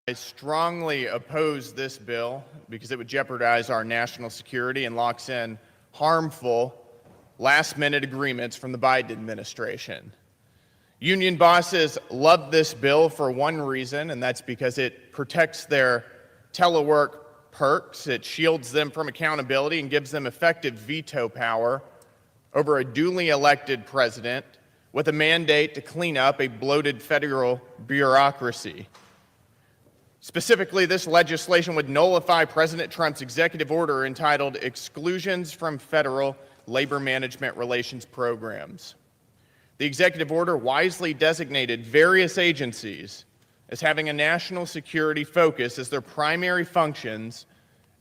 I strongly oppose this bill because it would jeopardize our national security and locks in harmful last-minute agreements from the Biden administration. Union bosses love this bill for one reason, and that's because it protects their telework perks. It shields them from accountability and gives them effective veto power over a duly elected president with a mandate to clean up a bloated federal bureaucracy. Specifically, this legislation would nullify President Trump's executive order entitled Exclusions from Federal Labor Management Relations Programs. The executive order wisely designated various agencies as having a national security focus as their primary functions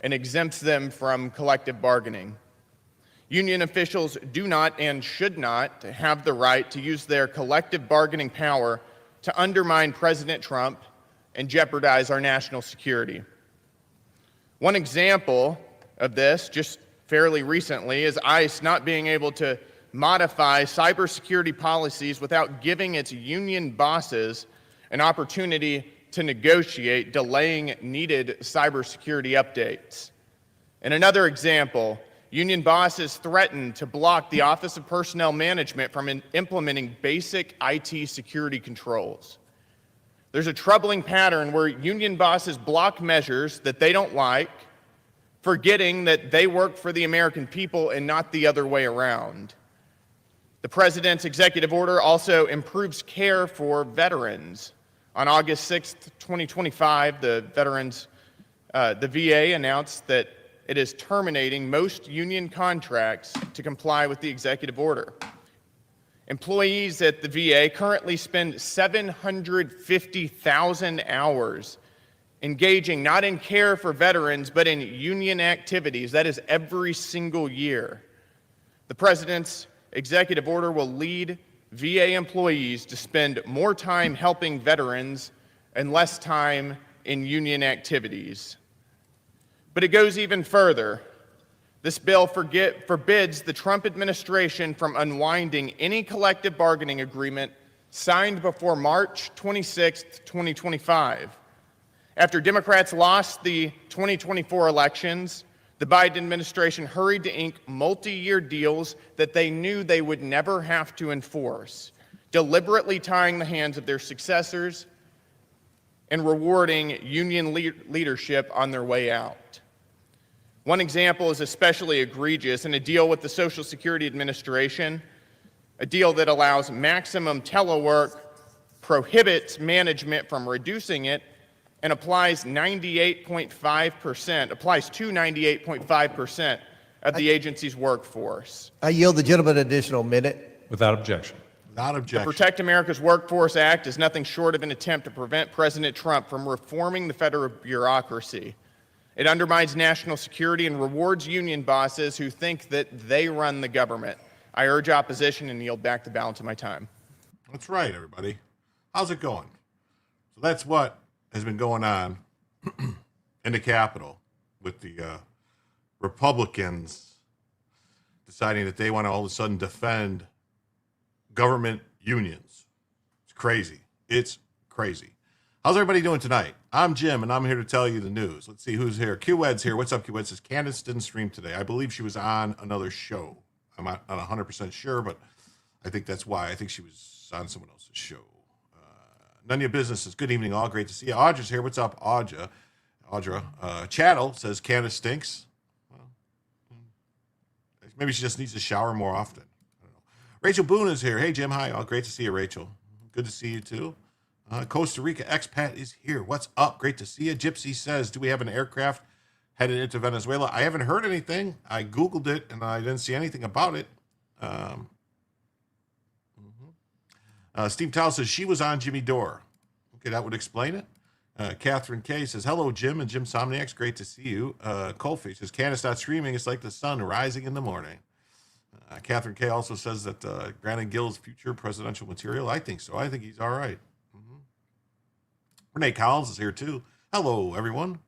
and exempts them from collective bargaining. Union officials do not and should not have the right to use their collective bargaining power to undermine President Trump and jeopardize our national security. One example of this, just fairly recently, is ICE not being able to modify cybersecurity policies without giving its union bosses an opportunity to negotiate, delaying needed cybersecurity updates. In another example, union bosses threatened to block the Office of Personnel Management from implementing basic IT security controls. There's a troubling pattern where union bosses block measures that they don't like, forgetting that they work for the American people and not the other way around. The President's executive order also improves care for veterans. On August 6, 2025, the VA announced that it is terminating most union contracts to comply with the executive order. Employees at the VA currently spend 750,000 hours engaging not in care for veterans, but in union activities. That is every single year. The President's executive order will lead VA employees to spend more time helping veterans and less time in union activities. But it goes even further. This bill forbids the Trump administration from unwinding any collective bargaining agreement signed before March 26, 2025. After Democrats lost the 2024 elections, the Biden administration hurried to ink multi-year deals that they knew they would never have to enforce, deliberately tying the hands of their successors and rewarding union leadership on their way out. One example is especially egregious in a deal with the Social Security Administration, a deal that allows maximum telework, prohibits management from reducing it, and applies 98.5% of the agency's workforce. I yield the gentleman an additional minute. Without objection. Without The objection. Protect America's Workforce Act is nothing short of an attempt to prevent President Trump from reforming the federal bureaucracy. It undermines national security and rewards union bosses who think that they run the government. I urge opposition and yield back the balance of my time. That's right, everybody. How's it going? So that's what has been going on in the Capitol with the Republicans deciding that they want to all of a sudden defend government unions. It's crazy. It's crazy. How's everybody doing tonight? I'm Jim, and I'm here to tell you the news. Let's see who's here. QEd's here. What's up, QEd? Says Candace didn't stream today. I believe she was on another show. I'm not 100% sure, but I think that's why. I think she was on someone else's show. None of your business is good evening, all. Great to see you. Audra's here. What's up, Audra? Chattel says Candace stinks. Well, maybe she just needs to shower more often. I don't know. Rachel Boone is here. Hey, Jim. Hi, all. Great to see you, Rachel. Good to see you, too. Costa Rica expat is here. What's up? Great to see you. Gypsy says, do we have an aircraft headed into Venezuela? I haven't heard anything. I Googled it, and I didn't see anything about it. Steve Towell says she was on Jimmy Dore. Okay, that would explain it. Catherine K says, hello, Jim and Jim Somniacs. Great to see you. Colfie says, Candace not streaming. It's like the sun rising in the morning. Catherine K also says that Brandon Gill's future presidential material. I think so. I think he's all right. Renee Collins is here, too. Hello, everyone.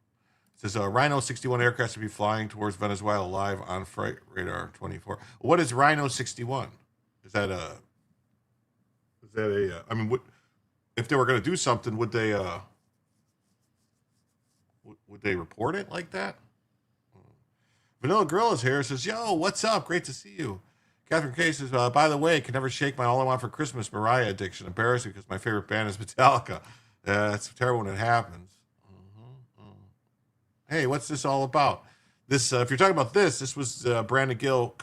It says, Rhino 61 aircraft to be flying towards Venezuela live on Flight Radar 24. What is Rhino 61? Is that I mean, if they were going to do something, would they report it like that? Vanilla Grill is here. Says, yo, what's up? Great to see you. Catherine K says, by the way, I can never shake my All I Want for Christmas Mariah addiction. Embarrassing because my favorite band is Metallica. It's terrible when it happens. Hey, what's this all about? This, if you're talking about this was Brandon Gill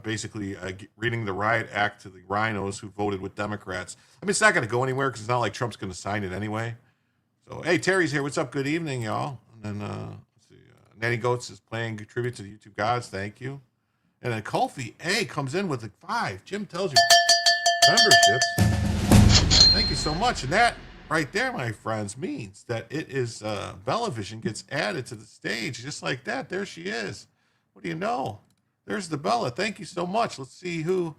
basically reading the riot act to the rhinos who voted with Democrats. I mean, it's not going to go anywhere because it's not like Trump's going to sign it anyway. So, hey, Terry's here. What's up? Good evening, y'all. And then, let's see, Natty Goats is playing tribute to the YouTube gods. Thank you. And then Colfie A comes in with a 5. Jim tells you memberships. Thank you so much. And that right there, my friends, means that it is Bellavision gets added to the stage just like that. There she is. What do you know? There's the Bella. Thank you so much. Let's see who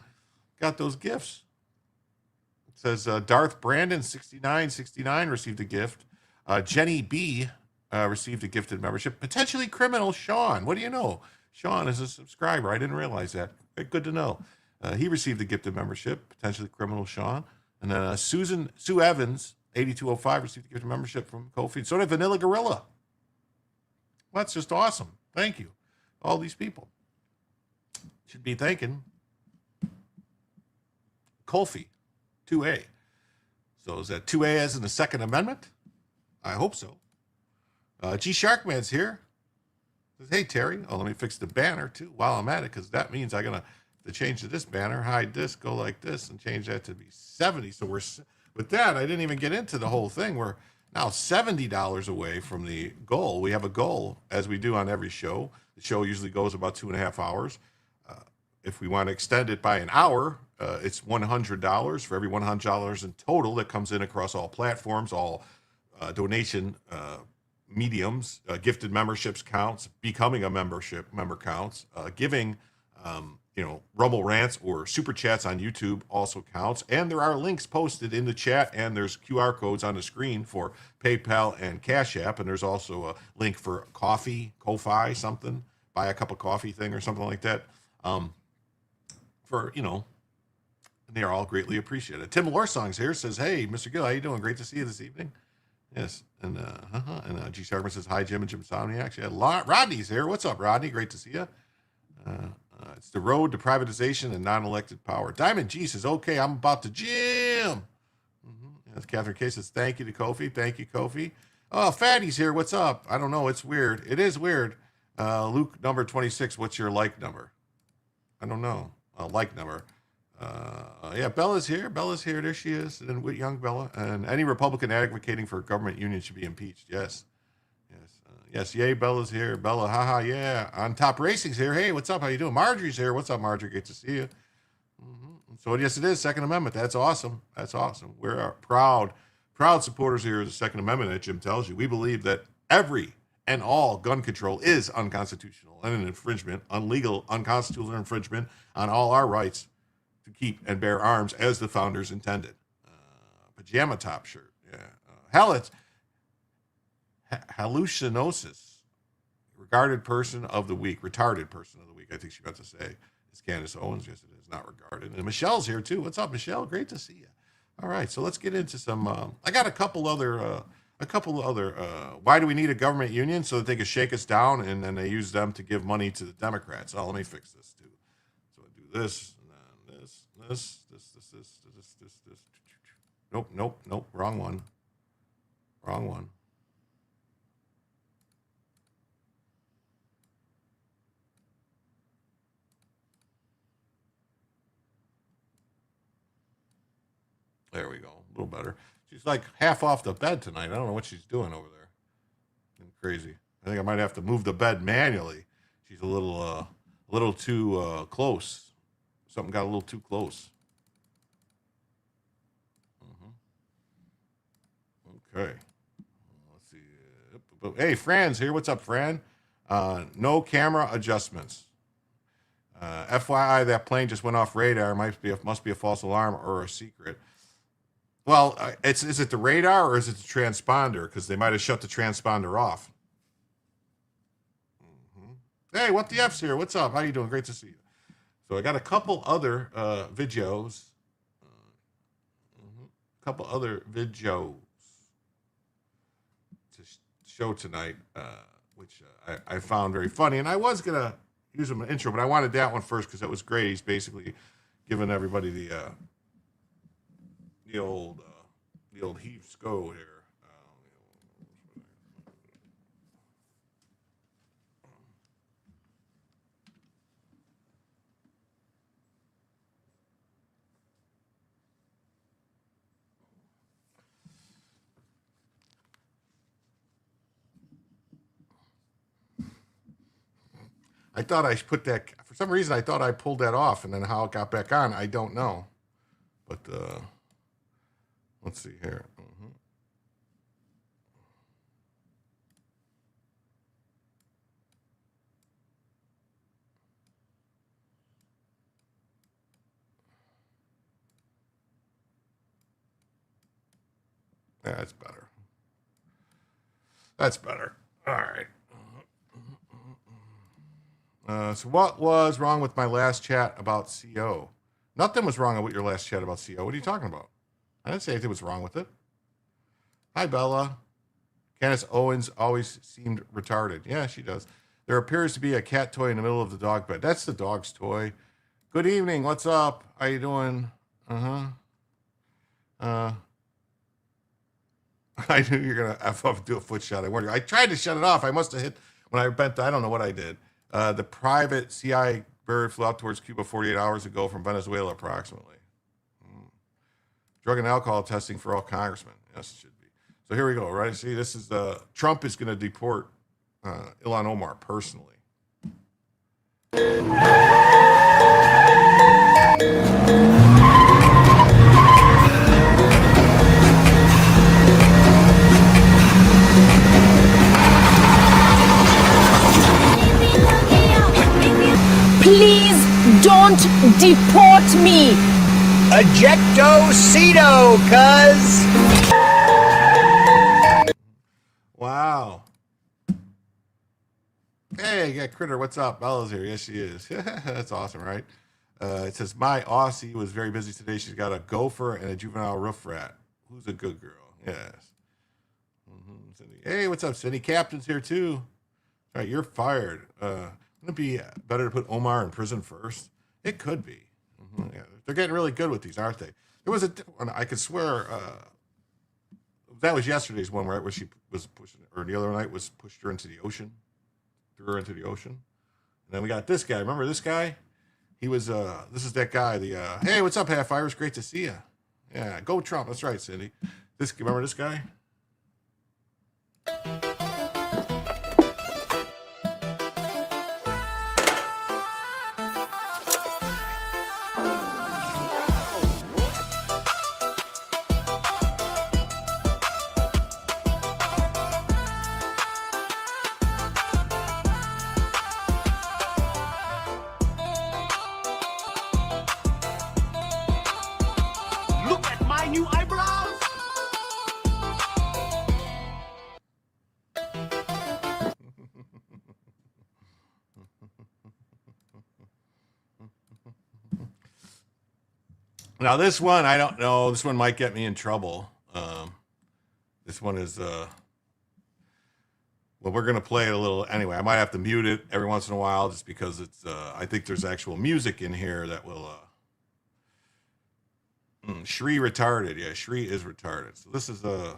got those gifts. It says Darth Brandon 6969 received a gift. Jenny B received a gifted membership. Potentially criminal Sean. What do you know? Sean is a subscriber. I didn't realize that. Good to know. He received a gifted membership. Potentially criminal Sean. And then Sue Evans 8205 received a gifted membership from Kofi. So did Vanilla Gorilla. Well, that's just awesome. Thank you. All these people should be thanking Kofi 2A. So is that 2A as in the Second Amendment? I hope so. G Sharkman's here. Says, hey, Terry. Oh, let me fix the banner, too, while I'm at it, because that means I'm going to change to this banner, hide this, go like this, and change that to be 70. So we're... With that, I didn't even get into the whole thing. We're now $70 away from the goal. We have a goal, as we do on every show. The show usually goes about 2.5 hours. If we want to extend it by an hour, it's $100 for every $100 in total that comes in across all platforms, all donation mediums, gifted memberships counts, becoming a member counts, giving Rumble rants or super chats on YouTube also counts. And there are links posted in the chat, and there's QR codes on the screen for PayPal and Cash App. And there's also a link for coffee, Ko-Fi, something, buy a cup of coffee thing or something like that. They are all greatly appreciated. Tim Lorsong's here, says, hey, Mr. Gill, how you doing? Great to see you this evening. Yes. And G. Sharkman says, hi, Jim and Jim Somniacs. Yeah, Rodney's here. What's up, Rodney? Great to see you. It's the road to privatization and non-elected power. Diamond G says, okay, I'm about to Jim. As Catherine K says, thank you to Kofi. Thank you, Kofi. Oh, Fatty's here. What's up? I don't know. It's weird. It is weird. Luke number 26, what's your like number? I don't know. Like number. Yeah, Bella's here. Bella's here. There she is. And with young Bella. And any Republican advocating for a government union should be impeached. Yes. Yes. Yes. Yay, Bella's here. Bella, haha, yeah. On Top Racing's here. Hey, what's up? How you doing? Marjorie's here. What's up, Marjorie? Great to see you. So, yes, it is. Second Amendment. That's awesome. That's awesome. We're proud supporters here of the Second Amendment, as Jim tells you. We believe that every and all gun control is unconstitutional and an infringement, unlegal, unconstitutional infringement on all our rights to keep and bear arms as the founders intended. Pajama top shirt. Yeah. Hallucinosis. Retarded person of the week, I think she meant to say. It's Candace Owens. Yes, it is. Not regarded. And Michelle's here, too. What's up, Michelle? Great to see you. All right, so let's get into some. I got a couple other. Why do we need a government union? So that they can shake us down, and then they use them to give money to the Democrats. Oh, let me fix this, too. So I do this, and then this. Nope. Wrong one. There we go. A little better. She's like half off the bed tonight. I don't know what she's doing over there. Crazy. I think I might have to move the bed manually. She's a little too close. Something got a little too close. Okay. Let's see. Hey, Fran's here. What's up, Fran? No camera adjustments. FYI, that plane just went off radar. Must be a false alarm or a secret. Well, is it the radar or is it the transponder? Because they might have shut the transponder off. Hey, what the F's here? What's up? How you doing? Great to see you. So I got a couple other videos. To show tonight, which I found very funny. And I was going to use them in the intro, but I wanted that one first because that was great. He's basically giving everybody the old heave sco here. I thought I put that, for some reason, I thought I pulled that off, and then how it got back on, I don't know. But let's see here. Yeah, that's better. That's better. All right. So what was wrong with my last chat about CO? Nothing was wrong with your last chat about CO. What are you talking about? I didn't say anything was wrong with it. Hi, Bella. Candace Owens always seemed retarded. Yeah, she does. There appears to be a cat toy in the middle of the dog bed. That's the dog's toy. Good evening. What's up? How you doing? I knew you were going to F up and do a foot shot. I warned you. I tried to shut it off. I must have hit when I bent. I don't know what I did. The private CI bird flew out towards Cuba 48 hours ago from Venezuela, approximately. Drug and alcohol testing for all congressmen. Yes, it should be. So here we go, right? See, this is Trump is going to deport Ilhan Omar personally. Please don't deport me. Ejecto-cedo, cuz. Wow. Hey, yeah, Critter, what's up? Bella's here. Yes, she is. That's awesome, right? It says, my Aussie was very busy today. She's got a gopher and a juvenile roof rat. Who's a good girl? Yes. Cindy. Hey, what's up, Cindy? Captain's here, too. All right, you're fired. Wouldn't it be better to put Omar in prison first? It could be. Yeah, they're getting really good with these, aren't they? There was I could swear, that was yesterday's one, right, where she was pushing, or the other night was pushed her into the ocean, threw her into the ocean. And then we got this guy. Remember this guy? He was this is that guy. The hey, what's up, Half Irish? Great to see you. Yeah, go Trump. That's right, Cindy. Remember this guy? Look at my new eyebrows. Now this one, I don't know. This one might get me in trouble. This one is well, we're gonna play it a little anyway. I might have to mute it every once in a while just because it's. I think there's actual music in here that will. Shri retarded. Yeah, Shri is retarded. So this is the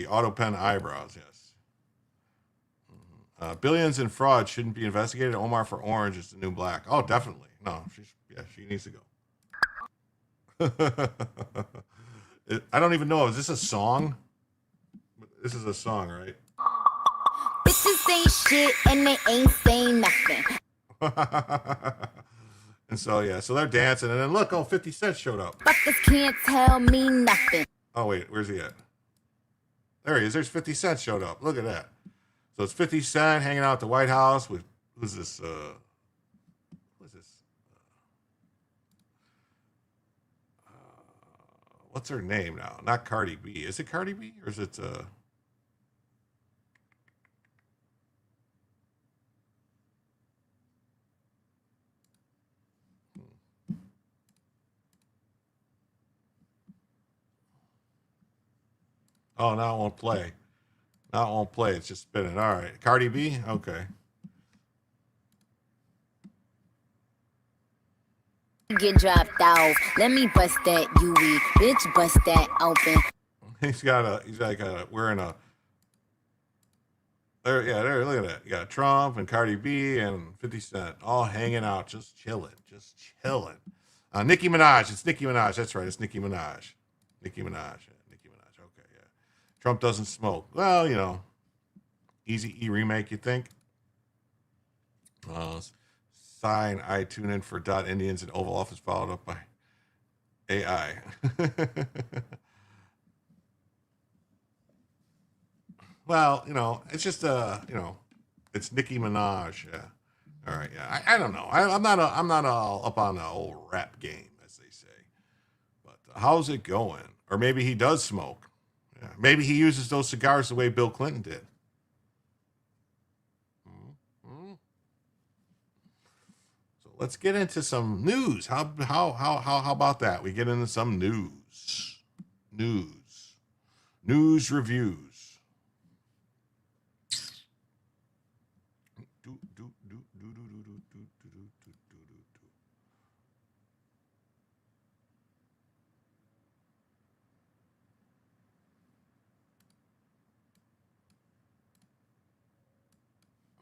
auto pen eyebrows. Yes. Billions in fraud shouldn't be investigated. Omar for Orange is the new black. Oh, definitely. No, she needs to go. I don't even know. Is this a song? This is a song, right? Bitches ain't shit and they ain't saying nothing. And so, yeah, so they're dancing. And then look, 50 Cent showed up. Fuckers can't tell me nothing. Oh, wait, where's he at? There he is. There's 50 Cent showed up. Look at that. So it's 50 Cent hanging out at the White House with, who's this? What's her name now? Not Cardi B. Is it Cardi B? Or is it, Oh, now it won't play. Now it won't play. It's just spinning. All right. Cardi B? Okay. Get dropped off. Let me bust that UE. Bitch, bust that open. He's like wearing a, there, look at that. You got Trump and Cardi B and 50 Cent all hanging out, just chilling. Nicki Minaj. It's Nicki Minaj. That's right. It's Nicki Minaj. Nicki Minaj. Okay, yeah. Trump doesn't smoke. Well, you know, Easy E remake, you think? Sign, I tune in for Dot Indians and Oval Office followed up by AI. Well, you know, it's just you know, it's Nicki Minaj. Yeah. All right. Yeah. I don't know. I'm not all up on the old rap game, as they say. But how's it going? Or maybe he does smoke. Yeah. Maybe he uses those cigars the way Bill Clinton did. So let's get into some news. How about that? We get into some news reviews.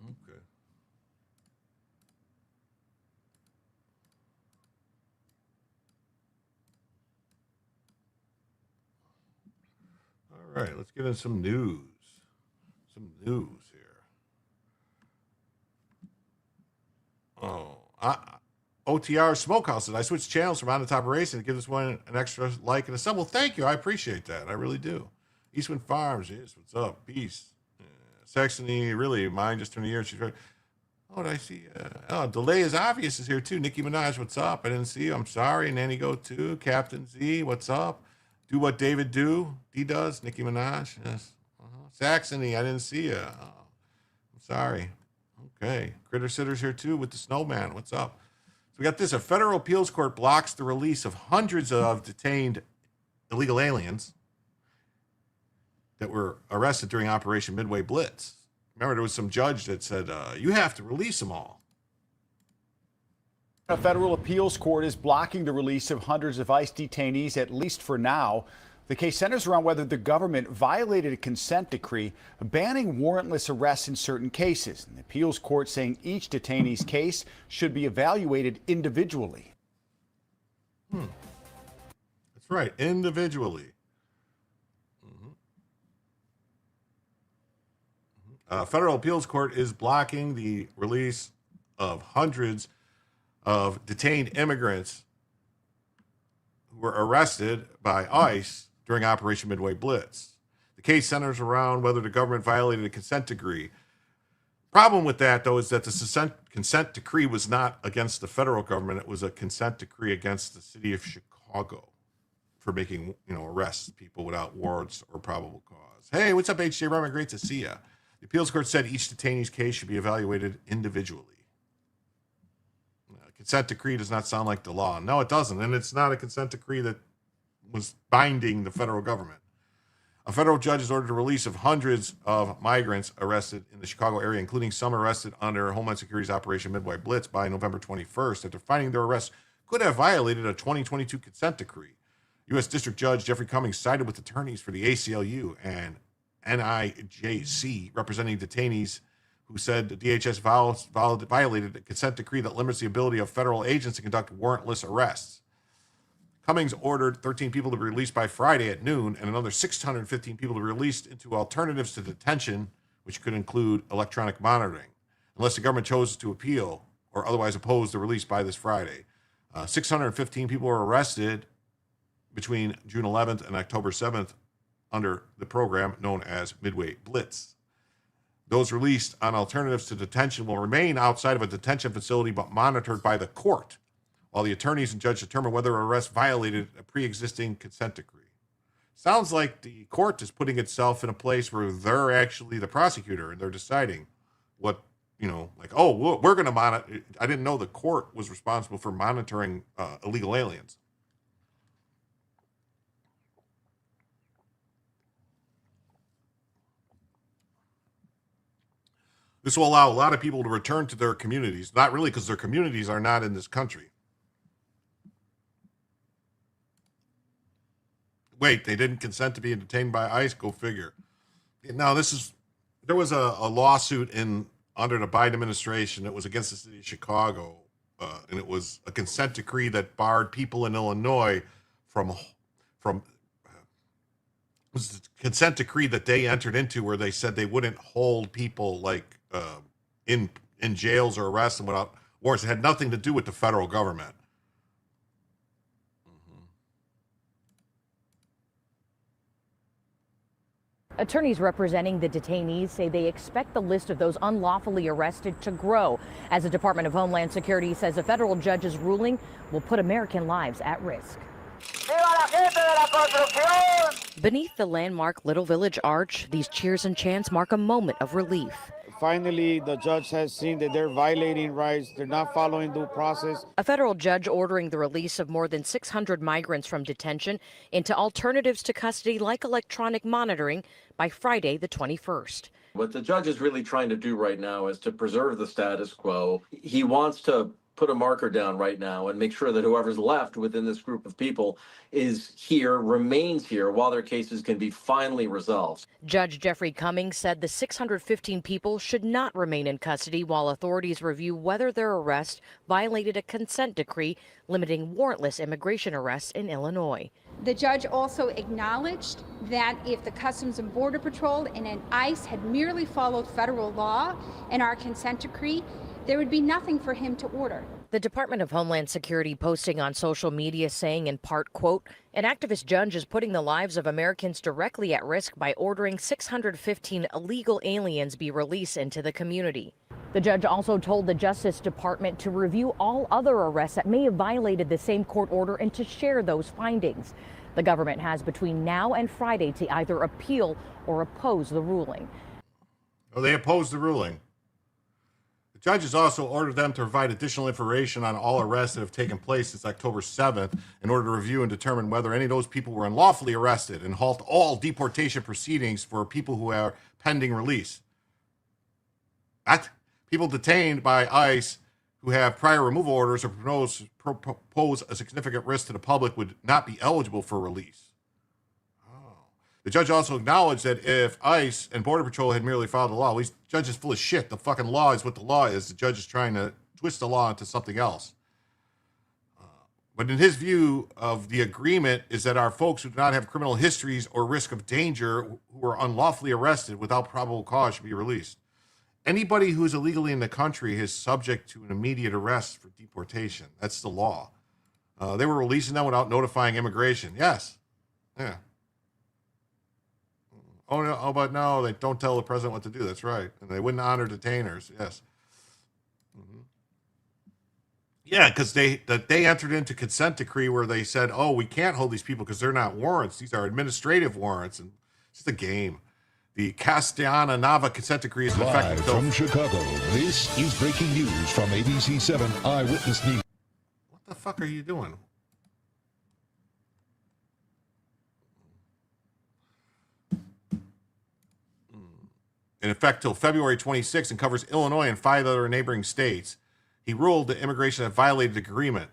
Okay. All right, let's get into some news. Here. Oh, OTR Smokehouses. I switched channels from On the Top of Racing to give this one an extra like and a sub. Well, thank you. I appreciate that. I really do. Eastwind Farms. Yes, what's up? Peace. Saxony, really, mine just turned a year. She's right. Oh, did I see? Delay is obvious is here too. Nicki Minaj, what's up? I didn't see you. I'm sorry. Nanny Go too. Captain Z, what's up? Do what David do. D does. Nicki Minaj. Yes. Saxony, I didn't see you. Oh, I'm sorry. Okay. Critter Sitter's here too with the Snowman. What's up? So we got this. A federal appeals court blocks the release of hundreds of detained illegal aliens that were arrested during Operation Midway Blitz. Remember, there was some judge that said, you have to release them all. A federal appeals court is blocking the release of hundreds of ICE detainees, at least for now. The case centers around whether the government violated a consent decree banning warrantless arrests in certain cases. The appeals court saying each detainee's case should be evaluated individually. That's right, individually. Federal appeals court is blocking the release of hundreds of detained immigrants who were arrested by ICE during Operation Midway Blitz. The case centers around whether the government violated a consent decree. Problem with that, though, is that the consent decree was not against the federal government. It was a consent decree against the city of Chicago for making, arrests of people without warrants or probable cause. Hey, what's up, H.J. Rama? Great to see ya. The appeals court said each detainee's case should be evaluated individually. A consent decree does not sound like the law. No, it doesn't. And it's not a consent decree that was binding the federal government. A federal judge has ordered the release of hundreds of migrants arrested in the Chicago area, including some arrested under Homeland Security's Operation Midway Blitz by November 21st, after finding their arrests could have violated a 2022 consent decree. U.S. District Judge Jeffrey Cummings sided with attorneys for the ACLU and NIJC, representing detainees, who said the DHS violated a consent decree that limits the ability of federal agents to conduct warrantless arrests. Cummings ordered 13 people to be released by Friday at noon and another 615 people to be released into alternatives to detention, which could include electronic monitoring, unless the government chose to appeal or otherwise oppose the release by this Friday. 615 people were arrested between June 11th and October 7th under the program known as Midway Blitz. Those released on alternatives to detention will remain outside of a detention facility but monitored by the court, while the attorneys and judge determine whether arrest violated a pre-existing consent decree. Sounds like the court is putting itself in a place where they're actually the prosecutor and they're deciding what, we're going to monitor. I didn't know the court was responsible for monitoring illegal aliens. This will allow a lot of people to return to their communities, not really because their communities are not in this country. Wait, they didn't consent to being detained by ICE? Go figure. Now, there was a lawsuit under the Biden administration that was against the city of Chicago, and it was a consent decree that barred people in Illinois from it was a consent decree that they entered into where they said they wouldn't hold people in jails or arrest them without warrants. It had nothing to do with the federal government. Attorneys representing the detainees say they expect the list of those unlawfully arrested to grow, as the Department of Homeland Security says a federal judge's ruling will put American lives at risk. Beneath the landmark Little Village Arch, these cheers and chants mark a moment of relief. Finally, the judge has seen that they're violating rights. They're not following due process. A federal judge ordering the release of more than 600 migrants from detention into alternatives to custody like electronic monitoring by Friday the 21st. What the judge is really trying to do right now is to preserve the status quo. He wants to put a marker down right now and make sure that whoever's left within this group of people is here, remains here, while their cases can be finally resolved. Judge Jeffrey Cummings said the 615 people should not remain in custody while authorities review whether their arrest violated a consent decree limiting warrantless immigration arrests in Illinois. The judge also acknowledged that if the Customs and Border Patrol and ICE had merely followed federal law and our consent decree, there would be nothing for him to order. The Department of Homeland Security posting on social media saying in part, quote, an activist judge is putting the lives of Americans directly at risk by ordering 615 illegal aliens be released into the community. The judge also told the Justice Department to review all other arrests that may have violated the same court order and to share those findings. The government has between now and Friday to either appeal or oppose the ruling. Oh, they opposed the ruling. The judge has also ordered them to provide additional information on all arrests that have taken place since October 7th in order to review and determine whether any of those people were unlawfully arrested and halt all deportation proceedings for people who are pending release. People detained by ICE who have prior removal orders or pose a significant risk to the public would not be eligible for release. The judge also acknowledged that if ICE and Border Patrol had merely followed the law, well, these judges full of shit. The fucking law is what the law is. The judge is trying to twist the law into something else. But in his view of the agreement is that our folks who do not have criminal histories or risk of danger, who are unlawfully arrested without probable cause, should be released. Anybody who is illegally in the country is subject to an immediate arrest for deportation. That's the law. They were releasing them without notifying immigration. Yes. Yeah. Oh, no, but no, they don't tell the president what to do. That's right. And they wouldn't honor detainers. Yes. Mm-hmm. Yeah, because they entered into consent decree where they said, oh, we can't hold these people because they're not warrants. These are administrative warrants. And it's just a game. The Castellana Nava consent decree is effective. Live from Chicago, this is breaking news from ABC 7 Eyewitness News. What the fuck are you doing? In effect till February 26 and covers Illinois and 5 other neighboring states. He ruled that immigration had violated the agreement.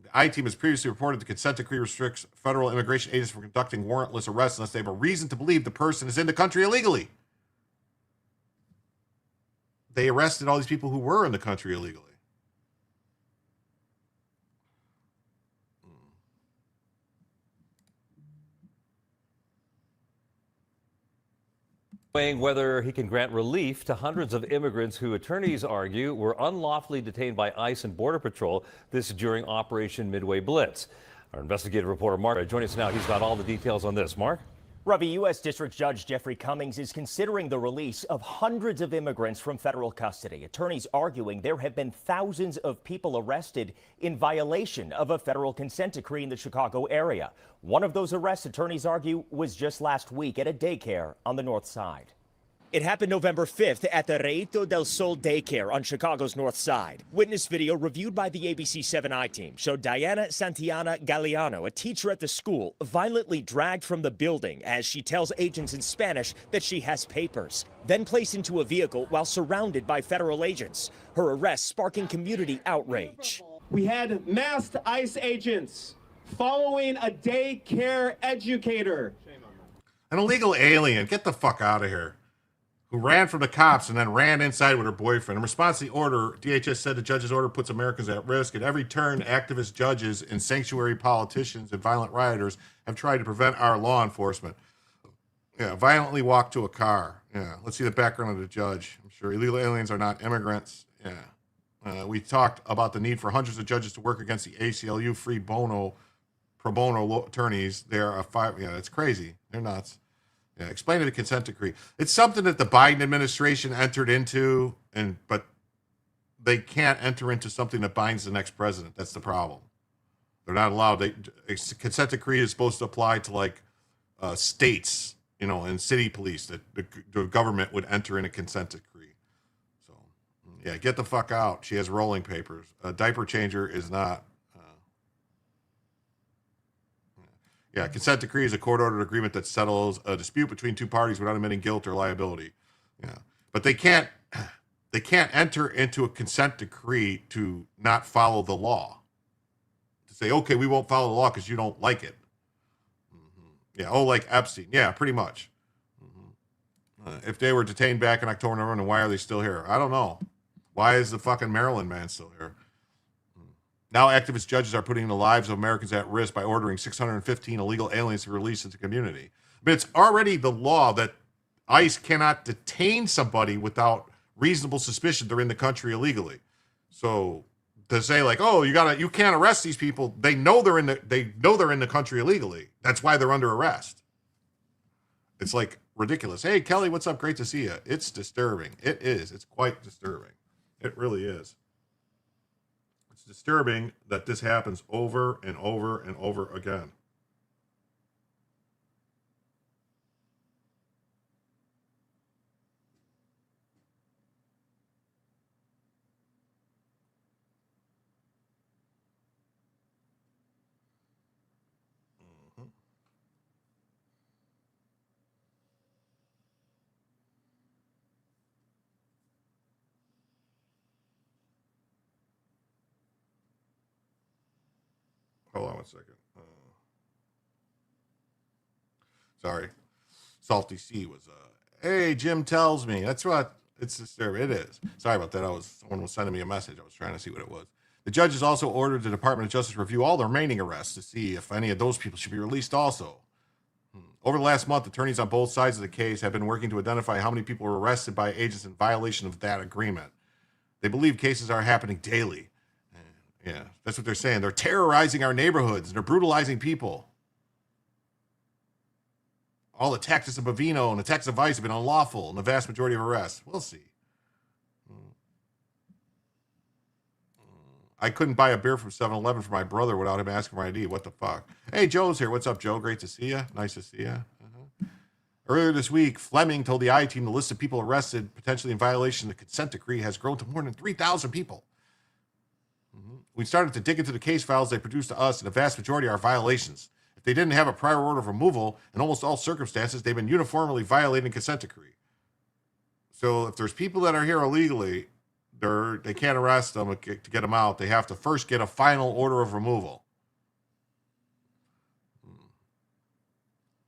The I-team has previously reported the consent decree restricts federal immigration agents from conducting warrantless arrests unless they have a reason to believe the person is in the country illegally. They arrested all these people who were in the country illegally. Weighing whether he can grant relief to hundreds of immigrants who attorneys argue were unlawfully detained by ICE and Border Patrol, this during Operation Midway Blitz. Our investigative reporter Mark joining us now. He's got all the details on this. Mark? Ravi, U.S. District Judge Jeffrey Cummings is considering the release of hundreds of immigrants from federal custody. Attorneys arguing there have been thousands of people arrested in violation of a federal consent decree in the Chicago area. One of those arrests, attorneys argue, was just last week at a daycare on the north side. It happened November 5th at the Reito del Sol daycare on Chicago's north side. Witness video reviewed by the ABC 7 I-team showed Diana Santiana Galeano, a teacher at the school, violently dragged from the building as she tells agents in Spanish that she has papers, then placed into a vehicle while surrounded by federal agents. Her arrest sparking community outrage. We had masked ICE agents following a daycare educator. An illegal alien. Get the fuck out of here. Who ran from the cops and then ran inside with her boyfriend. In response to the order, DHS said the judge's order puts Americans at risk. At every turn, activist judges and sanctuary politicians and violent rioters have tried to prevent our law enforcement. Yeah, violently walked to a car. Yeah, let's see the background of the judge. I'm sure illegal aliens are not immigrants. Yeah. We talked about the need for hundreds of judges to work against the ACLU pro bono attorneys. They're it's crazy. They're nuts. Yeah, explain the consent decree. It's something that the Biden administration entered into, but they can't enter into something that binds the next president. That's the problem. They're not allowed. A consent decree is supposed to apply to like states, and city police. That the government would enter in a consent decree. So, yeah, get the fuck out. She has rolling papers. A diaper changer is not. Yeah, consent decree is a court-ordered agreement that settles a dispute between two parties without admitting guilt or liability. Yeah, but they can't enter into a consent decree to not follow the law. To say, okay, we won't follow the law because you don't like it. Mm-hmm. Yeah, like Epstein. Yeah, pretty much. Mm-hmm. If they were detained back in October, November, then why are they still here? I don't know. Why is the fucking Maryland man still here? Now activist judges are putting the lives of Americans at risk by ordering 615 illegal aliens to be released into the community. But it's already the law that ICE cannot detain somebody without reasonable suspicion they're in the country illegally. So to say like, oh, you can't arrest these people, they know they're in the country illegally. That's why they're under arrest. It's like ridiculous. Hey, Kelly, what's up? Great to see you. It's disturbing. It is. It's quite disturbing. It really is. Disturbing that this happens over and over and over again. Hold on one second. Sorry. Salty C was, hey, Jim tells me. That's what it's disturbing. It is. Sorry about that. Someone was sending me a message. I was trying to see what it was. The judge has also ordered the Department of Justice review all the remaining arrests to see if any of those people should be released also. Over the last month, attorneys on both sides of the case have been working to identify how many people were arrested by agents in violation of that agreement. They believe cases are happening daily. Yeah, that's what they're saying. They're terrorizing our neighborhoods. They're brutalizing people. All the tactics of Bovino and the tactics of Vice have been unlawful in the vast majority of arrests. We'll see. I couldn't buy a beer from 7-Eleven for my brother without him asking for my ID. What the fuck? Hey, Joe's here. What's up, Joe? Great to see you. Nice to see you. Earlier this week, Fleming told the I-Team the list of people arrested potentially in violation of the consent decree has grown to more than 3,000 people. We started to dig into the case files they produced to us, and the vast majority are violations. If they didn't have a prior order of removal, in almost all circumstances, they've been uniformly violating consent decree. So if there's people that are here illegally, they can't arrest them to get them out. They have to first get a final order of removal.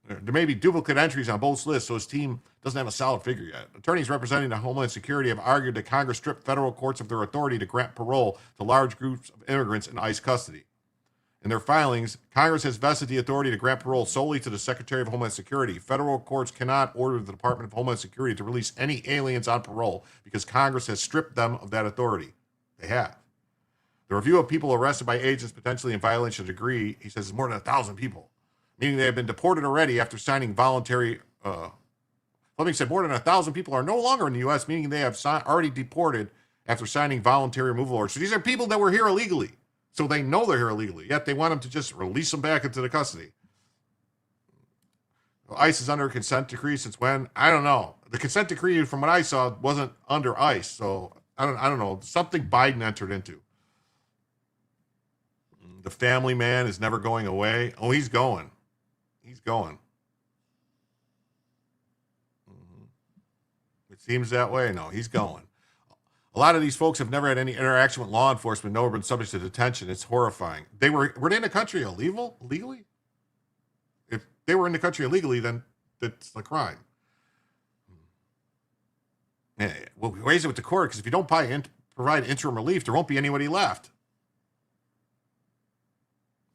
There may be duplicate entries on both lists, so his team doesn't have a solid figure yet. Attorneys representing the Homeland Security have argued that Congress stripped federal courts of their authority to grant parole to large groups of immigrants in ICE custody. In their filings, Congress has vested the authority to grant parole solely to the Secretary of Homeland Security. Federal courts cannot order the Department of Homeland Security to release any aliens on parole because Congress has stripped them of that authority. They have. The review of people arrested by agents potentially in violation of the decree, he says, is more than 1,000 people, meaning they have been deported already after signing voluntary. Fleming said more than 1,000 people are no longer in the U.S., meaning they have already deported after signing voluntary removal orders. So these are people that were here illegally. So they know they're here illegally, yet they want them to just release them back into the custody. ICE is under a consent decree since when? I don't know. The consent decree, from what I saw, wasn't under ICE, so I don't know. Something Biden entered into. The family man is never going away. Oh, he's going. He's going. It seems that way. No, he's going. A lot of these folks have never had any interaction with law enforcement, never been subject to detention. It's horrifying. Were they in the country illegally? If they were in the country illegally, then that's a crime. Yeah, well, we raise it with the court because if you don't provide interim relief, there won't be anybody left.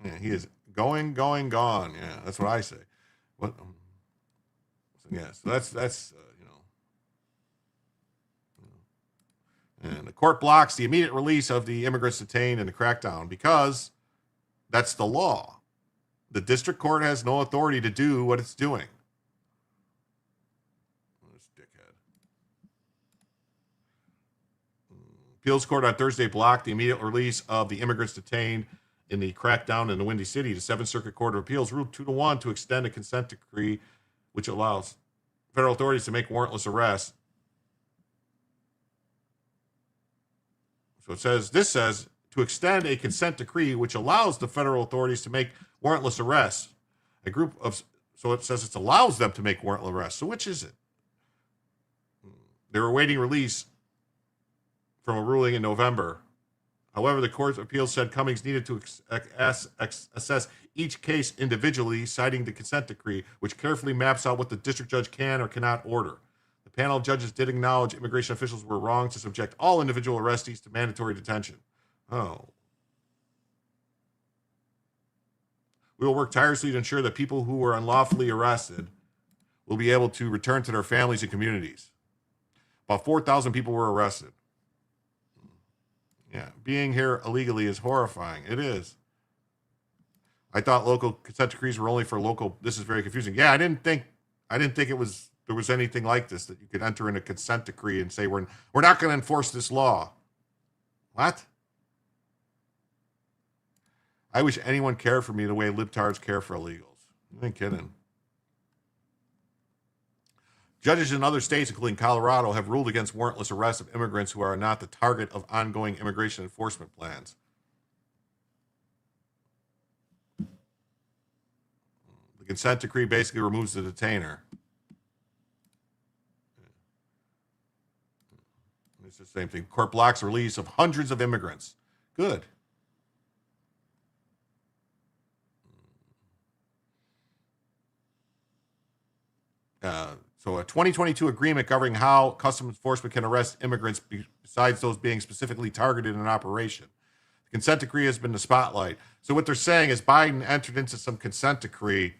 Yeah, he is going, gone. Yeah, that's what I say. What? Yeah, so that's. And the court blocks the immediate release of the immigrants detained in the crackdown because that's the law. The district court has no authority to do what it's doing. This dickhead. Appeals court on Thursday blocked the immediate release of the immigrants detained in the crackdown in the Windy City. The Seventh Circuit Court of Appeals ruled 2-1 to extend a consent decree which allows federal authorities to make warrantless arrests. So this says to extend a consent decree which allows the federal authorities to make warrantless arrests. So it says it allows them to make warrantless arrests. So which is it? They were awaiting release from a ruling in November. However, the Court of Appeals said Cummings needed to assess each case individually, citing the consent decree, which carefully maps out what the district judge can or cannot order. The panel of judges did acknowledge immigration officials were wrong to subject all individual arrestees to mandatory detention. Oh. We will work tirelessly to ensure that people who were unlawfully arrested will be able to return to their families and communities. About 4,000 people were arrested. Yeah, being here illegally is horrifying. It is. I thought local consent decrees were only for local. This is very confusing. Yeah, I didn't think there was anything like this, that you could enter in a consent decree and say we're not going to enforce this law. What? I wish anyone cared for me the way libtards care for illegals. You ain't kidding. Judges in other states, including Colorado, have ruled against warrantless arrests of immigrants who are not the target of ongoing immigration enforcement plans. The consent decree basically removes the detainer. It's the same thing. Court blocks the release of hundreds of immigrants. Good. So a 2022 agreement governing how customs enforcement can arrest immigrants besides those being specifically targeted in an operation. The consent decree has been the spotlight. So what they're saying is Biden entered into some consent decree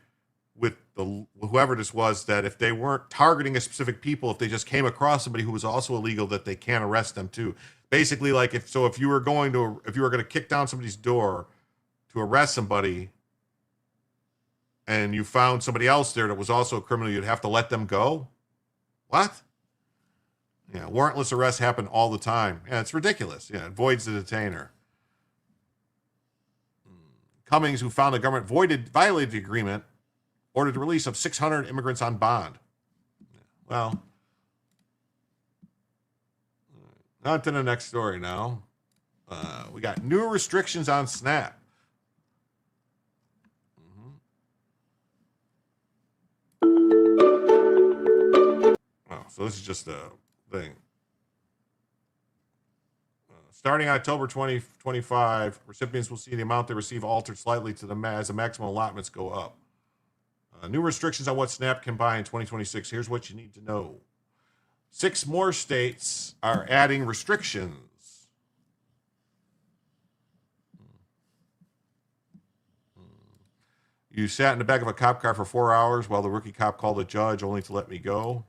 with whoever this was, that if they weren't targeting a specific people, if they just came across somebody who was also illegal, that they can't arrest them too. Basically, like if you were going to kick down somebody's door to arrest somebody, and you found somebody else there that was also a criminal, you'd have to let them go? What? Yeah, warrantless arrests happen all the time. Yeah, it's ridiculous. Yeah, it voids the detainer. Cummings, who found the government violated the agreement, ordered the release of 600 immigrants on bond. Well, on to the next story now. We got new restrictions on SNAP. So this is just a thing. Starting October 2025, recipients will see the amount they receive altered slightly to as the maximum allotments go up. New restrictions on what SNAP can buy in 2026. Here's what you need to know. 6 more states are adding restrictions. You sat in the back of a cop car for 4 hours while the rookie cop called a judge only to let me go.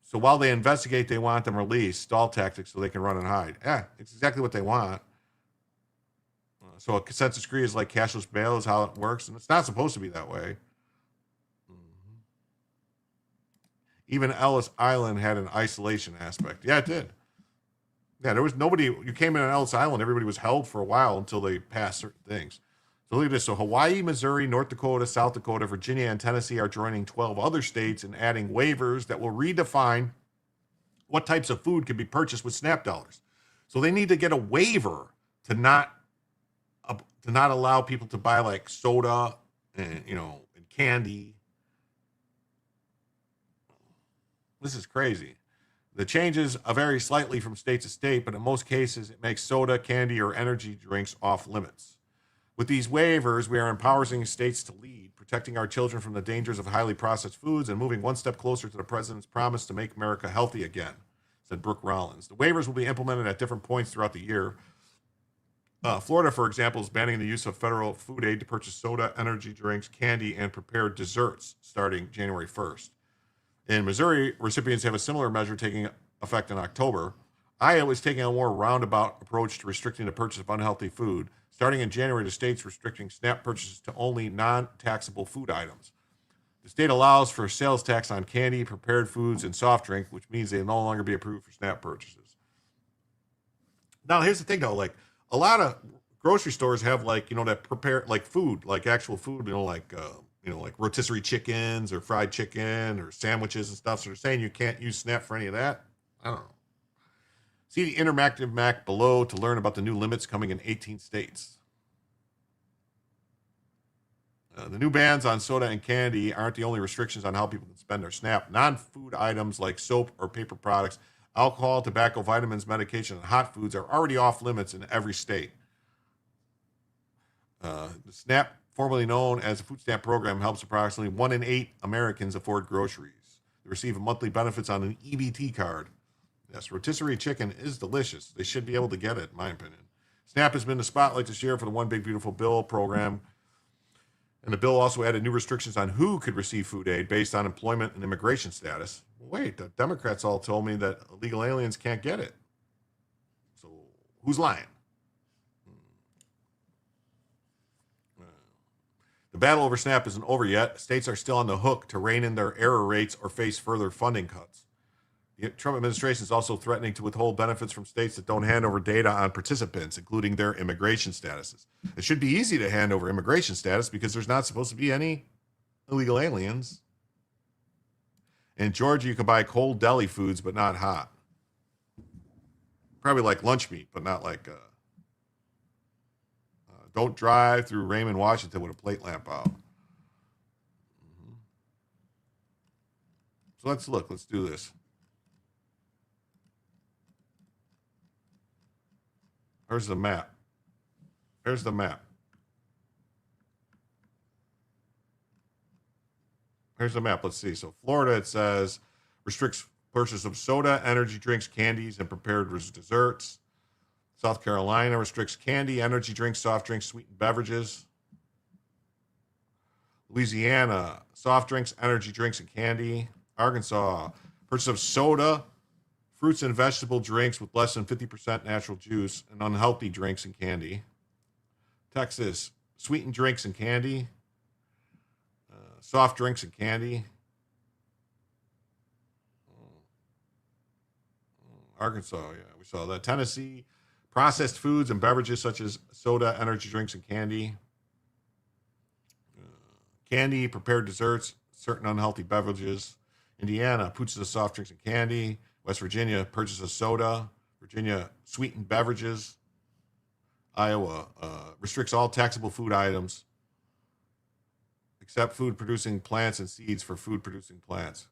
So while they investigate, they want them released, stall tactics so they can run and hide. Yeah, it's exactly what they want. So a consensus decree is like cashless bail is how it works, and it's not supposed to be that way. Even Ellis Island had an isolation aspect. Yeah, it did. Yeah, there was nobody. You came in on Ellis Island, everybody was held for a while until they passed certain things. So look at this. So Hawaii, Missouri, North Dakota, South Dakota, Virginia, and Tennessee are joining 12 other states and adding waivers that will redefine what types of food can be purchased with SNAP dollars. So they need to get a waiver to not allow people to buy like soda and and candy. This is crazy. The changes vary slightly from state to state, but in most cases, it makes soda, candy, or energy drinks off limits. With these waivers, we are empowering states to lead, protecting our children from the dangers of highly processed foods and moving one step closer to the president's promise to make America healthy again, said Brooke Rollins. The waivers will be implemented at different points throughout the year. Florida, for example, is banning the use of federal food aid to purchase soda, energy drinks, candy, and prepared desserts starting January 1st. In Missouri, recipients have a similar measure taking effect in October. Iowa is taking a more roundabout approach to restricting the purchase of unhealthy food. Starting in January, the state's restricting SNAP purchases to only non-taxable food items. The state allows for sales tax on candy, prepared foods, and soft drink, which means they will no longer be approved for SNAP purchases. Now, here's the thing, though. Like, a lot of grocery stores have, like, that prepare, like, food, like actual food, like rotisserie chickens or fried chicken or sandwiches and stuff. So they're saying you can't use SNAP for any of that. I don't know. See the interactive map below to learn about the new limits coming in 18 states. The new bans on soda and candy aren't the only restrictions on how people can spend their SNAP. Non-food items like soap or paper products, alcohol, tobacco, vitamins, medication, and hot foods are already off limits in every state. The SNAP, formerly known as the Food Stamp Program, helps approximately 1 in 8 Americans afford groceries. They receive monthly benefits on an EBT card. Yes, rotisserie chicken is delicious. They should be able to get it, in my opinion. SNAP has been the spotlight this year for the One Big Beautiful Bill program. And the bill also added new restrictions on who could receive food aid based on employment and immigration status. Wait, the Democrats all told me that illegal aliens can't get it. So who's lying? The battle over SNAP isn't over yet. States are still on the hook to rein in their error rates or face further funding cuts. The Trump administration is also threatening to withhold benefits from states that don't hand over data on participants, including their immigration statuses. It should be easy to hand over immigration status because there's not supposed to be any illegal aliens. In Georgia, you can buy cold deli foods, but not hot. Probably like lunch meat, but not like... don't drive through Raymond, Washington with a plate lamp out. So let's look. Let's do this. Here's the map. Here's the map. here's the map. Let's see. So Florida, it says restricts purchase of soda, energy drinks, candies, and prepared desserts. South Carolina restricts candy, energy drinks, soft drinks, sweetened beverages. Louisiana, soft drinks, energy drinks, and candy. Arkansas, purchase of soda, fruits and vegetable drinks with less than 50% natural juice, and unhealthy drinks and candy. Texas, sweetened drinks and candy, soft drinks and candy. Arkansas, yeah, we saw that. Tennessee, processed foods and beverages such as soda, energy drinks, and candy. Candy, prepared desserts, certain unhealthy beverages. Indiana, purchase of soft drinks and candy. West Virginia, purchase of soda. Virginia, sweetened beverages. Iowa, restricts all taxable food items except food producing plants and seeds for food producing plants.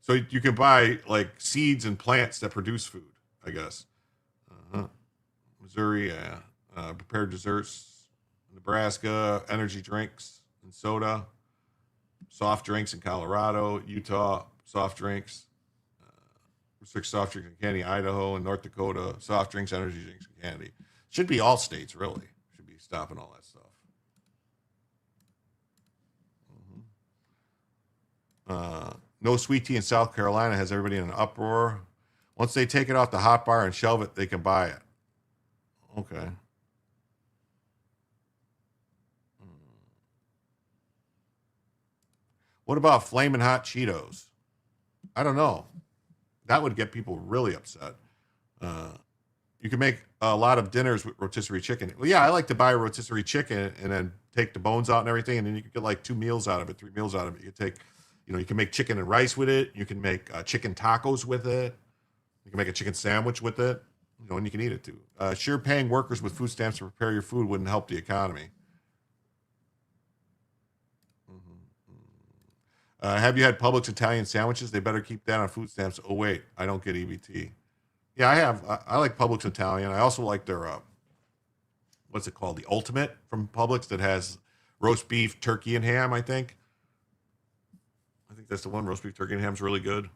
So you can buy like seeds and plants that produce food, I guess. Missouri, prepared desserts. Nebraska, energy drinks and soda. Soft drinks in Colorado. Utah, soft drinks. Restricts soft drinks and candy. Idaho and North Dakota, soft drinks, energy drinks, and candy. Should be all states, really. Should be stopping all that stuff. No sweet tea in South Carolina has everybody in an uproar. Once they take it off the hot bar and shelve it, they can buy it. Okay. What about Flamin' Hot Cheetos? I don't know. That would get people really upset. You can make a lot of dinners with rotisserie chicken. Well, yeah, I like to buy rotisserie chicken and then take the bones out and everything, and then you can get like 2 meals out of it, 3 meals out of it. You can take, you can make chicken and rice with it. You can make chicken tacos with it. You can make a chicken sandwich with it, and you can eat it too. Sure, paying workers with food stamps to prepare your food wouldn't help the economy. Have you had Publix Italian sandwiches? They better keep that on food stamps. Oh, wait, I don't get EBT. Yeah, I have. I like Publix Italian. I also like their, what's it called? The Ultimate from Publix that has roast beef, turkey, and ham, I think. I think that's the one. Roast beef, turkey, and ham's really good.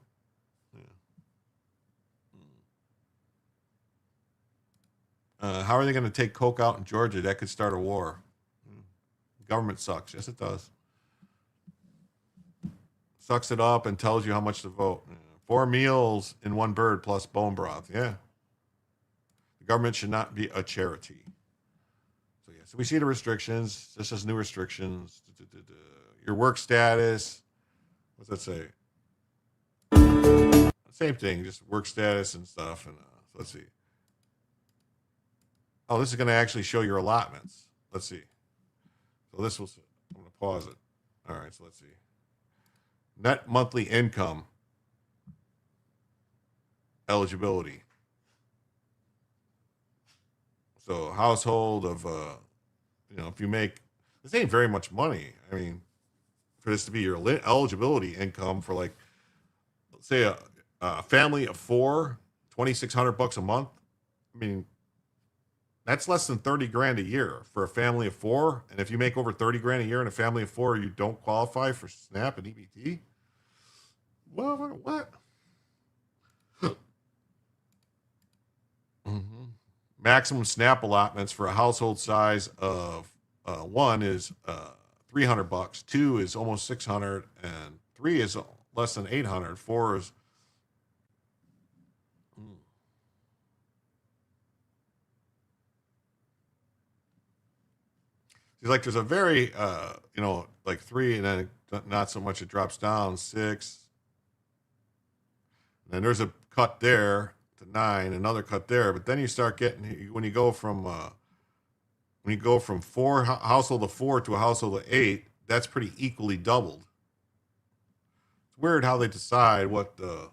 Yeah. How are they going to take Coke out in Georgia? That could start a war. Government sucks. Yes, it does. Sucks it up and tells you how much to vote. 4 meals in one bird plus bone broth. Yeah. The government should not be a charity. So, yeah. So we see the restrictions. This is new restrictions. Your work status. What's that say? Same thing. Just work status and stuff. And so let's see. Oh, this is going to actually show your allotments. Let's see. So this will, I'm going to pause it. All right. So let's see. Net monthly income eligibility. So household of, if you make, this ain't very much money. I mean, for this to be your eligibility income for like, let's say a family of 4, $2,600 a month. I mean, that's less than 30 grand a year for a family of 4. And if you make over 30 grand a year in a family of 4, you don't qualify for SNAP and EBT. Well, what? Mm-hmm. Maximum SNAP allotments for a household size of 1 is $300. 2 is almost 600, and 3 is less than 800. 4 is like there's a very like 3, and then not so much it drops down 6. And there's a cut there to 9, another cut there, but then you start getting, when you go from 4 household of 4 to a household of 8, that's pretty equally doubled. It's weird how they decide what the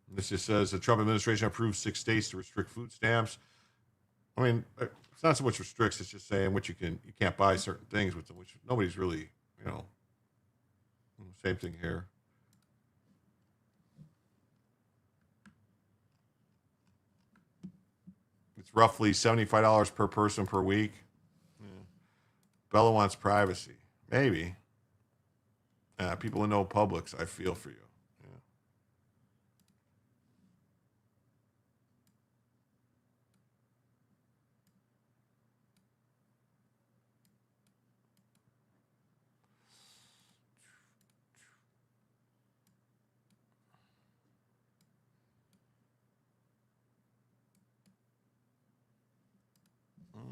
This just says the Trump administration approved 6 states to restrict food stamps. I mean, it's not so much restricts, it's just saying you can't buy certain things with them, which nobody's really, Same thing here. It's roughly $75 per person per week. Yeah. Bella wants privacy. Maybe. People who know Publix, I feel for you.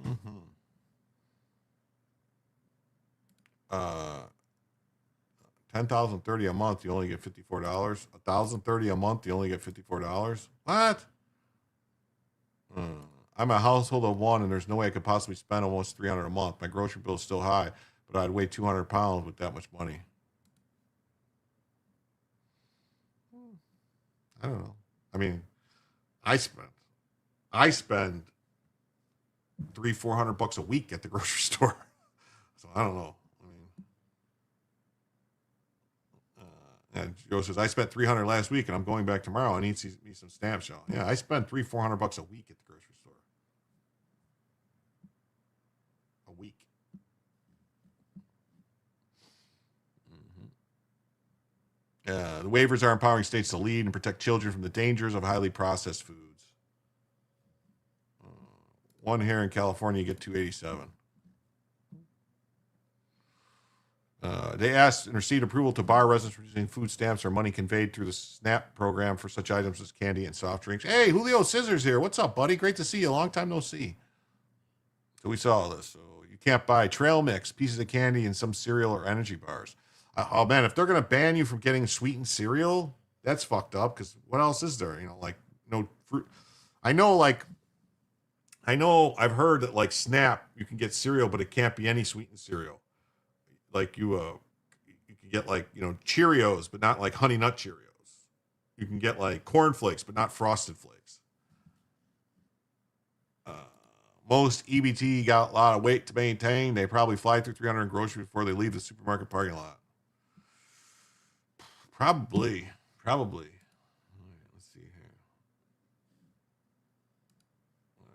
Mm-hmm. 10,030 a month, you only get $54. 1,030 a month, you only get $54. What? I'm a household of one, and there's no way I could possibly spend almost $300 a month. My grocery bill is still high, but I'd weigh 200 pounds with that much money. I don't know. I mean, I spend $300-400 a week at the grocery store. So I don't know. And Joe says, I spent $300 last week, and I'm going back tomorrow. I need me some stamp shell. Yeah, I spend $300-400 a week at the grocery store. A week. The waivers are empowering states to lead and protect children from the dangers of highly processed foods. One here in California, you get $287. They asked and received approval to bar residents from using food stamps or money conveyed through the SNAP program for such items as candy and soft drinks. Hey, Julio Scissors here. What's up, buddy? Great to see you. Long time no see. So we saw this. So you can't buy trail mix, pieces of candy, and some cereal or energy bars. Oh, man, if they're going to ban you from getting sweetened cereal, that's fucked up, because what else is there? Like no fruit. I know I've heard that like Snap, you can get cereal, but it can't be any sweetened cereal. Like you can get like, Cheerios, but not like Honey Nut Cheerios. You can get like Corn Flakes, but not Frosted Flakes. Most EBT got a lot of weight to maintain. They probably fly through 300 in grocery before they leave the supermarket parking lot. Probably. All right, let's see here. All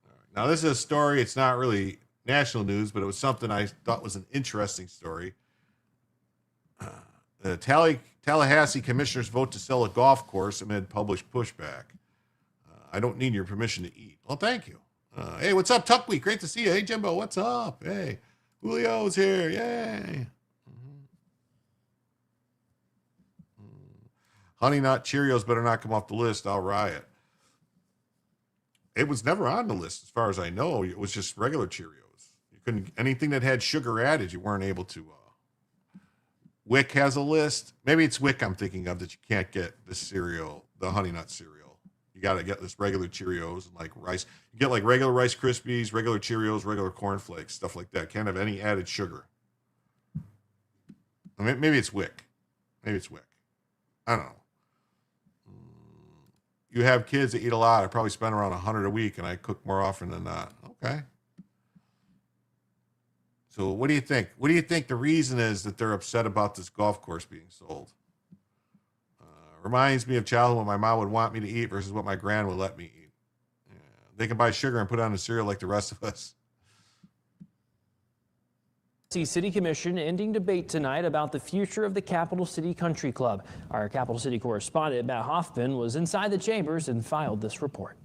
right. Now this is a story. It's not really national news, but it was something I thought was an interesting story. The Tallahassee commissioners vote to sell a golf course amid published pushback. I don't need your permission to eat. Well, thank you. Hey, what's up, Tuckweek? Great to see you. Hey, Jimbo, what's up? Hey, Julio's here. Yay. Honey Nut Cheerios better not come off the list. I'll riot. It was never on the list, as far as I know. It was just regular Cheerios. Couldn't, anything that had sugar added, you weren't able to. Wick has a list. Maybe it's Wick I'm thinking of, that you can't get the cereal, the Honey Nut cereal. You got to get this regular Cheerios and like rice. You get like regular Rice Krispies, regular Cheerios, regular Corn Flakes, stuff like that. Can't have any added sugar. I mean, maybe it's Wick. I don't know. You have kids that eat a lot. I probably spend around $100 a week, and I cook more often than not. Okay. So what do you think? What do you think the reason is that they're upset about this golf course being sold? Reminds me of childhood when my mom would want me to eat versus what my gran would let me eat. Yeah. They can buy sugar and put it on the cereal like the rest of us. City Commission ending debate tonight about the future of the Capital City Country Club. Our Capital City correspondent Matt Hoffman was inside the chambers and filed this report.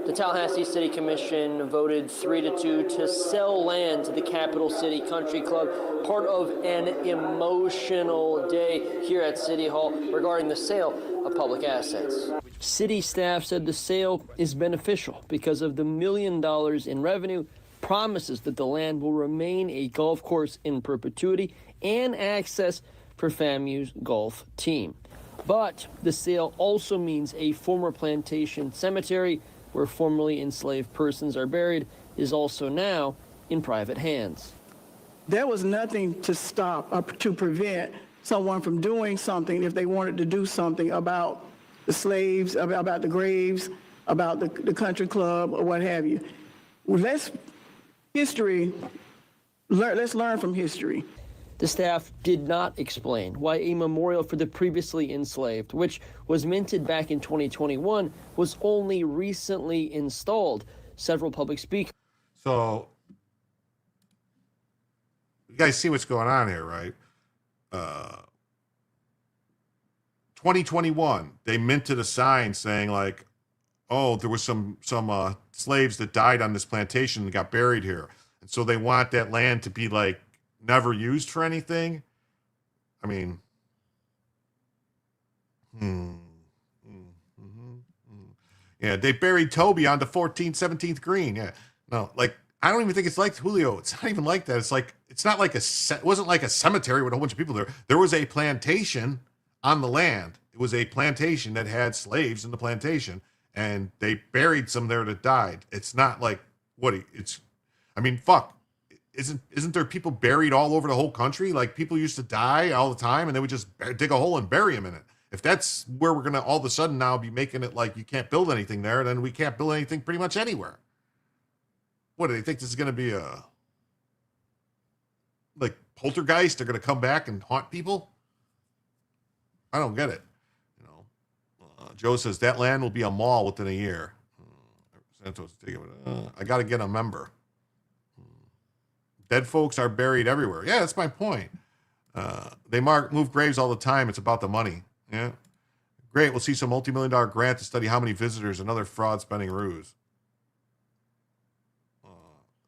The Tallahassee City Commission voted 3-2 to sell land to the Capital City Country Club, part of an emotional day here at City Hall regarding the sale of public assets. City staff said the sale is beneficial because of the $1 million in revenue, promises that the land will remain a golf course in perpetuity, and access for FAMU's golf team. But the sale also means a former plantation cemetery where formerly enslaved persons are buried, is also now in private hands. There was nothing to stop or to prevent someone from doing something if they wanted to do something about the slaves, about the graves, about the country club, or what have you. Let's learn from history. The staff did not explain why a memorial for the previously enslaved, which was minted back in 2021, was only recently installed. Several public speakers. So, you guys see what's going on here, right? 2021, they minted a sign saying like, oh, there was some slaves that died on this plantation and got buried here. And so they want that land to be like never used for anything. I mean, yeah, they buried Toby on the 14th, 17th green. Yeah, no, like, I don't even think it's like Julio. It's not even like that. It's like, it's not like it wasn't like a cemetery with a whole bunch of people there. There was a plantation on the land. It was a plantation that had slaves in the plantation, and they buried some there that died. It's not like I mean, fuck. Isn't there people buried all over the whole country? Like, people used to die all the time, and they would just dig a hole and bury them in it. If that's where we're going to all of a sudden now be making it like you can't build anything there, then we can't build anything pretty much anywhere. What, do they think this is going to be like poltergeist? They're going to come back and haunt people? I don't get it. Joe says that land will be a mall within a year. I got to get a member. Dead folks are buried everywhere. Yeah, that's my point. They move graves all the time. It's about the money. Yeah. Great. We'll see some multi-million-dollar grant to study how many visitors, another fraud spending ruse.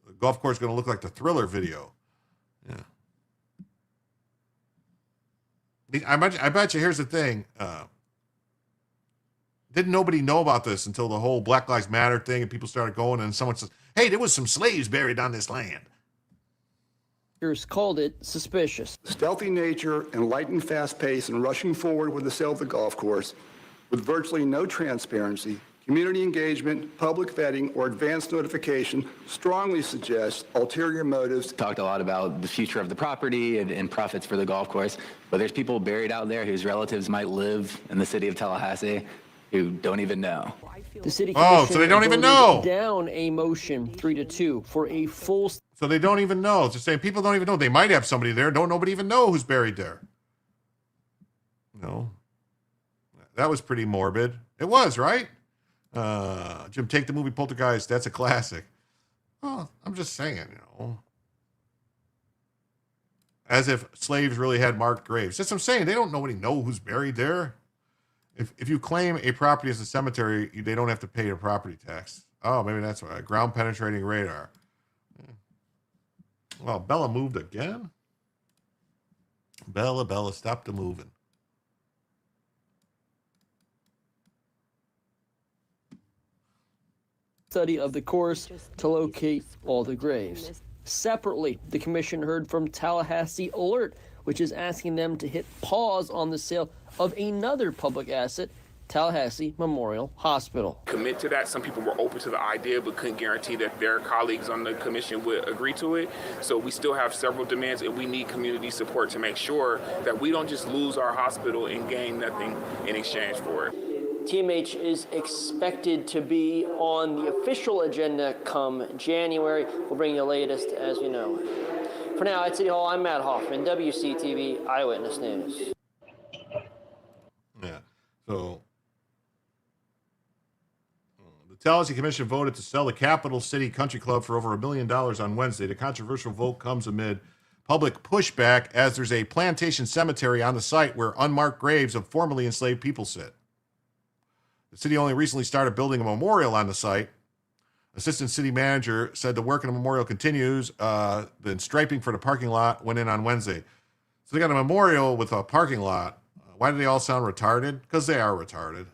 The golf course is going to look like the Thriller video. Yeah. I bet you, here's the thing. Didn't nobody know about this until the whole Black Lives Matter thing and people started going, and someone says, hey, there was some slaves buried on this land. Called it suspicious. Stealthy nature and lightning fast pace and rushing forward with the sale of the golf course with virtually no transparency, community engagement, public vetting, or advance notification strongly suggests ulterior motives. Talked a lot about the future of the property and profits for the golf course, but there's people buried out there whose relatives might live in the city of Tallahassee who don't even know. The city commission so they don't even know. Down a motion 3-2 for a full. So they don't even know. It's just saying people don't even know. They might have somebody there. Nobody even know who's buried there. No. That was pretty morbid. It was, right? Jim, take the movie Poltergeist. That's a classic. Oh, I'm just saying, As if slaves really had marked graves. That's what I'm saying. They don't nobody know who's buried there. If you claim a property as a cemetery, they don't have to pay a property tax. Oh, maybe that's why. Ground penetrating radar. Well, Bella moved again? Bella, stop the moving. Study of the course to locate all the graves. Separately, the commission heard from Tallahassee Alert, which is asking them to hit pause on the sale of another public asset, Tallahassee Memorial Hospital. Commit to that. Some people were open to the idea but couldn't guarantee that their colleagues on the commission would agree to it. So we still have several demands, and we need community support to make sure that we don't just lose our hospital and gain nothing in exchange for it. TMH is expected to be on the official agenda come January. We'll bring you the latest as we know. For now, at City Hall, I'm Matt Hoffman, WCTV Eyewitness News. Yeah, so the Tallahassee Commission voted to sell the Capital City Country Club for over $1 million on Wednesday. The controversial vote comes amid public pushback as there's a plantation cemetery on the site where unmarked graves of formerly enslaved people sit. The city only recently started building a memorial on the site. Assistant city manager said the work on the memorial continues. Then striping for the parking lot went in on Wednesday. So they got a memorial with a parking lot. Why do they all sound retarded? Because they are retarded.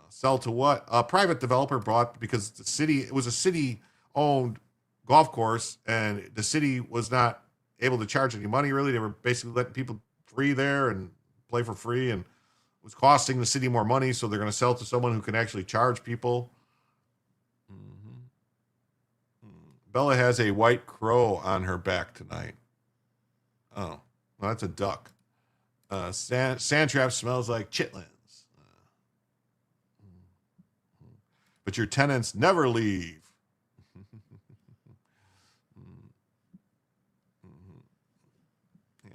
Sell to what? A private developer bought because it was a city-owned golf course, and the city was not able to charge any money, really. They were basically letting people free there and play for free, and it was costing the city more money, so they're going to sell to someone who can actually charge people. Bella has a white crow on her back tonight. Oh, well, that's a duck. Sand trap smells like chitlins. But your tenants never leave. Yeah.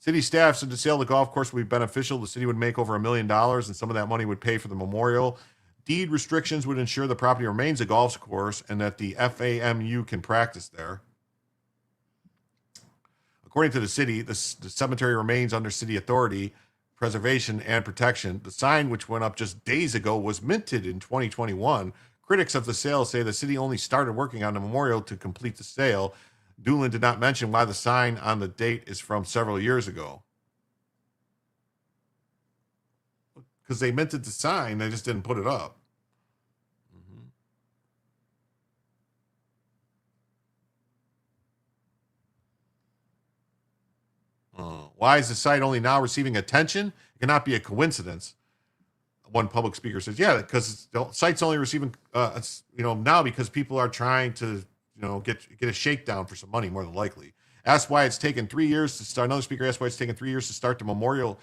City staff said the sale of the golf course would be beneficial. The city would make over $1 million, and some of that money would pay for the memorial. Deed restrictions would ensure the property remains a golf course and that the FAMU can practice there. According to the city, the cemetery remains under city authority, preservation, and protection. The sign, which went up just days ago, was minted in 2021. Critics of the sale say the city only started working on the memorial to complete the sale. Doolin did not mention why the sign on the date is from several years ago. Because they minted the sign, they just didn't put it up. Why is the site only now receiving attention? It cannot be a coincidence. One public speaker says, yeah, because the site's only receiving, now because people are trying to, get a shakedown for some money, more than likely. Asked why it's taken 3 years to start. Another speaker asked why it's taken 3 years to start the memorial.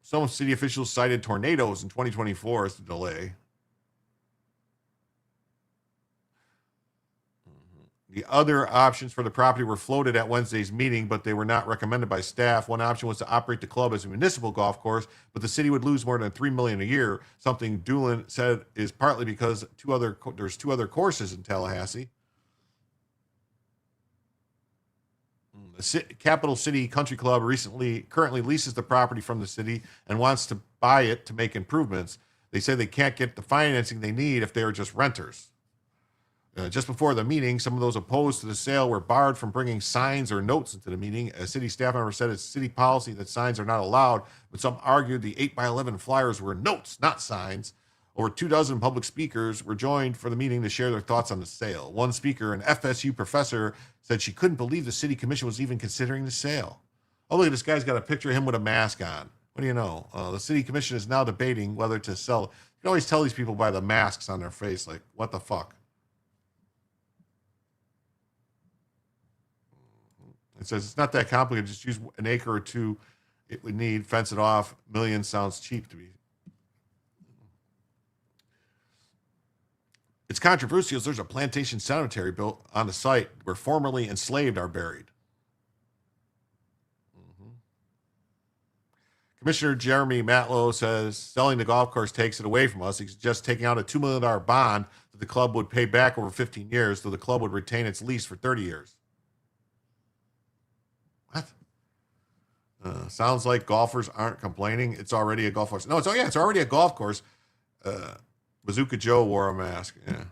Some city officials cited tornadoes in 2024 as the delay. The other options for the property were floated at Wednesday's meeting, but they were not recommended by staff. One option was to operate the club as a municipal golf course, but the city would lose more than $3 million a year, something Doolin said is partly because there's two other courses in Tallahassee. The Capital City Country Club currently leases the property from the city and wants to buy it to make improvements. They say they can't get the financing they need if they are just renters. Just before the meeting, some of those opposed to the sale were barred from bringing signs or notes into the meeting. A city staff member said it's city policy that signs are not allowed, but some argued the 8x11 flyers were notes, not signs. Over 24 public speakers were joined for the meeting to share their thoughts on the sale. One speaker, an FSU professor, said she couldn't believe the city commission was even considering the sale. Oh, look, this guy's got a picture of him with a mask on. What do you know? The city commission is now debating whether to sell. You can always tell these people by the masks on their face, like, what the fuck? It says it's not that complicated. Just use an acre or two. It would need, fence it off. Millions sounds cheap to me. It's controversial as there's a plantation cemetery built on the site where formerly enslaved are buried. Commissioner Jeremy Matlow says selling the golf course takes it away from us. He's just taking out a $2 million bond that the club would pay back over 15 years, though the club would retain its lease for 30 years. What? Sounds like golfers aren't complaining. It's already a golf course. No, it's already a golf course. Bazooka Joe wore a mask. Yeah.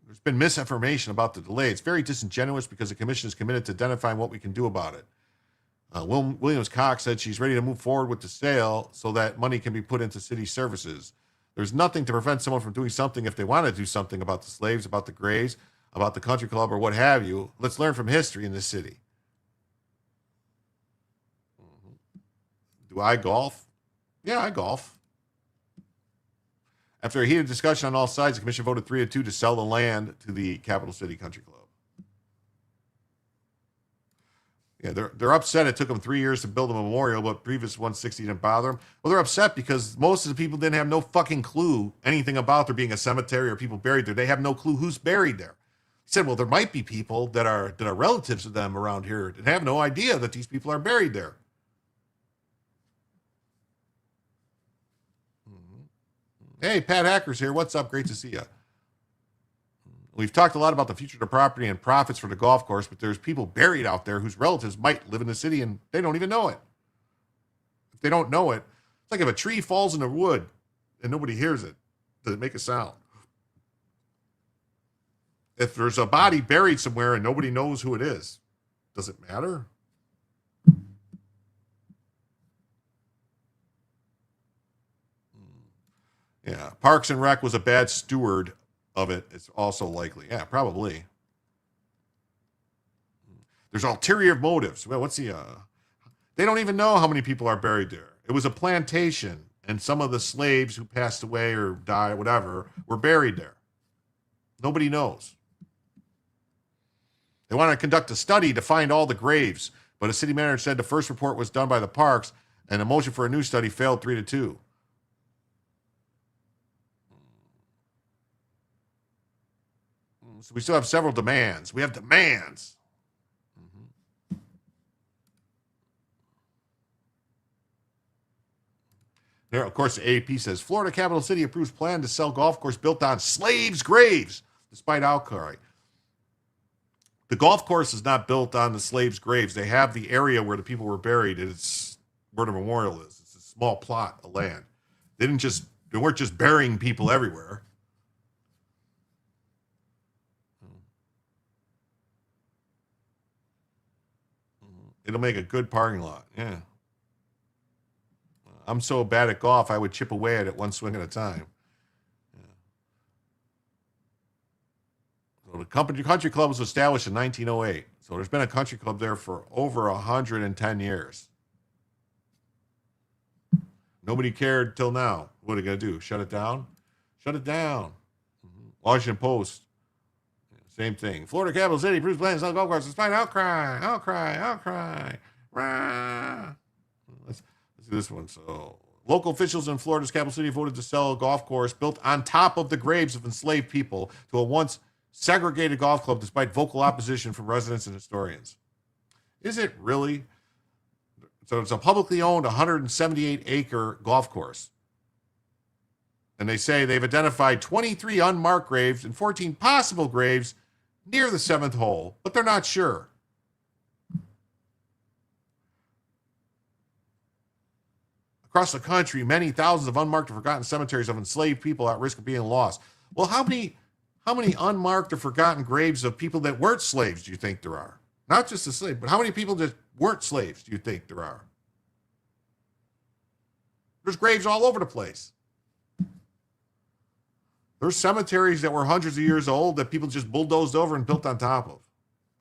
There's been misinformation about the delay. It's very disingenuous because the commission is committed to identifying what we can do about it. Williams Cox said she's ready to move forward with the sale so that money can be put into city services. There's nothing to prevent someone from doing something if they want to do something about the slaves, about the graves, about the country club, or what have you. Let's learn from history in this city. Do I golf? Yeah, I golf. After a heated discussion on all sides, the commission voted 3-2 to sell the land to the Capital City Country Club. Yeah, they're upset it took them 3 years to build a memorial, but previous 160 didn't bother them. Well, they're upset because most of the people didn't have no fucking clue anything about there being a cemetery or people buried there. They have no clue who's buried there. He said, well, there might be people that are relatives of them around here that have no idea that these people are buried there. Hey, Pat Hacker's here. What's up? Great to see you. We've talked a lot about the future of the property and profits for the golf course, but there's people buried out there whose relatives might live in the city and they don't even know it. If they don't know it, it's like if a tree falls in the wood and nobody hears it, does it make a sound? If there's a body buried somewhere and nobody knows who it is, does it matter? Yeah, Parks and Rec was a bad steward of it. It's also likely. Yeah, probably. There's ulterior motives. Well, what's the... They don't even know how many people are buried there. It was a plantation, and some of the slaves who passed away or died or whatever were buried there. Nobody knows. They want to conduct a study to find all the graves, but a city manager said the first report was done by the parks, and the motion for a new study failed 3-2. So we still have several demands. We have demands. Here, of course, the AP says Florida capital city approves plan to sell golf course built on slaves' graves, despite outcry. The golf course is not built on the slaves' graves. They have the area where the people were buried, and it's where the memorial is. It's a small plot of land. They weren't just burying people everywhere. It'll make a good parking lot. Yeah. I'm so bad at golf, I would chip away at it one swing at a time. Yeah. So the country club was established in 1908. So there's been a country club there for over 110 years. Nobody cared till now. What are they going to do? Shut it down? Shut it down. Washington Post. Same thing. Florida capital city approves plans to sell golf courses despite outcry. Rah. Let's do this one. So, local officials in Florida's capital city voted to sell a golf course built on top of the graves of enslaved people to a once segregated golf club despite vocal opposition from residents and historians. Is it really? So it's a publicly owned 178-acre golf course. And they say they've identified 23 unmarked graves and 14 possible graves near the 7th hole, but they're not sure. Across the country, many thousands of unmarked or forgotten cemeteries of enslaved people at risk of being lost. Well, how many unmarked or forgotten graves of people that weren't slaves do you think there are? Not just the slaves, but how many people that weren't slaves do you think there are? There's graves all over the place. There's cemeteries that were hundreds of years old that people just bulldozed over and built on top of.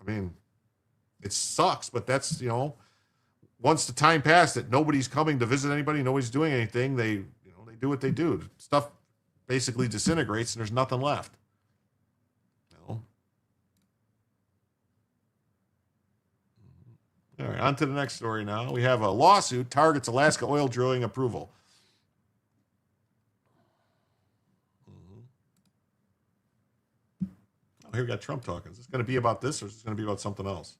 I mean, it sucks, but that's, once the time passed that nobody's coming to visit anybody, nobody's doing anything, they do what they do. Stuff basically disintegrates and there's nothing left. All right, on to the next story now. We have a lawsuit targets Alaska oil drilling approval. Oh, here we got Trump talking. Is this going to be about this or is this going to be about something else?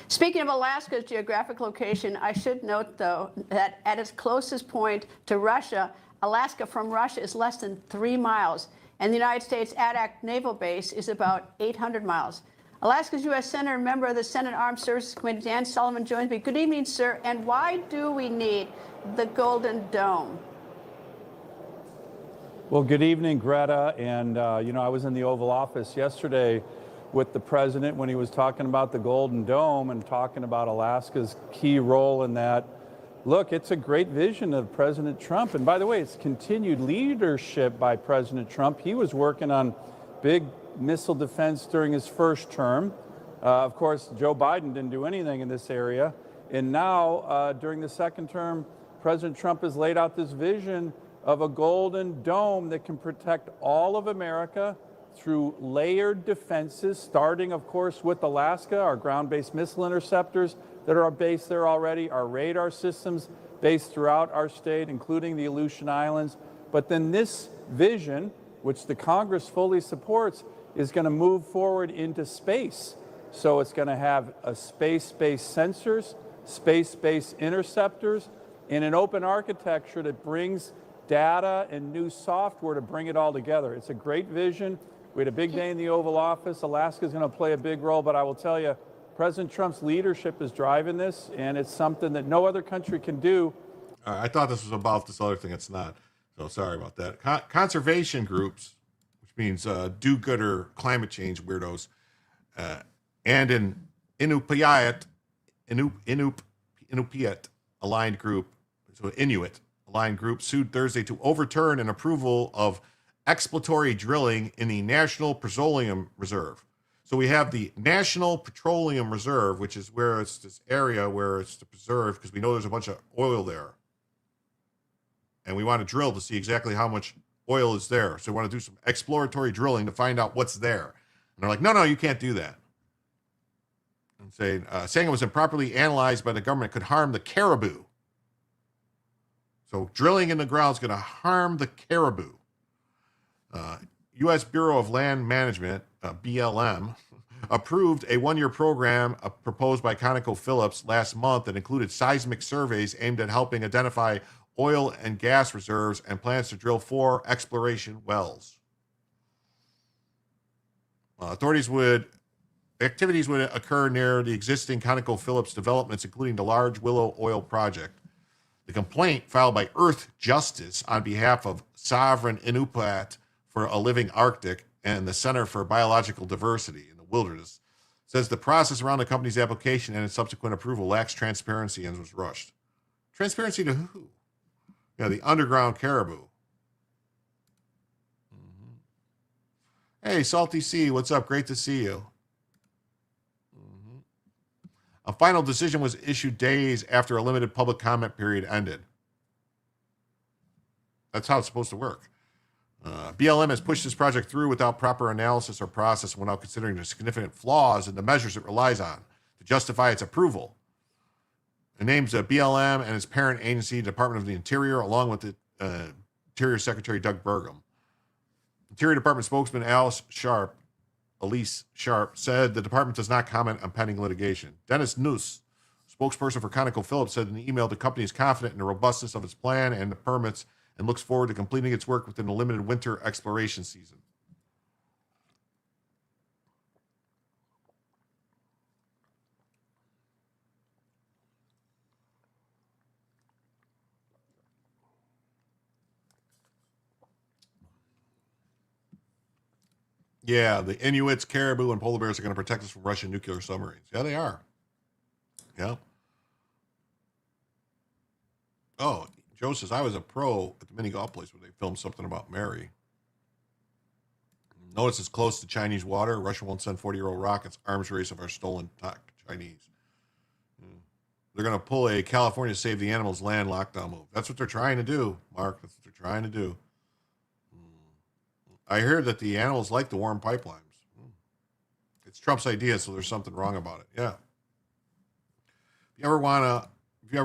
Speaking of Alaska's geographic location, I should note, though, that at its closest point to Russia, Alaska from Russia is less than 3 miles, and the United States Adak Naval Base is about 800 miles. Alaska's U.S. Senator and member of the Senate Armed Services Committee, Dan Sullivan, joins me. Good evening, sir. And why do we need the Golden Dome? Well, good evening, Greta. And, I was in the Oval Office yesterday with the president when he was talking about the Golden Dome and talking about Alaska's key role in that. Look, it's a great vision of President Trump. And by the way, it's continued leadership by President Trump. He was working on big missile defense during his first term. Of course, Joe Biden didn't do anything in this area. And now, during the second term, President Trump has laid out this vision of a Golden Dome that can protect all of America through layered defenses, starting, of course, with Alaska, our ground-based missile interceptors that are based there already, our radar systems based throughout our state, including the Aleutian Islands. But then this vision, which the Congress fully supports, is going to move forward into space. So it's going to have a space-based sensors, space-based interceptors, and an open architecture that brings data and new software to bring it all together. It's a great vision. We had a big day in the Oval Office. Alaska is going to play a big role, but I will tell you, President Trump's leadership is driving this, and it's something that no other country can do. I thought this was about this other thing. It's not. So sorry about that. Conservation groups, which means do-gooder climate change weirdos, and an Inupiat aligned group, so Inuit aligned group, sued Thursday to overturn an approval of exploratory drilling in the National Petroleum Reserve. So we have the National Petroleum Reserve, which is where it's this area where it's to preserve, because we know there's a bunch of oil there. And we want to drill to see exactly how much oil is there. So we want to do some exploratory drilling to find out what's there. And they're like, no, you can't do that. And saying it was improperly analyzed by the government could harm the caribou. So drilling in the ground is going to harm the caribou. U.S. Bureau of Land Management, BLM, approved a one-year program proposed by ConocoPhillips last month that included seismic surveys aimed at helping identify oil and gas reserves and plans to drill 4 exploration wells. Activities would occur near the existing ConocoPhillips developments, including the large Willow Oil project. The complaint filed by Earth Justice on behalf of Sovereign Inupiat for a Living Arctic and the Center for Biological Diversity in the Wilderness says the process around the company's application and its subsequent approval lacks transparency and was rushed. Transparency to who? Yeah, the underground caribou. Hey, Salty C, what's up? Great to see you. A final decision was issued days after a limited public comment period ended. That's how it's supposed to work. BLM has pushed this project through without proper analysis or process and without considering the significant flaws in the measures it relies on to justify its approval. It names BLM and its parent agency, Department of the Interior, along with the Interior Secretary Doug Burgum. Interior Department spokesman Elise Sharp, said the department does not comment on pending litigation. Dennis Nuss, spokesperson for ConocoPhillips, said in an email the company is confident in the robustness of its plan and the permits and looks forward to completing its work within the limited winter exploration season. Yeah, the Inuits, caribou, and polar bears are going to protect us from Russian nuclear submarines. Yeah, they are. Yeah. Oh, Joe says, I was a pro at the mini golf place where they filmed something about Mary. Notice it's close to Chinese water. Russia won't send 40-year-old rockets. Arms race of our stolen Chinese. They're going to pull a California Save the Animals land lockdown move. That's what they're trying to do, Mark. That's what they're trying to do. I hear that the animals like the warm pipelines. It's Trump's idea, so there's something wrong about it. Yeah. If you ever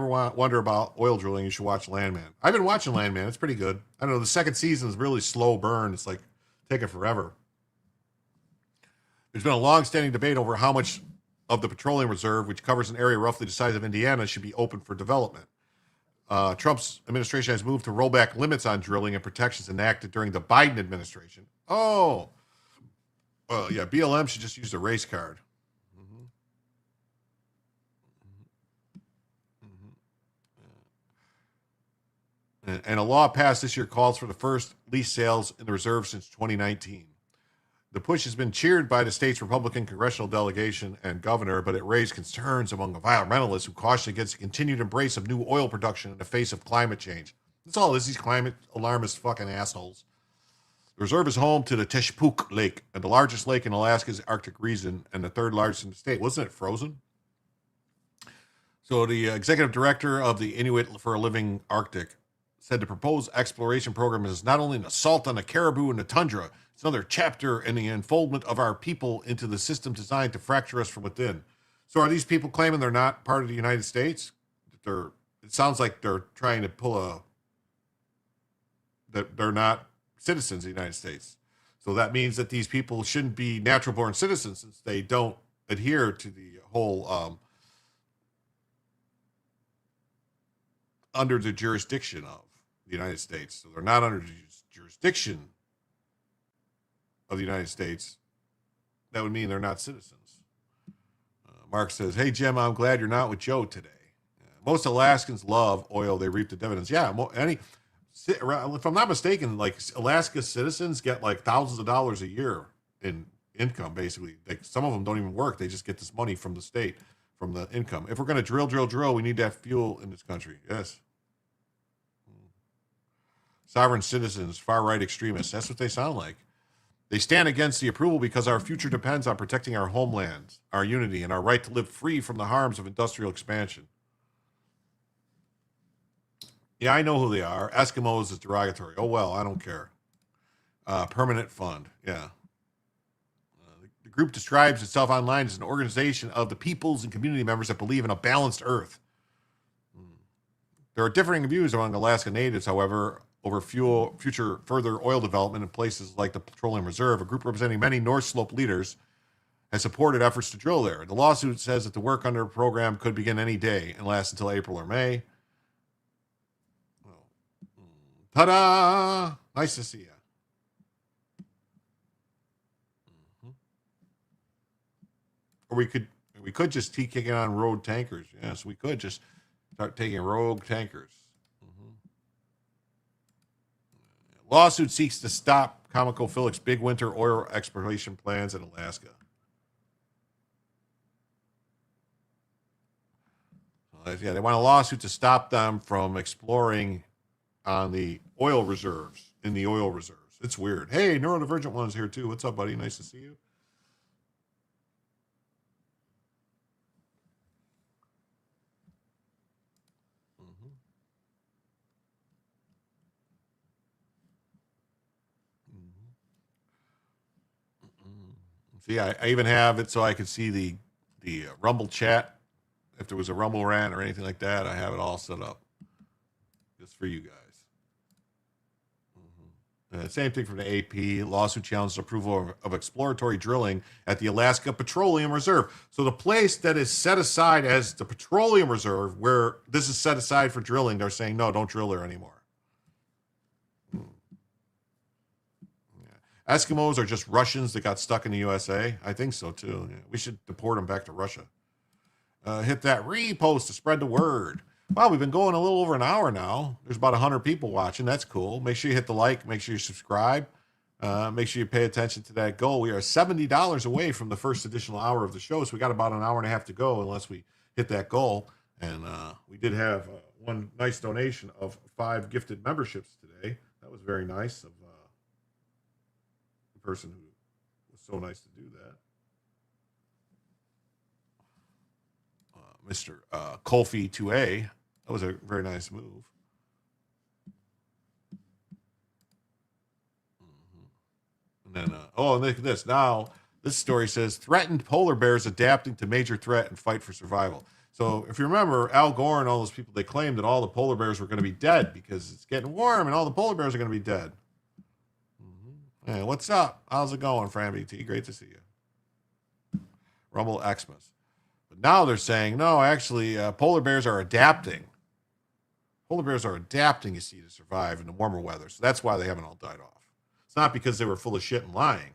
wonder about oil drilling, you should watch Landman. I've been watching Landman. It's pretty good. I don't know. The second season is really slow burn. It's like taking forever. There's been a long-standing debate over how much of the petroleum reserve, which covers an area roughly the size of Indiana, should be open for development. Trump's administration has moved to roll back limits on drilling and protections enacted during the Biden administration. Oh, well, yeah, BLM should just use the race card. And a law passed this year calls for the first lease sales in the reserve since 2019. The push has been cheered by the state's Republican congressional delegation and governor, but it raised concerns among environmentalists who caution against the continued embrace of new oil production in the face of climate change. That's all it is, these climate alarmist fucking assholes. The reserve is home to the Teshpuk Lake, and the largest lake in Alaska's Arctic region, and the third largest in the state. Wasn't it frozen? So the executive director of the Inuit for a Living Arctic said the proposed exploration program is not only an assault on the caribou and the tundra, it's another chapter in the unfoldment of our people into the system designed to fracture us from within. So are these people claiming they're not part of the United States? It sounds like they're trying to pull that they're not citizens of the United States. So that means that these people shouldn't be natural born citizens since they don't adhere to the whole under the jurisdiction of the United States. So they're not under the jurisdiction of the United States. That would mean they're not citizens. Mark says, hey, Jim, I'm glad you're not with Joe today. Most Alaskans love oil. They reap the dividends. Yeah, if I'm not mistaken, like Alaska citizens get like thousands of dollars a year in income, basically. Like some of them don't even work. They just get this money from the state, from the income. If we're going to drill, we need to have fuel in this country. Yes. Sovereign citizens, far-right extremists. That's what they sound like. They stand against the approval because our future depends on protecting our homelands, our unity, and our right to live free from the harms of industrial expansion. Yeah, I know who they are. Eskimos is derogatory. Oh, well, I don't care. Permanent Fund. Yeah. The group describes itself online as an organization of the peoples and community members that believe in a balanced earth. There are differing views among Alaska natives, however, over future further oil development in places like the Petroleum Reserve. A group representing many North Slope leaders has supported efforts to drill there. The lawsuit says that the work under the program could begin any day and last until April or May. Ta-da! Nice to see you. Or we could just keep kicking on road tankers. Yes, we could just start taking rogue tankers. Lawsuit seeks to stop ConocoPhillips' big winter oil exploration plans in Alaska. Yeah, they want a lawsuit to stop them from exploring on the oil reserves, in the oil reserves. It's weird. Hey, Neurodivergent One's here too. What's up, buddy? Nice to see you. See, I even have it so I can see the Rumble chat. If there was a Rumble rant or anything like that, I have it all set up just for you guys. Same thing from the AP. Lawsuit challenges approval of exploratory drilling at the Alaska Petroleum Reserve. So the place that is set aside as the petroleum reserve, where this is set aside for drilling, they're saying, no, don't drill there anymore. Eskimos are just Russians that got stuck in the USA? I think so, too. Yeah, we should deport them back to Russia. Hit that repost to spread the word. Wow, we've been going a little over an hour now. There's about 100 people watching. That's cool. Make sure you hit the like. Make sure you subscribe. Make sure you pay attention to that goal. We are $70 away from the first additional hour of the show, so we got about an hour and a half to go unless we hit that goal. And we did have one nice donation of 5 gifted memberships today. That was very nice of the person who was so nice to do that. Mr. Colfie 2A. That was a very nice move. And then, and look at this. Now, this story says, threatened polar bears adapting to major threat and fight for survival. So if you remember, Al Gore and all those people, they claimed that all the polar bears were going to be dead because it's getting warm and all the polar bears are going to be dead. Hey, what's up? How's it going, Fran BT? Great to see you. Rumble Xmas. But now they're saying, no, actually, polar bears are adapting. Polar bears are adapting, you see, to survive in the warmer weather. So that's why they haven't all died off. It's not because they were full of shit and lying.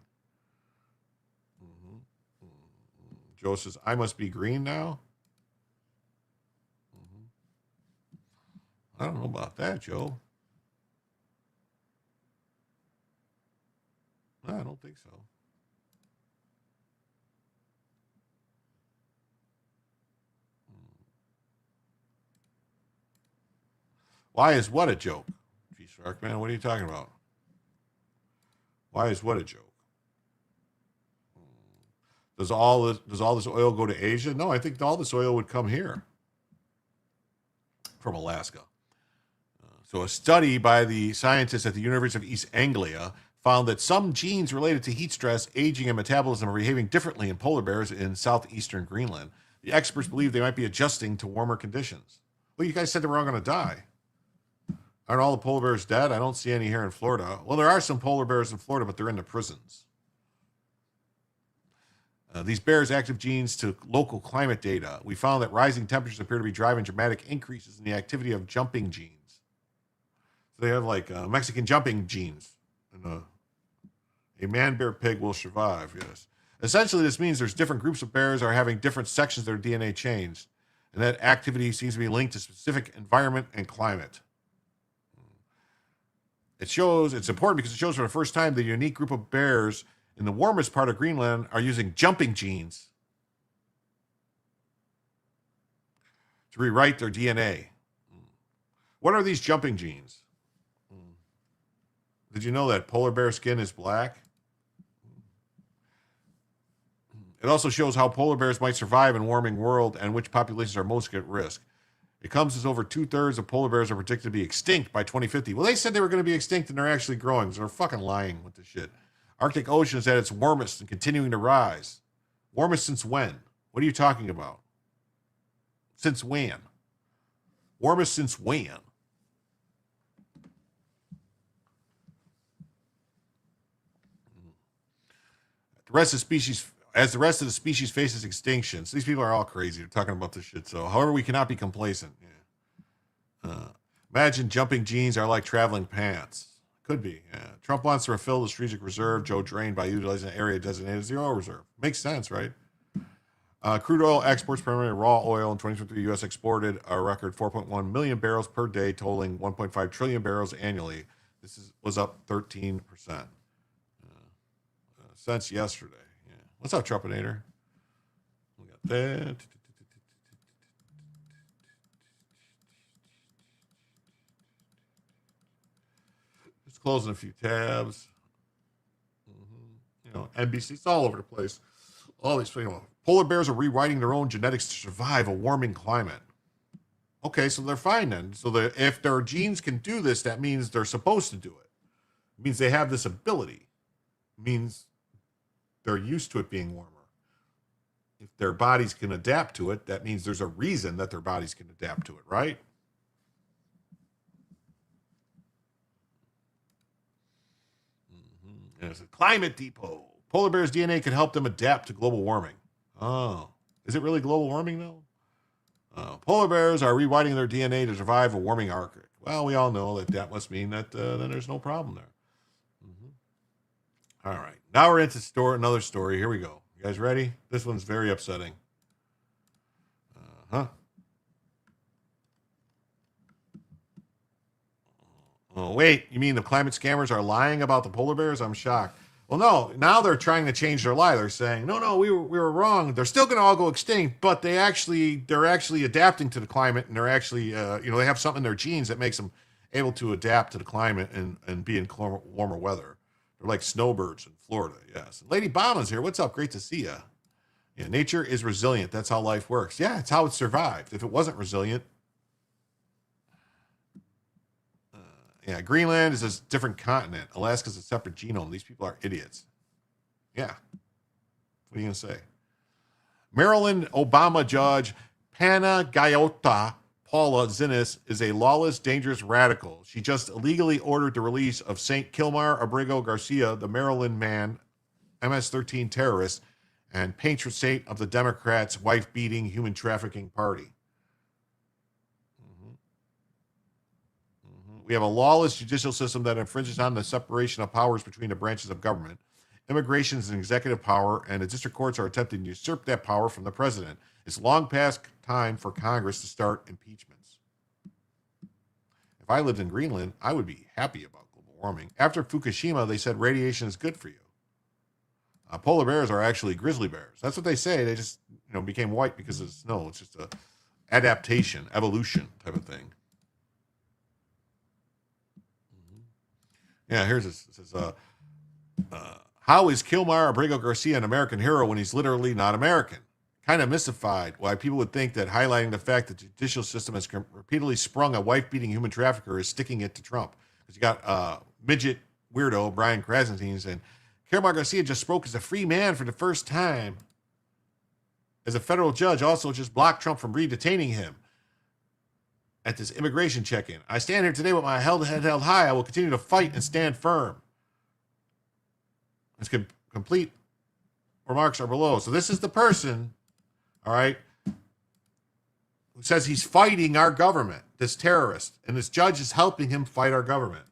Joe says, I must be green now? I don't know about that, Joe. I don't think so. Why is what a joke? G-Shark, man, what are you talking about? Why is what a joke? Does all this oil go to Asia? No, I think all this oil would come here from Alaska. So a study by the scientists at the University of East Anglia found that some genes related to heat stress, aging, and metabolism are behaving differently in polar bears in southeastern Greenland. The experts believe they might be adjusting to warmer conditions. Well, you guys said they were all going to die. Aren't all the polar bears dead? I don't see any here in Florida. Well, there are some polar bears in Florida, but they're in the prisons. These bears' active genes to local climate data. We found that rising temperatures appear to be driving dramatic increases in the activity of jumping genes. So they have like Mexican jumping genes. And a man-bear pig will survive, yes. Essentially, this means there's different groups of bears are having different sections of their DNA changed. And that activity seems to be linked to specific environment and climate. It's important because it shows for the first time the unique group of bears in the warmest part of Greenland are using jumping genes to rewrite their DNA. What are these jumping genes? Did you know that polar bear skin is black? It also shows how polar bears might survive in a warming world and which populations are most at risk. It comes as over 2/3 of polar bears are predicted to be extinct by 2050. Well, they said they were going to be extinct and they're actually growing, so they're fucking lying with this shit. Arctic Ocean is at its warmest and continuing to rise. Warmest since when? What are you talking about? Since when? Warmest since when? The rest of the species as the rest of the species faces extinction. So these people are all crazy. They're talking about this shit. So, however, we cannot be complacent. Yeah. Imagine jumping jeans are like traveling pants. Could be. Yeah. Trump wants to refill the strategic reserve Joe drained by utilizing an area designated as the oil reserve. Makes sense, right? Crude oil exports, primarily raw oil, in 2023, U.S. exported a record 4.1 million barrels per day, totaling 1.5 trillion barrels annually. Was up 13% since yesterday. Yeah. What's up, Trumpinator? We got that. Just closing a few tabs. NBC, it's all over the place. All these, polar bears are rewriting their own genetics to survive a warming climate. Okay, so they're fine then. So if their genes can do this, that means they're supposed to do it. It means they have this ability. It means they're used to it being warmer. If their bodies can adapt to it, that means there's a reason that their bodies can adapt to it, right? And it's a climate depot. Polar bears' DNA could help them adapt to global warming. Oh, is it really global warming though? Polar bears are rewriting their DNA to survive a warming Arctic. Well, we all know that must mean that then there's no problem there. All right, now we're into another story. Here we go. You guys ready? This one's very upsetting. Oh, wait, you mean the climate scammers are lying about the polar bears? I'm shocked. Well, no, now they're trying to change their lie. They're saying, no, we were wrong. They're still going to all go extinct, but they're actually adapting to the climate, and they're actually, they have something in their genes that makes them able to adapt to the climate and be in warmer weather. They're like snowbirds in Florida, yes. Lady Bama's here. What's up? Great to see you. Yeah, nature is resilient. That's how life works. Yeah, it's how it survived. If it wasn't resilient, yeah, Greenland is a different continent. Alaska's a separate genome. These people are idiots. Yeah. What are you going to say? Maryland Obama judge Panagayota Paula Zinnis is a lawless, dangerous radical. She just illegally ordered the release of St. Kilmar Abrego Garcia, the Maryland man, MS-13 terrorist, and patron saint of the Democrats' wife-beating, human trafficking party. We have a lawless judicial system that infringes on the separation of powers between the branches of government. Immigration is an executive power, and the district courts are attempting to usurp that power from the president. It's long past time for Congress to start impeachments. If I lived in Greenland, I would be happy about global warming. After Fukushima, they said radiation is good for you. Polar bears are actually grizzly bears. That's what they say. They just became white because of the snow. It's just a adaptation, evolution type of thing. Yeah, here's this. It says, how is Kilmar Abrego Garcia an American hero when he's literally not American? Kind of mystified why people would think that highlighting the fact that the judicial system has repeatedly sprung a wife-beating human trafficker is sticking it to Trump. Because you got midget weirdo Brian Krasnstein saying, Kilmar Garcia just spoke as a free man for the first time. As a federal judge also just blocked Trump from re-detaining him at this immigration check-in. I stand here today with my head held high. I will continue to fight and stand firm. His complete remarks are below. So this is the person, all right, who says he's fighting our government, this terrorist, and this judge is helping him fight our government.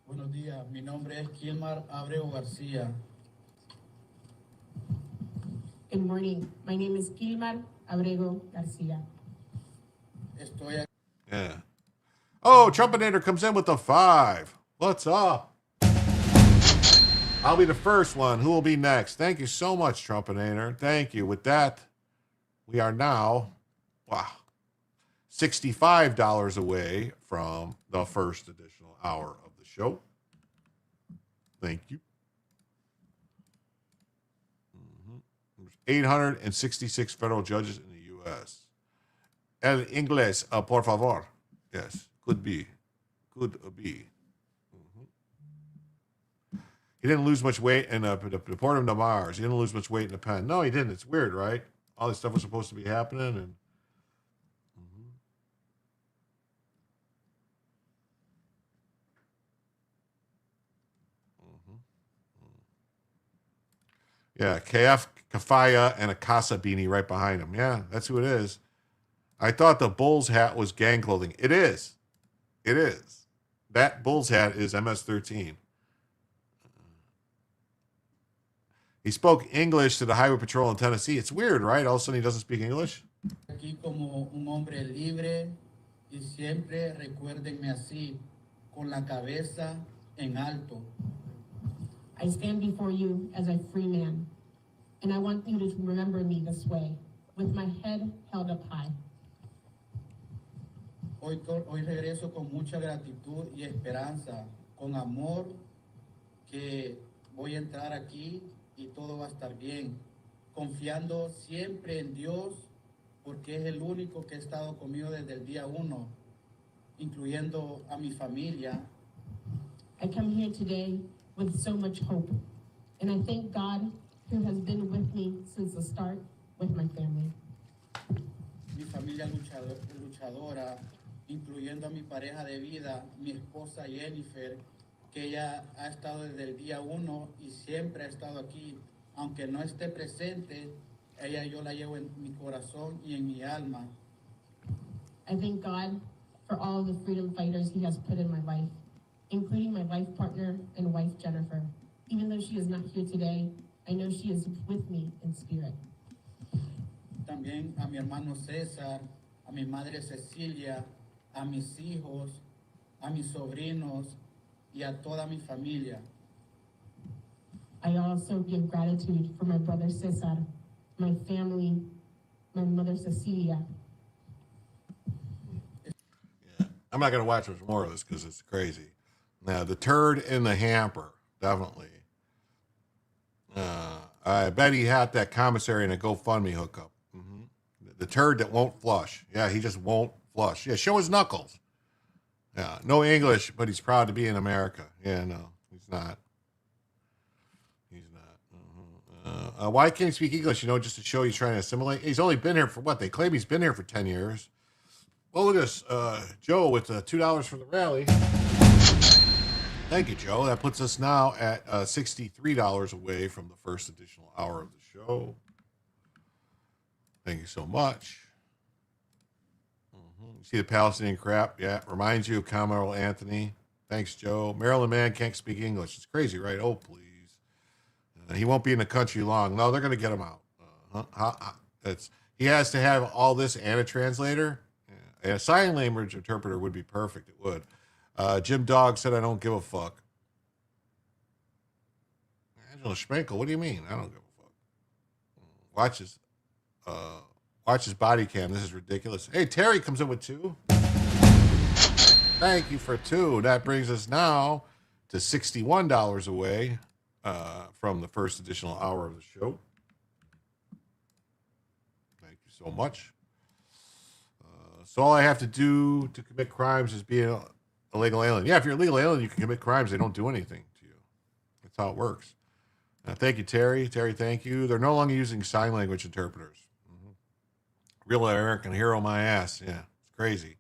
Buenos días. Mi nombre es Kilmar Abrego Garcia. Good morning. My name is Kilmar Abrego Garcia. Yeah. Oh, Trumpinator comes in with a 5. What's up? I'll be the first one. Who will be next? Thank you so much, Trumpinator. Thank you. With that, we are now, $65 away from the first additional hour of the show. Thank you. 866 federal judges in the U.S. El inglés, por favor. Yes, could be. He didn't lose much weight in the port of Mars. He didn't lose much weight in the pen. No, he didn't. It's weird, right? All this stuff was supposed to be happening, and Yeah, KF, Kafaya, and a Casa beanie right behind him. Yeah, that's who it is. I thought the Bulls hat was gang clothing. It is. It is. That Bulls hat is MS-13. He spoke English to the Highway Patrol in Tennessee. It's weird, right? All of a sudden he doesn't speak English. Aquí como un hombre libre y siempre recuérdenme así, con la cabeza en alto. I stand before you as a free man, and I want you to remember me this way, with my head held up high. Hoy regreso con mucha gratitud y esperanza, con amor, que voy a entrar aquí y todo va a estar bien, confiando siempre en Dios, porque es el único que ha estado conmigo desde el día 1, incluyendo a mi familia. I come here today with so much hope, and I thank God who has been with me since the start with my family. Mi familia luchadora, incluyendo a mi pareja de vida, mi esposa Jennifer, que ella ha estado desde el día 1 y siempre ha estado aquí, aunque no esté presente, ella yo la llevo en mi corazón y en mi alma. I thank God for all the freedom fighters he has put in my life, including my life partner and wife Jennifer. Even though she is not here today, I know she is with me in spirit. También a mi hermano César, a mi madre Cecilia, a mis hijos, a mis sobrinos y a toda mi familia. I also give gratitude for my brother Cesar, my family, my mother Cecilia. I'm not going to watch much more of this because it's crazy. Now, the turd in the hamper, definitely. I bet he had that commissary in a GoFundMe hookup. The turd that won't flush. Yeah, he just won't flush. Yeah, show his knuckles. Yeah, no English, but he's proud to be in America. Yeah, no, he's not. He's not. Why can't he speak English? You know, just to show he's trying to assimilate. He's only been here for what? They claim he's been here for 10 years. Well, look at this. Joe with $2 from the rally. Thank you, Joe. That puts us now at $63 away from the first additional hour of the show. Thank you so much. You see the Palestinian crap? Yeah, reminds you of Commodore Anthony. Thanks, Joe. Maryland man can't speak English. It's crazy, right? Oh, please. He won't be in the country long. No, they're going to get him out. He has to have all this and a translator. Yeah. A sign language interpreter would be perfect. It would. Jim Dog said, I don't give a fuck. Angela Schmenkel, what do you mean? I don't give a fuck. Watch his body cam. This is ridiculous. Hey, Terry comes in with 2. Thank you for 2. That brings us now to $61 away from the first additional hour of the show. Thank you so much. So all I have to do to commit crimes is be an illegal alien. Yeah, if you're an illegal alien, you can commit crimes. They don't do anything to you. That's how it works. Thank you, Terry. Terry, thank you. They're no longer using sign language interpreters. Real American hero, my ass. Yeah, it's crazy.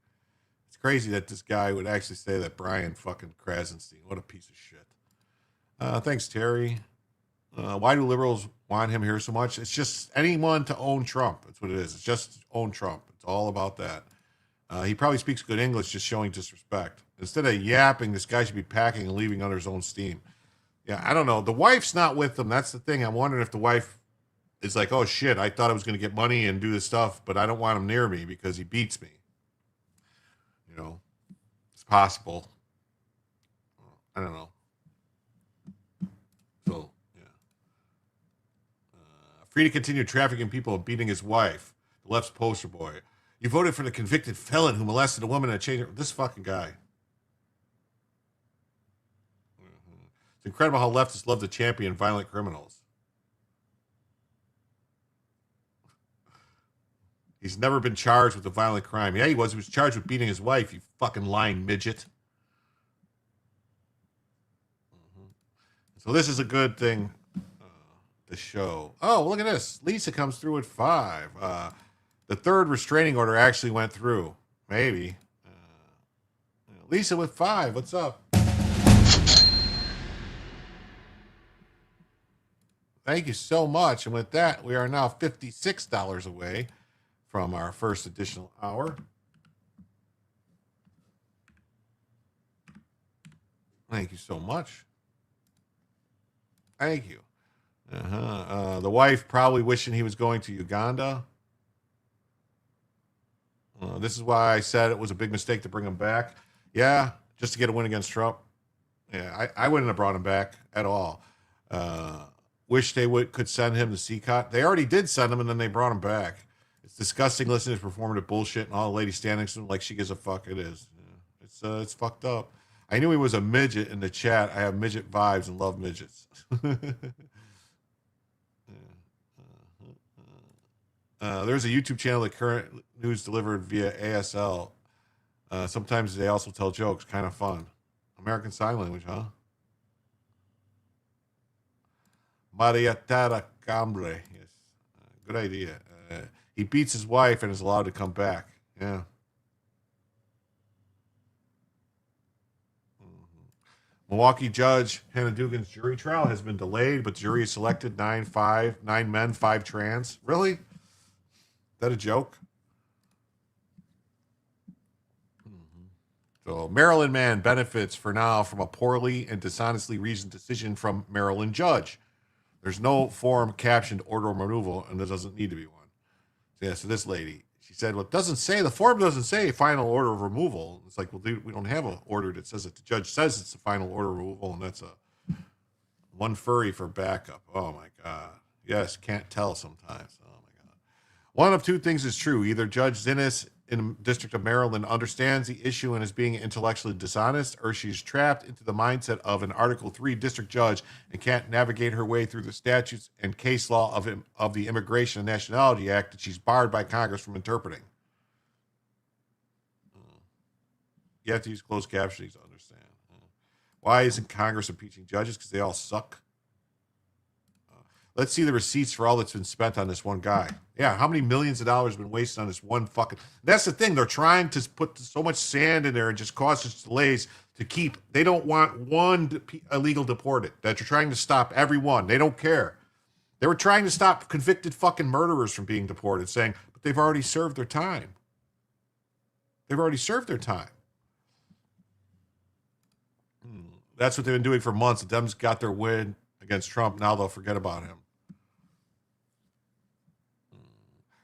It's crazy that this guy would actually say that. Brian fucking Krasenstein. What a piece of shit. Thanks, Terry. Why do liberals want him here so much? It's just anyone to own Trump. That's what it is. It's just own Trump. It's all about that. He probably speaks good English, just showing disrespect. Instead of yapping, this guy should be packing and leaving under his own steam. Yeah, I don't know. The wife's not with him. That's the thing. I'm wondering if the wife is like, oh, shit, I thought I was going to get money and do this stuff, but I don't want him near me because he beats me. You know, it's possible. I don't know. So, yeah. Free to continue trafficking people and beating his wife. The left's poster boy. You voted for the convicted felon who molested a woman and changed this fucking guy. It's incredible how leftists love to champion violent criminals. He's never been charged with a violent crime. Yeah, he was. He was charged with beating his wife, you fucking lying midget. So this is a good thing to show. Oh, look at this. Lisa comes through at 5. The third restraining order actually went through. Maybe. Lisa with 5. What's up? Thank you so much. And with that, we are now $56 away from our first additional hour. Thank you so much. Thank you. The wife probably wishing he was going to Uganda. This is why I said it was a big mistake to bring him back. Yeah, just to get a win against Trump. Yeah, I wouldn't have brought him back at all. Wish they could send him to CCOT. They already did send him, and then they brought him back. It's disgusting listening to his performative bullshit, and all the lady standing next to him like she gives a fuck. It is. Yeah, it's fucked up. I knew he was a midget in the chat. I have midget vibes and love midgets. There's a YouTube channel that current news delivered via ASL. Sometimes they also tell jokes. Kind of fun. American Sign Language, huh? Maria Tara Cambre. Yes. Good idea. He beats his wife and is allowed to come back. Yeah. Milwaukee judge Hannah Dugan's jury trial has been delayed, but the jury has selected 9 men, 5 trans. Really? Is that a joke? So Maryland man benefits for now from a poorly and dishonestly reasoned decision from Maryland judge. There's no form captioned order of removal, and there doesn't need to be one. So, yeah, so this lady, she said, well, it doesn't say, the form doesn't say final order of removal. It's like, well, dude, we don't have an order that says it. The judge says it's the final order of removal, and that's a one furry for backup. Oh, my God. Yes, can't tell sometimes. Oh, my God. One of two things is true. Either Judge Zinnes in the District of Maryland understands the issue and is being intellectually dishonest, or she's trapped into the mindset of an Article 3 district judge and can't navigate her way through the statutes and case law of the Immigration and Nationality Act that she's barred by Congress from interpreting. You have to use closed captioning to understand. Why isn't Congress impeaching judges? Because they all suck. Let's see the receipts for all that's been spent on this one guy. Yeah, how many millions of dollars have been wasted on this one fucking... That's the thing. They're trying to put so much sand in there and just cause such delays to keep... They don't want one illegal deported. That you're trying to stop everyone. They don't care. They were trying to stop convicted fucking murderers from being deported, saying, but they've already served their time. They've already served their time. That's what they've been doing for months. The Dems got their win against Trump. Now they'll forget about him.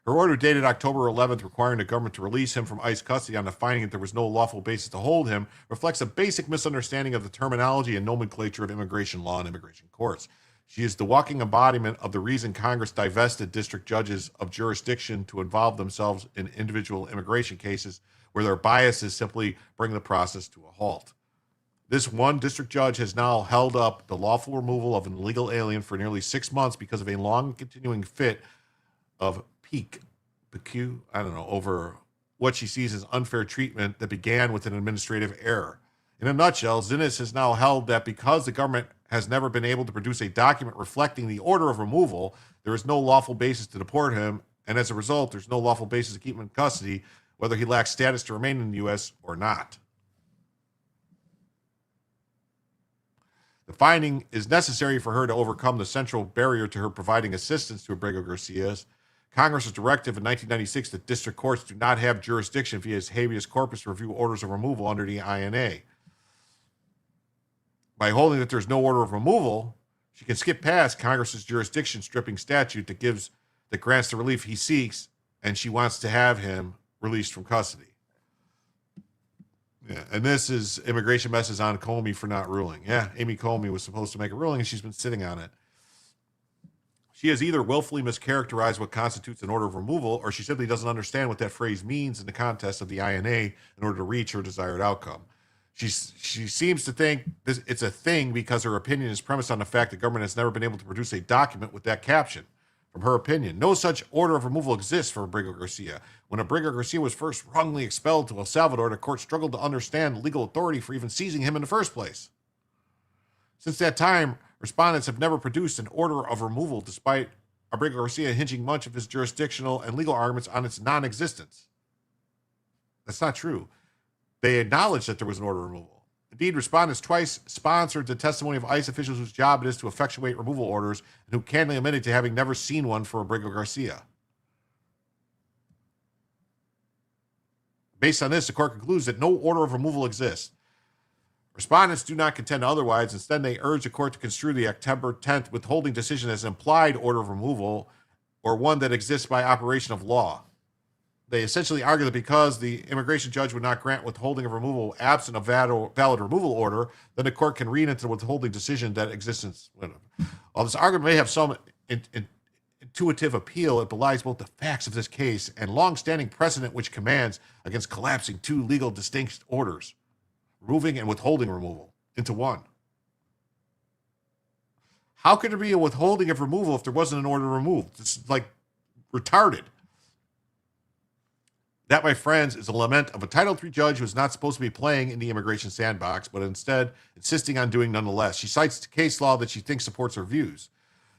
Her order dated October 11th requiring the government to release him from ICE custody on the finding that there was no lawful basis to hold him reflects a basic misunderstanding of the terminology and nomenclature of immigration law and immigration courts. She is the walking embodiment of the reason Congress divested district judges of jurisdiction to involve themselves in individual immigration cases where their biases simply bring the process to a halt. This one district judge has now held up the lawful removal of an illegal alien for nearly 6 months because of a long continuing fit of pique, over what she sees as unfair treatment that began with an administrative error. In a nutshell, Zinnes has now held that because the government has never been able to produce a document reflecting the order of removal, there is no lawful basis to deport him, and as a result, there's no lawful basis to keep him in custody, whether he lacks status to remain in the U.S. or not. The finding is necessary for her to overcome the central barrier to her providing assistance to Abrego Garcia's. Congress's directive in 1996 that district courts do not have jurisdiction via habeas corpus to review orders of removal under the INA. By holding that there's no order of removal, she can skip past Congress's jurisdiction stripping statute that grants the relief he seeks, and she wants to have him released from custody. Yeah, and this is immigration messes on Comey for not ruling. Yeah, Amy Comey was supposed to make a ruling, and she's been sitting on it. She has either willfully mischaracterized what constitutes an order of removal, or she simply doesn't understand what that phrase means in the context of the INA in order to reach her desired outcome. She seems to think it's a thing because her opinion is premised on the fact the government has never been able to produce a document with that caption. From her opinion, no such order of removal exists for Abrego Garcia. When Abrego Garcia was first wrongly expelled to El Salvador, the court struggled to understand legal authority for even seizing him in the first place. Since that time, respondents have never produced an order of removal, despite Abrego Garcia hinging much of his jurisdictional and legal arguments on its non-existence. That's not true. They acknowledged that there was an order of removal. Indeed, respondents twice sponsored the testimony of ICE officials whose job it is to effectuate removal orders and who candidly admitted to having never seen one for Abrigo Garcia. Based on this, the court concludes that no order of removal exists. Respondents do not contend otherwise. Instead, they urge the court to construe the October 10th withholding decision as an implied order of removal or one that exists by operation of law. They essentially argue that because the immigration judge would not grant withholding of removal absent a valid removal order, then the court can read into the withholding decision that existence. While this argument may have some intuitive appeal, it belies both the facts of this case and long-standing precedent which commands against collapsing two legal distinct orders, removing and withholding removal, into one. How could there be a withholding of removal if there wasn't an order removed? It's like retarded. That, my friends, is a lament of a Title III judge who is not supposed to be playing in the immigration sandbox, but instead insisting on doing nonetheless. She cites case law that she thinks supports her views.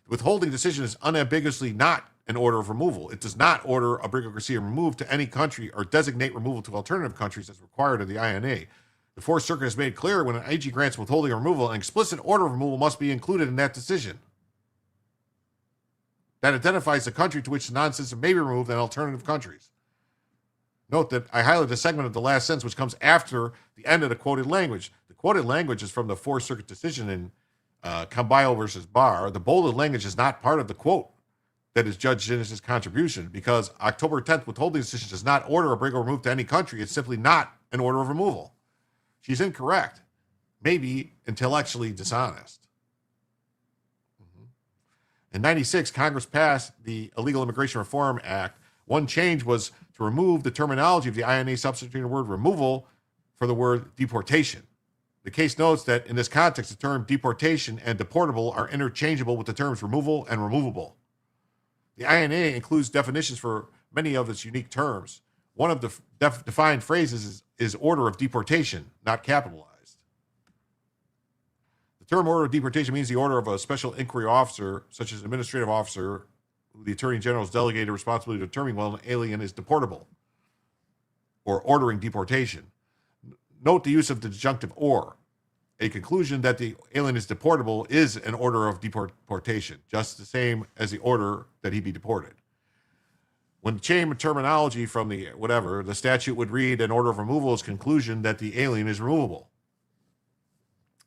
The withholding decision is unambiguously not an order of removal. It does not order Abrigo Garcia removed to any country or designate removal to alternative countries as required in the INA. The Fourth Circuit has made clear when an AG grants withholding or removal, an explicit order of removal must be included in that decision. That identifies the country to which the non-citizen may be removed and alternative countries. Note that I highlighted the segment of the last sentence which comes after the end of the quoted language. The quoted language is from the Fourth Circuit decision in Cambayo versus Barr. The bolded language is not part of the quote that is Judge Ginnis's contribution because October 10th withholding decision does not order Abrigo removed to any country. It's simply not an order of removal. She's incorrect, maybe intellectually dishonest. In 96, Congress passed the Illegal Immigration Reform Act. One change was to remove the terminology of the INA substituting the word removal for the word deportation. The case notes that in this context, the term deportation and deportable are interchangeable with the terms removal and removable. The INA includes definitions for many of its unique terms. One of the defined phrases is order of deportation, not capitalized. The term order of deportation means the order of a special inquiry officer, such as an administrative officer, who the Attorney General is delegated responsibility to determine whether an alien is deportable or ordering deportation. Note the use of the disjunctive or. A conclusion that the alien is deportable is an order of deportation, just the same as the order that he be deported. When change terminology from the statute would read an order of removal as conclusion that the alien is removable.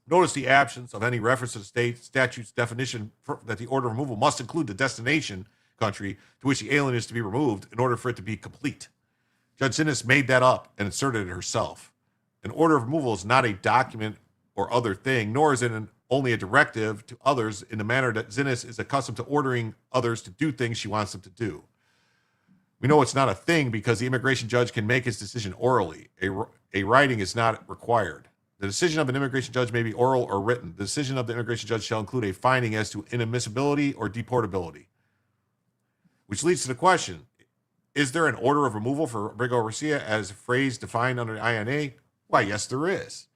Notice the absence of any reference to the state statute's definition that the order of removal must include the destination country to which the alien is to be removed in order for it to be complete. Judge Zinnes made that up and inserted it herself. An order of removal is not a document or other thing, nor is it only a directive to others in the manner that Zinnes is accustomed to ordering others to do things she wants them to do. We know it's not a thing because the immigration judge can make his decision orally. A writing is not required. The decision of an immigration judge may be oral or written. The decision of the immigration judge shall include a finding as to inadmissibility or deportability. Which leads to the question, is there an order of removal for Abrigo Garcia as a phrase defined under the INA? Why, yes, there is.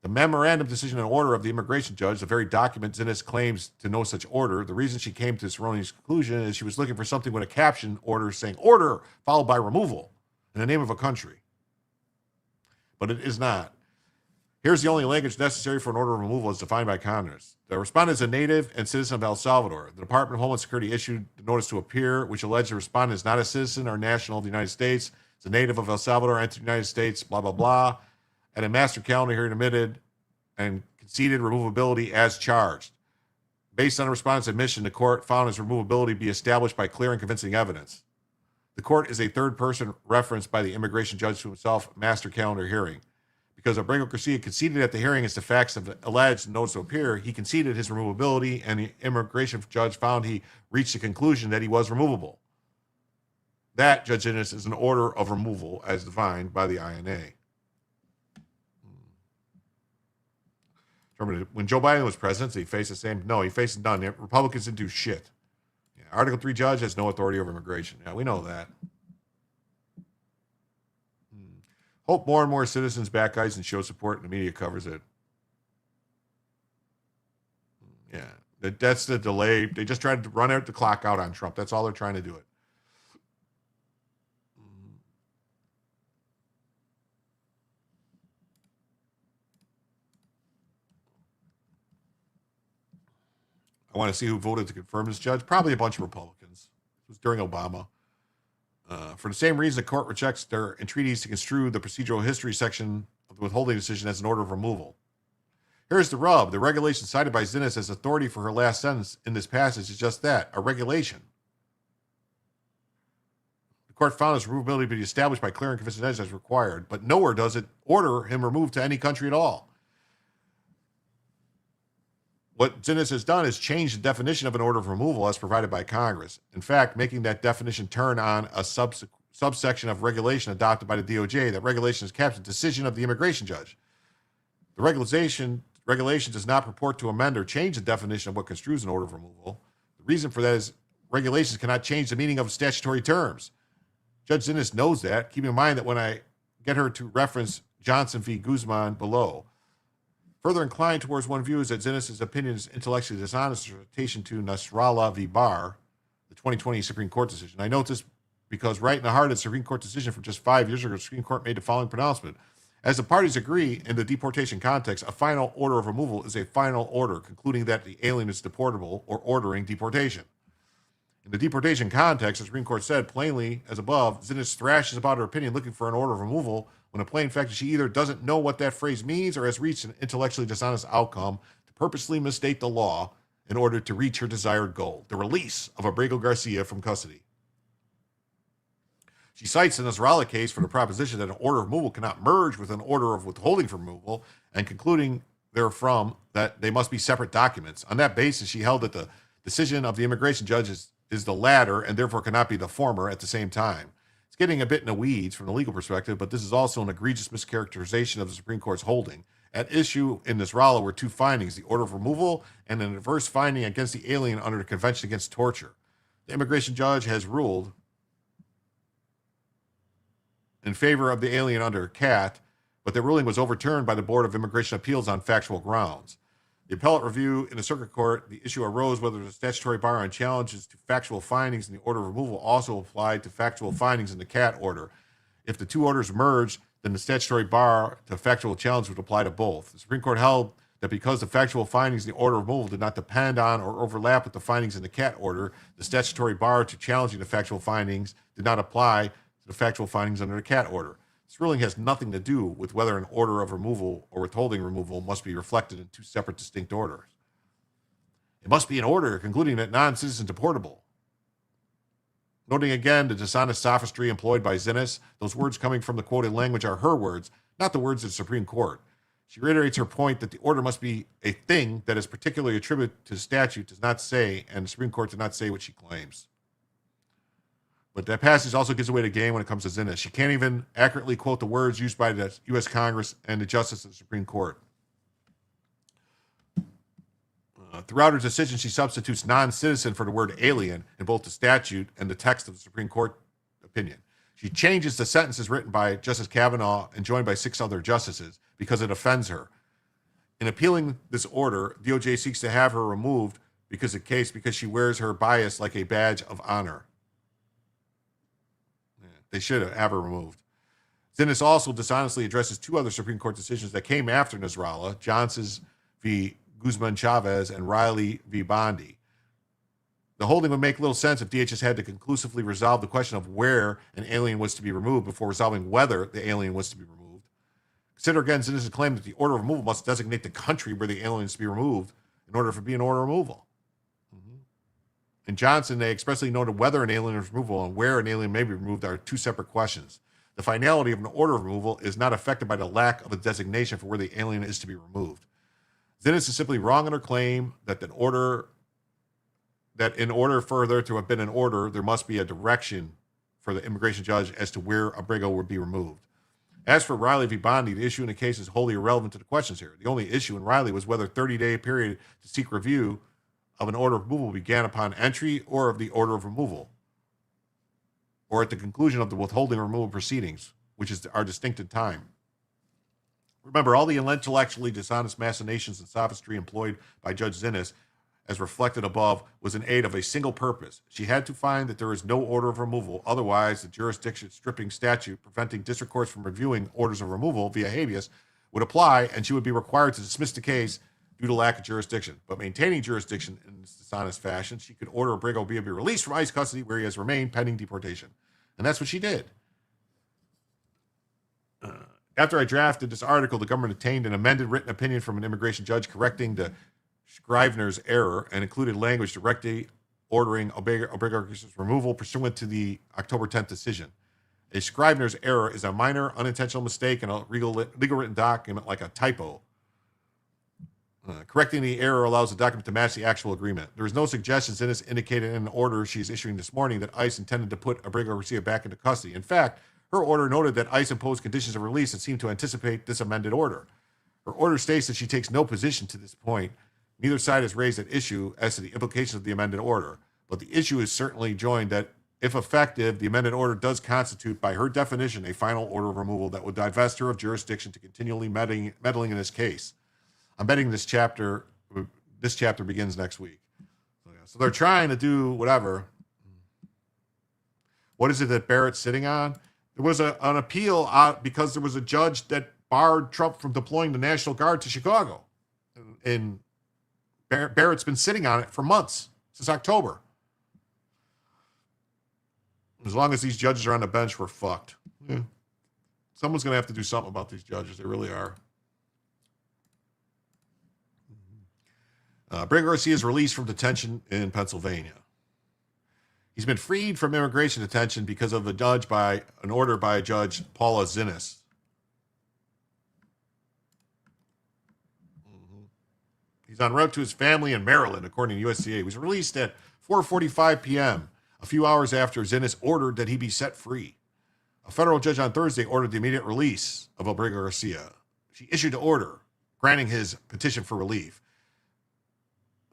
The memorandum decision and order of the immigration judge, the very document Zinnes claims to know such order, the reason she came to this erroneous conclusion is she was looking for something with a caption order saying order followed by removal in the name of a country. But it is not. Here's the only language necessary for an order of removal as defined by Congress. The respondent is a native and citizen of El Salvador. The Department of Homeland Security issued the notice to appear, which alleged the respondent is not a citizen or national of the United States. It's a native of El Salvador, entered the United States, blah, blah, blah. And a master calendar hearing admitted and conceded removability as charged. Based on the respondent's admission, the court found his removability be established by clear and convincing evidence. The court is a third person referenced by the immigration judge to himself, master calendar hearing. Because Abrigo Garcia conceded at the hearing as the facts of the alleged notice to appear, he conceded his removability, and the immigration judge found he reached the conclusion that he was removable. That, Judge Innes, is an order of removal as defined by the INA. Remember, when Joe Biden was president, he faced the same. No, he faced none. The Republicans didn't do shit. Yeah, Article 3 judge has no authority over immigration. Yeah, we know that. Hope more and more citizens back ICE and show support, and the media covers it. Yeah, that's the delay. They just tried to run out the clock out on Trump. That's all they're trying to do it. I want to see who voted to confirm this judge. Probably a bunch of Republicans. It was during Obama. For the same reason, the court rejects their entreaties to construe the procedural history section of the withholding decision as an order of removal. Here's the rub. The regulation cited by Zinnes as authority for her last sentence in this passage is just that, a regulation. The court found his removability to be established by clear and convincing evidence as required, but nowhere does it order him removed to any country at all. What Zinnes has done is change the definition of an order of removal as provided by Congress. In fact, making that definition turn on a subsection of regulation adopted by the DOJ. That regulation is captioned decision of the immigration judge. The regulation does not purport to amend or change the definition of what construes an order of removal. The reason for that is regulations cannot change the meaning of statutory terms. Judge Zinnes knows that, keeping in mind that when I get her to reference Johnson v. Guzman below. Further inclined towards one view is that Zinnes' opinion is intellectually dishonest in relation to Nasrallah v. Barr, the 2020 Supreme Court decision. I note this because right in the heart of the Supreme Court decision from just 5 years ago, the Supreme Court made the following pronouncement. As the parties agree in the deportation context, a final order of removal is a final order concluding that the alien is deportable or ordering deportation. In the deportation context, the Supreme Court said plainly as above, Zinnes thrashes about her opinion looking for an order of removal when a plain fact is she either doesn't know what that phrase means or has reached an intellectually dishonest outcome to purposely misstate the law in order to reach her desired goal, the release of Abrego Garcia from custody. She cites the Nasrallah case for the proposition that an order of removal cannot merge with an order of withholding from removal and concluding therefrom that they must be separate documents. On that basis, she held that the decision of the immigration judge is the latter and therefore cannot be the former at the same time. It's getting a bit in the weeds from the legal perspective, but this is also an egregious mischaracterization of the Supreme Court's holding. At issue in Nasrallah were two findings, the order of removal and an adverse finding against the alien under the Convention Against Torture. The immigration judge has ruled in favor of the alien under CAT, but the ruling was overturned by the Board of Immigration Appeals on factual grounds. The appellate review in the circuit court, the issue arose whether the statutory bar on challenges to factual findings in the order of removal also applied to factual findings in the CAT order. If the two orders merged, then the statutory bar to factual challenge would apply to both. The Supreme Court held that because the factual findings in the order of removal did not depend on or overlap with the findings in the CAT order, the statutory bar to challenging the factual findings did not apply to the factual findings under the CAT order. This ruling has nothing to do with whether an order of removal or withholding removal must be reflected in two separate distinct orders. It must be an order concluding that non-citizens are deportable. Noting again the dishonest sophistry employed by Zinnes, those words coming from the quoted language are her words, not the words of the Supreme Court. She reiterates her point that the order must be a thing that is particularly attributed to the statute, does not say, and the Supreme Court did not say what she claims. But that passage also gives away the game when it comes to Zinnes. She can't even accurately quote the words used by the U.S. Congress and the Justice of the Supreme Court. Throughout her decision, she substitutes non-citizen for the word alien in both the statute and the text of the Supreme Court opinion. She changes the sentences written by Justice Kavanaugh and joined by 6 other justices because it offends her. In appealing this order, DOJ seeks to have her removed because she wears her bias like a badge of honor. They should have her removed. Zinnes also dishonestly addresses 2 other Supreme Court decisions that came after Nasrallah, Johnson's v. Guzman Chavez and Riley v. Bondi. The holding would make little sense if DHS had to conclusively resolve the question of where an alien was to be removed before resolving whether the alien was to be removed. Consider again Zinnes' claim that the order of removal must designate the country where the alien is to be removed in order for it to be an order of removal. In Johnson, they expressly noted whether an alien is removable and where an alien may be removed are 2 separate questions. The finality of an order of removal is not affected by the lack of a designation for where the alien is to be removed. Zinnes is simply wrong in her claim that in order for there to have been an order, there must be a direction for the immigration judge as to where Abrego would be removed. As for Riley v. Bondi, the issue in the case is wholly irrelevant to the questions here. The only issue in Riley was whether a 30-day period to seek review of an order of removal began upon entry or of the order of removal, or at the conclusion of the withholding or removal proceedings, which are distinct in time. Remember, all the intellectually dishonest machinations and sophistry employed by Judge Zinnes, as reflected above, was in aid of a single purpose. She had to find that there is no order of removal, otherwise the jurisdiction stripping statute preventing district courts from reviewing orders of removal via habeas would apply, and she would be required to dismiss the case due to lack of jurisdiction. But maintaining jurisdiction in this dishonest fashion, she could order Abrigo be released from ICE custody where he has remained pending deportation. And that's what she did. After I drafted this article, the government obtained an amended written opinion from an immigration judge correcting the Scrivener's error and included language directly ordering Abrigo's removal pursuant to the October 10th decision. A Scrivener's error is a minor unintentional mistake in a legal written document like a typo. Correcting the error allows the document to match the actual agreement. There is no suggestions in this indicated in an order she is issuing this morning that ICE intended to put Abrigo Garcia back into custody. In fact, her order noted that ICE imposed conditions of release that seem to anticipate this amended order. Her order states that she takes no position to this point. Neither side has raised an issue as to the implications of the amended order, but the issue is certainly joined that, if effective, the amended order does constitute, by her definition, a final order of removal that would divest her of jurisdiction to continually meddling in this case. I'm betting this chapter begins next week. So they're trying to do whatever. What is it that Barrett's sitting on? There was an appeal because there was a judge that barred Trump from deploying the National Guard to Chicago. And Barrett's been sitting on it for months, since October. As long as these judges are on the bench, we're fucked. Yeah. Someone's going to have to do something about these judges. They really are. Abrigo Garcia is released from detention in Pennsylvania. He's been freed from immigration detention because of an order by Judge Paula Zinnes. He's en route to his family in Maryland, according to USCA. He was released at 4:45 p.m., a few hours after Zinnes ordered that he be set free. A federal judge on Thursday ordered the immediate release of Abrigo Garcia. She issued an order granting his petition for relief.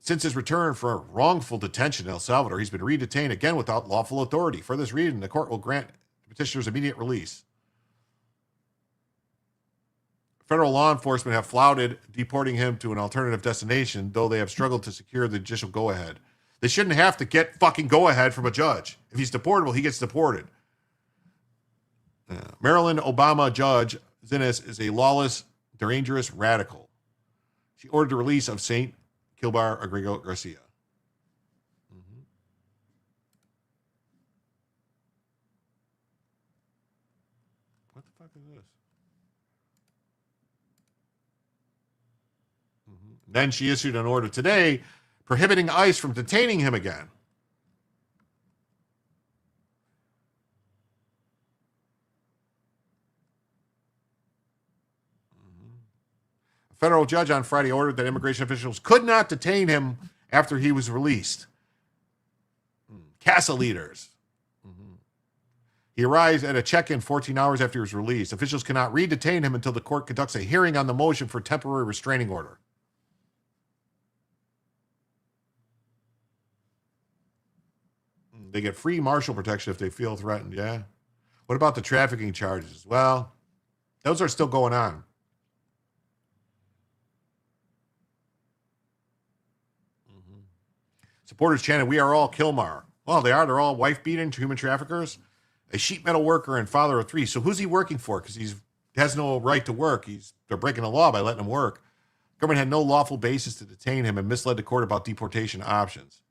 Since his return for wrongful detention in El Salvador, he's been redetained again without lawful authority. For this reason, the court will grant the petitioner's immediate release. Federal law enforcement have flouted deporting him to an alternative destination, though they have struggled to secure the judicial go-ahead. They shouldn't have to get fucking go-ahead from a judge. If he's deportable, he gets deported. Maryland Obama Judge Zinnes is a lawless, dangerous radical. She ordered the release of St. Kilbar Abrigo Garcia. What the fuck is this? Then she issued an order today prohibiting ICE from detaining him again. A federal judge on Friday ordered that immigration officials could not detain him after he was released. CASA leaders. He arrived at a check-in 14 hours after he was released. Officials cannot re-detain him until the court conducts a hearing on the motion for temporary restraining order. They get free marshal protection if they feel threatened, yeah? What about the trafficking charges? Well, those are still going on. Supporters chanted, "We are all Kilmar." Well, they are. They're all wife-beating human traffickers. A sheet metal worker and father of three. So who's he working for? Because he has no right to work. They're breaking the law by letting him work. Government had no lawful basis to detain him and misled the court about deportation options,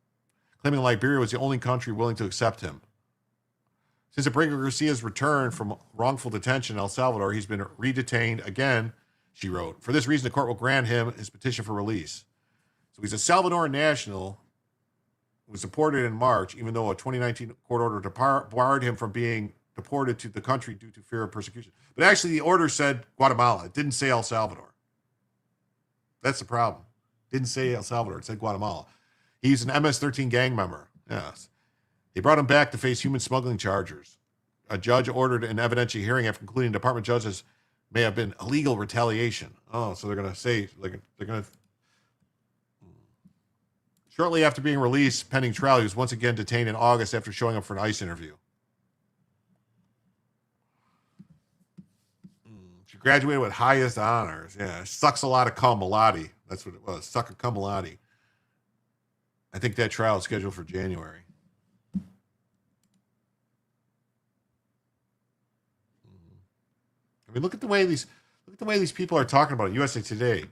claiming Liberia was the only country willing to accept him. Since Abrigo Garcia's return from wrongful detention in El Salvador, he's been re-detained again, she wrote. For this reason, the court will grant him his petition for release. So he's a Salvadoran national who was deported in March, even though a 2019 court order barred him from being deported to the country due to fear of persecution. But actually, the order said Guatemala. It didn't say El Salvador. That's the problem. It didn't say El Salvador. It said Guatemala. He's an MS-13 gang member. Yes. They brought him back to face human smuggling charges. A judge ordered an evidentiary hearing after concluding department judges may have been illegal retaliation. Oh, so they're going to say, they're going to... Shortly after being released pending trial, he was once again detained in August after showing up for an ICE interview. She graduated with highest honors. Yeah, sucks a lot of cum malati. That's what it was. Suck a cum malati. I think that trial is scheduled for January. I mean, look at the way these people are talking about it. USA Today.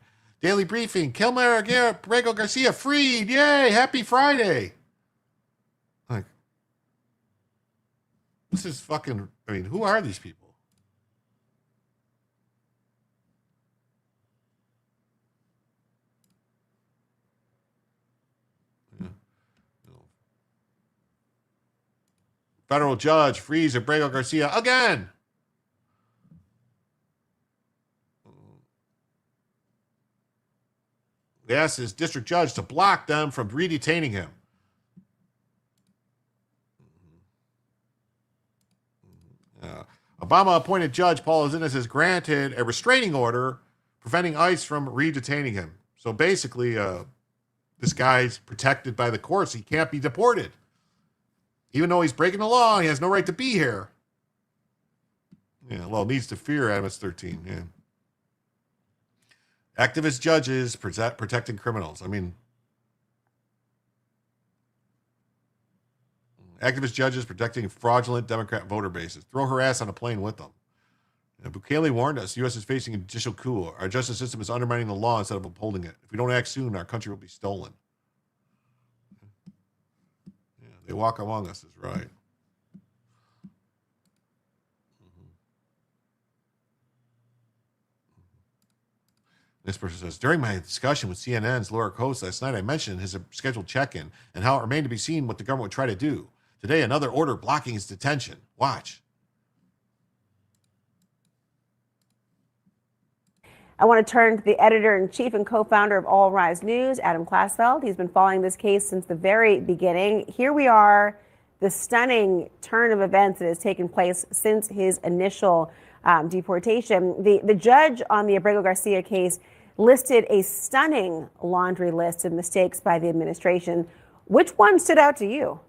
Daily briefing. Kilmer Borrego Garcia freed. Yay. Happy Friday. Like, this is fucking, I mean, who are these people? Federal judge frees Abrego Garcia again. He asked his district judge to block them from re-detaining him. Obama-appointed Judge Paul Azinas has granted a restraining order preventing ICE from re-detaining him. So basically, this guy's protected by the courts. He can't be deported. Even though he's breaking the law, he has no right to be here. Yeah, well, needs to fear MS-13, yeah. Activist judges protecting criminals. I mean, activist judges protecting fraudulent Democrat voter bases. Throw her ass on a plane with them. Bukele warned us, the U.S. is facing a judicial coup. Our justice system is undermining the law instead of upholding it. If we don't act soon, our country will be stolen. Yeah, they walk among us is right. This person says, during my discussion with CNN's Laura Coates last night, I mentioned his scheduled check-in and how it remained to be seen what the government would try to do. Today, another order blocking his detention. Watch. I want to turn to the editor-in-chief and co-founder of All Rise News, Adam Klasfeld. He's been following this case since the very beginning. Here we are, the stunning turn of events that has taken place since his initial deportation. The judge on the Abrego Garcia case listed a stunning laundry list of mistakes by the administration. Which one stood out to you?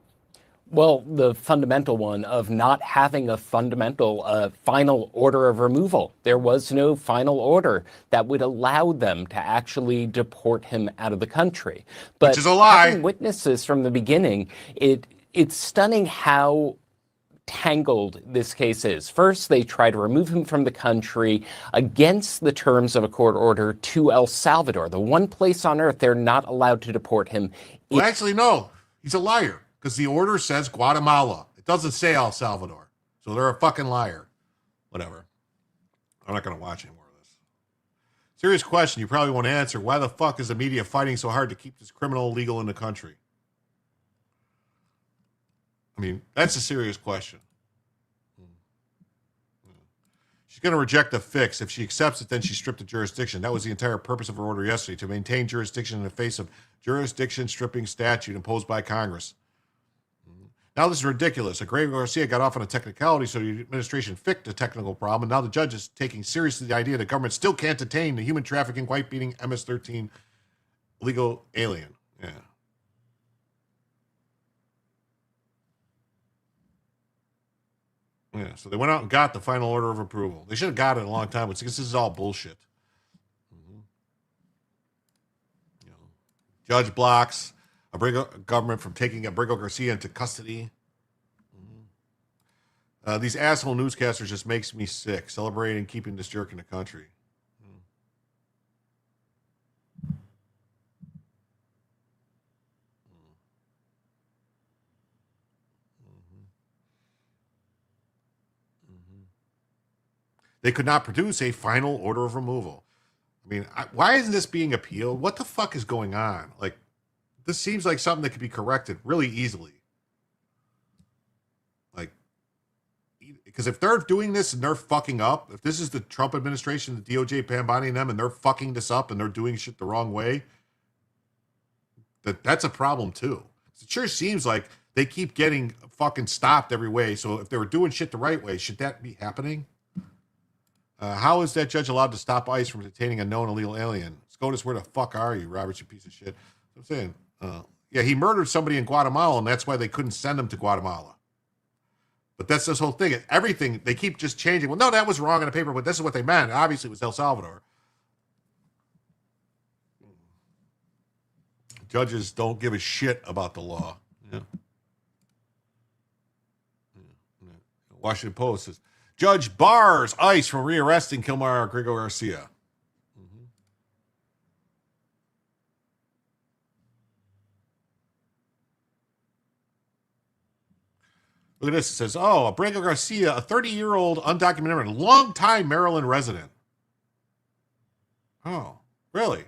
Well, the fundamental one of not having a fundamental final order of removal. There was no final order that would allow them to actually deport him out of the country. But which is a lie. Having witnesses from the beginning, it's stunning how tangled this case is. First, they try to remove him from the country against the terms of a court order to El Salvador, the one place on earth they're not allowed to deport him. Well, actually, no. He's a liar because the order says Guatemala. It doesn't say El Salvador. So they're a fucking liar. Whatever. I'm not going to watch any more of this. Serious question you probably won't answer. Why the fuck is the media fighting so hard to keep this criminal illegal in the country? I mean, that's a serious question. She's going to reject the fix. If she accepts it, then she's stripped of jurisdiction. That was the entire purpose of her order yesterday, to maintain jurisdiction in the face of jurisdiction stripping statute imposed by Congress. Now this is ridiculous. Abrego Garcia got off on a technicality, so the administration fixed a technical problem, and now the judge is taking seriously the idea that government still can't detain the human trafficking, white-beating MS-13 illegal alien. Yeah. Yeah, so they went out and got the final order of approval. They should have got it a long time, but this is all bullshit. Judge blocks government from taking Abrego Garcia into custody. These asshole newscasters just makes me sick, celebrating keeping this jerk in the country. They could not produce a final order of removal. I mean, why isn't this being appealed? What the fuck is going on? Like, this seems like something that could be corrected really easily. Like, because if they're doing this and they're fucking up, if this is the Trump administration, the DOJ pamboning them, and they're fucking this up and they're doing shit the wrong way, that's a problem too. It sure seems like they keep getting fucking stopped every way. So if they were doing shit the right way, should that be happening? How is that judge allowed to stop ICE from detaining a known illegal alien? SCOTUS, where the fuck are you, Robert, you piece of shit? I'm saying, yeah, he murdered somebody in Guatemala, and that's why they couldn't send him to Guatemala. But that's this whole thing. Everything, they keep just changing. Well, no, that was wrong on the paper, but this is what they meant. Obviously, it was El Salvador. Judges don't give a shit about the law. Yeah. Washington Post says, Judge bars ICE from rearresting Kilmar Abrego Garcia. Look at this. It says, oh, Abrego Garcia, a 30-year-old undocumented immigrant, longtime Maryland resident. Oh, really?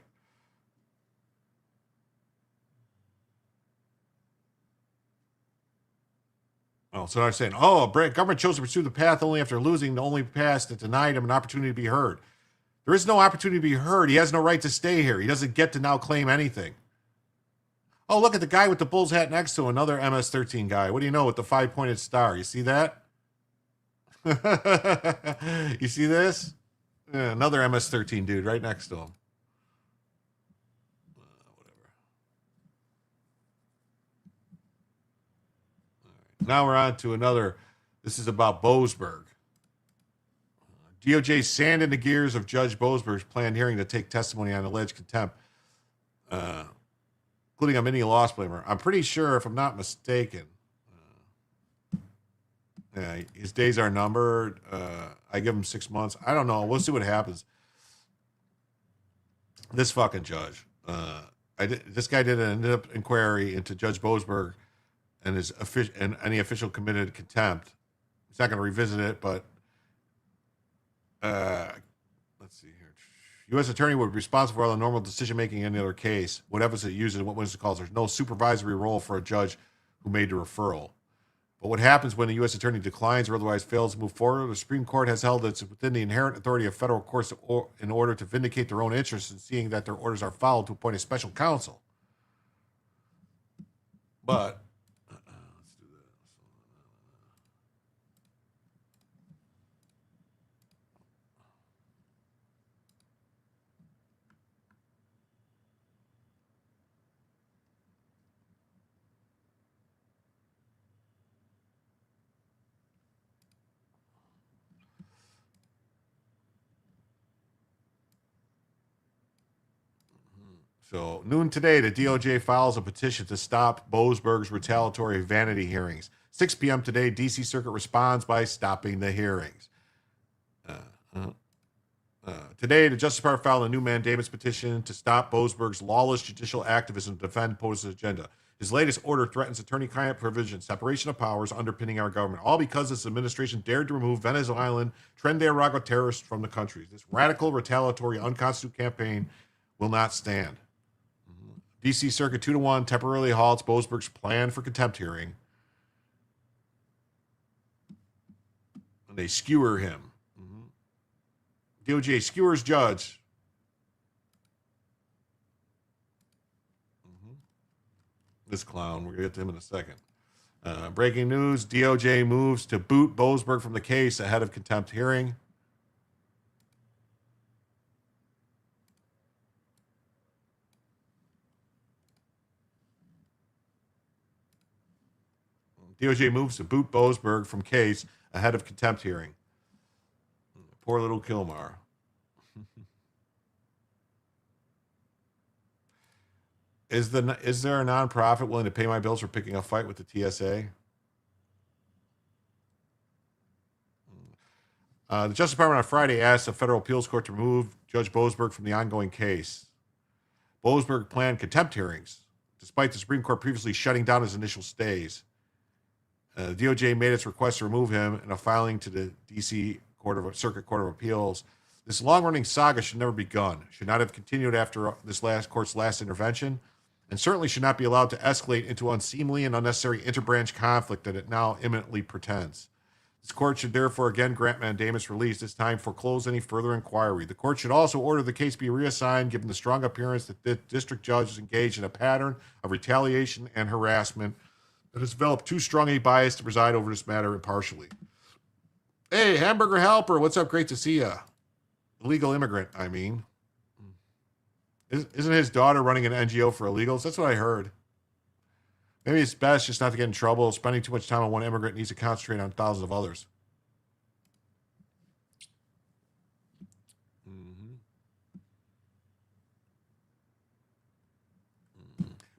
Oh, so they're saying, oh, government chose to pursue the path only after losing the only path that denied him an opportunity to be heard. There is no opportunity to be heard. He has no right to stay here. He doesn't get to now claim anything. Oh, look at the guy with the Bulls hat next to him, another MS-13 guy. What do you know with the 5-pointed star? You see that? You see this? Yeah, another MS-13 dude right next to him. Now we're on to another. This is about Boasberg. DOJ sanding the gears of Judge Boasberg's planned hearing to take testimony on alleged contempt, including a mini loss blamer. I'm pretty sure, if I'm not mistaken, his days are numbered. I give him 6 months. I don't know. We'll see what happens. This fucking judge. This guy did an in-depth inquiry into Judge Boasberg and any official committed contempt. He's not going to revisit it, but let's see here. U.S. attorney would be responsible for all the normal decision-making in any other case. What evidence it uses, what witness calls. There's no supervisory role for a judge who made the referral. But what happens when a U.S. attorney declines or otherwise fails to move forward? The Supreme Court has held that it's within the inherent authority of federal courts in order to vindicate their own interests in seeing that their orders are followed to appoint a special counsel. But So, noon today, the DOJ files a petition to stop Boasberg's retaliatory vanity hearings. 6 p.m. today, D.C. Circuit responds by stopping the hearings. Today, the Justice Department filed a new mandamus petition to stop Boasberg's lawless judicial activism to defend POTUS's agenda. His latest order threatens attorney-client privilege, separation of powers underpinning our government, all because this administration dared to remove Venezuelan Tren de Aragua terrorists from the country. This radical, retaliatory, unconstitutional campaign will not stand. D.C. Circuit 2-1 temporarily halts Boasberg's plan for contempt hearing. And they skewer him. DOJ skewers judge. This clown. We're going to get to him in a second. Breaking news. DOJ moves to boot Boasberg from the case ahead of contempt hearing. DOJ moves to boot Boasberg from case ahead of contempt hearing. Poor little Kilmar. Is there a nonprofit willing to pay my bills for picking a fight with the TSA? The Justice Department on Friday asked the federal appeals court to remove Judge Boasberg from the ongoing case. Boasberg planned contempt hearings, despite the Supreme Court previously shutting down his initial stays. The DOJ made its request to remove him in a filing to the D.C. Circuit Court of Appeals. This long-running saga should never be begun, should not have continued after this court's last intervention, and certainly should not be allowed to escalate into unseemly and unnecessary interbranch conflict that it now imminently pretends. This court should therefore again grant mandamus release, this time foreclose any further inquiry. The court should also order the case be reassigned, given the strong appearance that the district judge is engaged in a pattern of retaliation and harassment that has developed too strong a bias to preside over this matter impartially. Hey, Hamburger Helper, what's up? Great to see ya. Illegal immigrant, I mean. Isn't his daughter running an NGO for illegals? That's what I heard. Maybe it's best just not to get in trouble. Spending too much time on one immigrant needs to concentrate on thousands of others.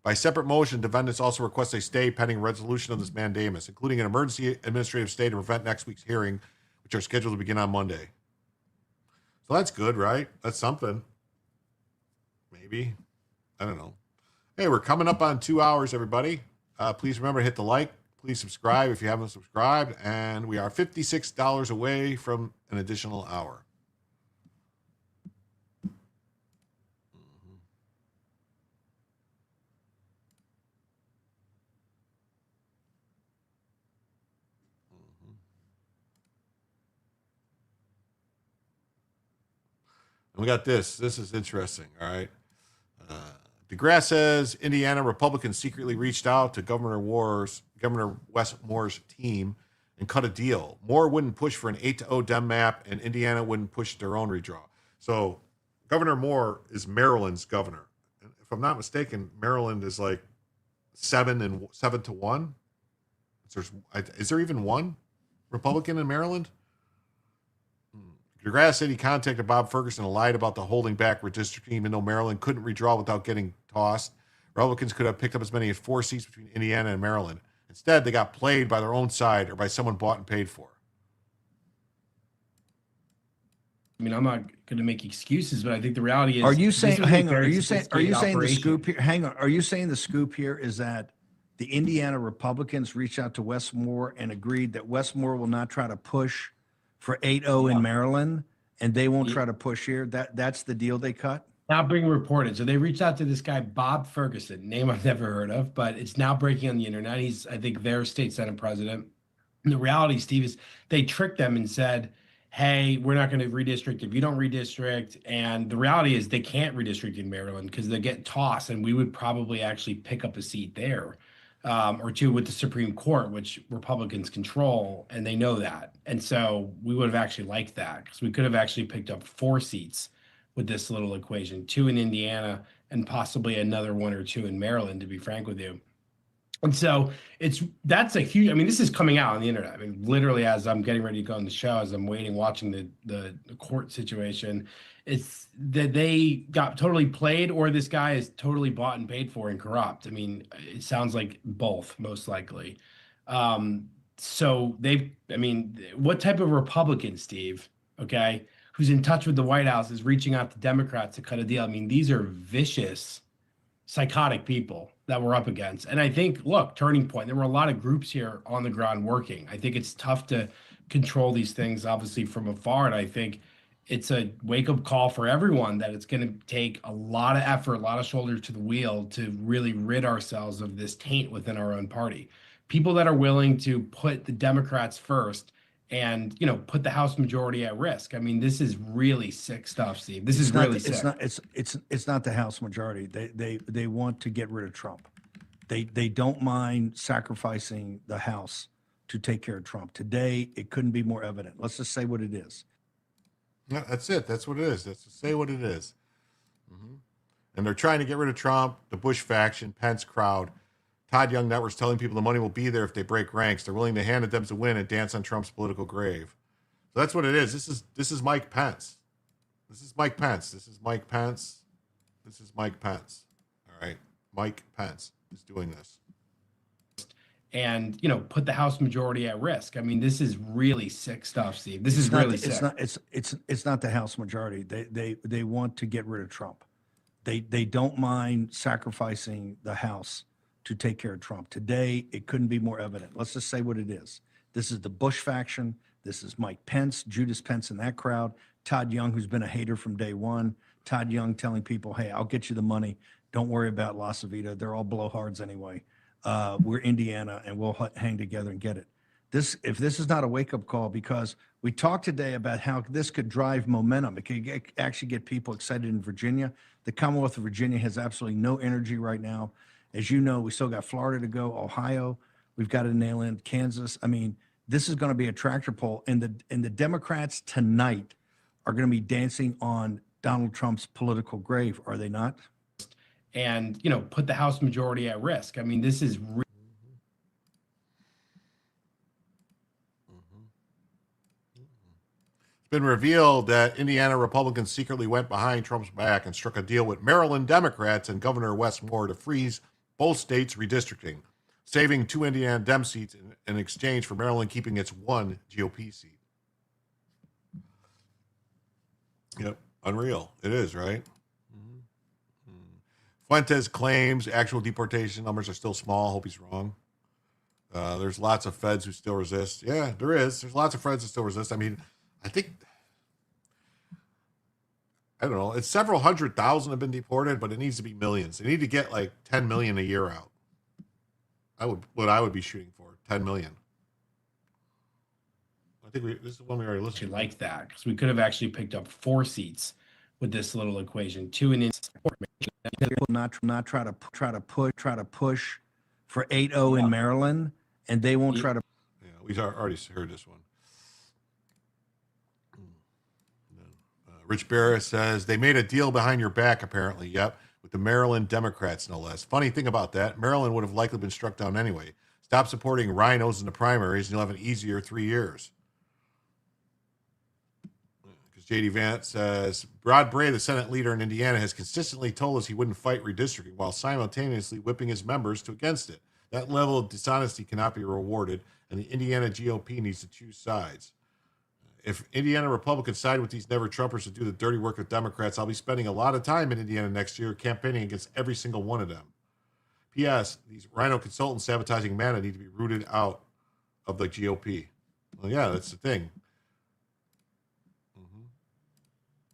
By separate motion, defendants also request a stay pending resolution of this mandamus, including an emergency administrative stay to prevent next week's hearing, which are scheduled to begin on Monday. So that's good, right? That's something. Maybe. I don't know. Hey, we're coming up on 2 hours, everybody. Please remember to hit the like, Please subscribe if you haven't subscribed. And we are $56 away from an additional hour. And we got this. This is interesting, all right? DeGrasse says Indiana Republicans secretly reached out to Governor Wes Moore's team and cut a deal. Moore wouldn't push for an 8-0 Dem map, and Indiana wouldn't push their own redraw. So Governor Moore is Maryland's governor. And if I'm not mistaken, Maryland is like 7-1. Is there even one Republican in Maryland? DeGrasse said he contacted Bob Ferguson and lied about the holding back redistricting, even though Maryland couldn't redraw without getting tossed. Republicans could have picked up as many as 4 seats between Indiana and Maryland. Instead, they got played by their own side or by someone bought and paid for. I mean, I'm not going to make excuses, but I think the reality is. Are you saying? Hang on. Are you saying operation. the scoop here? Hang on. Are you saying the scoop here is that the Indiana Republicans reached out to Wes Moore and agreed that Wes Moore will not try to push for 8-0 in Maryland, and they won't try to push here? That's the deal they cut? Now being reported. So they reached out to this guy, Bob Ferguson, name I've never heard of, but it's now breaking on the internet. He's, I think, their state Senate president. And the reality, Steve, is they tricked them and said, hey, we're not going to redistrict if you don't redistrict. And the reality is they can't redistrict in Maryland because they get tossed, and we would probably actually pick up a seat there. Or 2 with the Supreme Court, which Republicans control, and they know that. And so we would have actually liked that because we could have actually picked up 4 seats with this little equation, 2 in Indiana and possibly another 1 or 2 in Maryland, to be frank with you. And so that's a huge, I mean, this is coming out on the internet. I mean, literally as I'm getting ready to go on the show, as I'm watching the court situation, it's that they got totally played or this guy is totally bought and paid for and corrupt. I mean, it sounds like both, most likely. So what type of Republican, Steve, okay, who's in touch with the White House is reaching out to Democrats to cut a deal? I mean, these are vicious, psychotic people that we're up against. And I think, look, turning point, there were a lot of groups here on the ground working. I think it's tough to control these things, obviously, from afar. And I think it's a wake-up call for everyone that it's going to take a lot of effort, a lot of shoulders to the wheel to really rid ourselves of this taint within our own party. People that are willing to put the Democrats first and, you know, put the House majority at risk. I mean, this is really sick stuff, Steve. This is really sick. It's not the House majority. They want to get rid of Trump. They don't mind sacrificing the House to take care of Trump. Today, it couldn't be more evident. Let's just say what it is. No, that's it. That's what it is. Let's just say what it is. And they're trying to get rid of Trump, the Bush faction, Pence crowd. Todd Young Network's telling people the money will be there if they break ranks. They're willing to hand the Dems a win and dance on Trump's political grave. So that's what it is. This is Mike Pence. This is Mike Pence. This is Mike Pence. This is Mike Pence. All right. Mike Pence is doing this. And, you know, put the House majority at risk. I mean, this is really sick stuff, Steve. This is really sick. It's not the House majority. They want to get rid of Trump. They don't mind sacrificing the House to take care of Trump. Today, it couldn't be more evident. Let's just say what it is. This is the Bush faction. This is Mike Pence, Judas Pence in that crowd. Todd Young, who's been a hater from day one. Todd Young telling people, hey, I'll get you the money. Don't worry about La Savita. They're all blowhards anyway. We're Indiana, and we'll hang together and get it. If this is not a wake-up call, because we talked today about how this could drive momentum. It could actually get people excited in Virginia. The Commonwealth of Virginia has absolutely no energy right now. As you know, we still got Florida to go, Ohio. We've got to nail in Kansas. I mean, this is going to be a tractor pull. And the Democrats tonight are going to be dancing on Donald Trump's political grave, are they not? And, you know, put the House majority at risk. I mean, this is It's been revealed that Indiana Republicans secretly went behind Trump's back and struck a deal with Maryland Democrats and Governor Wes Moore to freeze both states' redistricting, saving 2 Indiana Dem seats in exchange for Maryland keeping its 1 GOP seat. Yep, unreal. It is, right? Fuentes claims actual deportation numbers are still small. Hope he's wrong. There's lots of feds who still resist. Yeah, there is. There's lots of feds that still resist. I mean, I think, I don't know, it's several 100,000 have been deported, but it needs to be millions. They need to get like 10 million a year out. What I would be shooting for, 10 million. I think this is the one we already listened to. Like that, because we could have actually picked up 4 seats with this little equation. 2 in not try to push for 8-0 in Maryland, and they won't try to. Yeah, we already heard this one. Rich Barra says they made a deal behind your back, apparently. Yep, with the Maryland Democrats, no less. Funny thing about that, Maryland would have likely been struck down anyway. Stop supporting rhinos in the primaries, and you'll have an easier 3 years. J.D. Vance says, Rod Bray, the Senate leader in Indiana, has consistently told us he wouldn't fight redistricting while simultaneously whipping his members against it. That level of dishonesty cannot be rewarded, and the Indiana GOP needs to choose sides. If Indiana Republicans side with these never-Trumpers to do the dirty work of Democrats, I'll be spending a lot of time in Indiana next year campaigning against every single one of them. P.S. These rhino consultants sabotaging MANA need to be rooted out of the GOP. Well, yeah, that's the thing.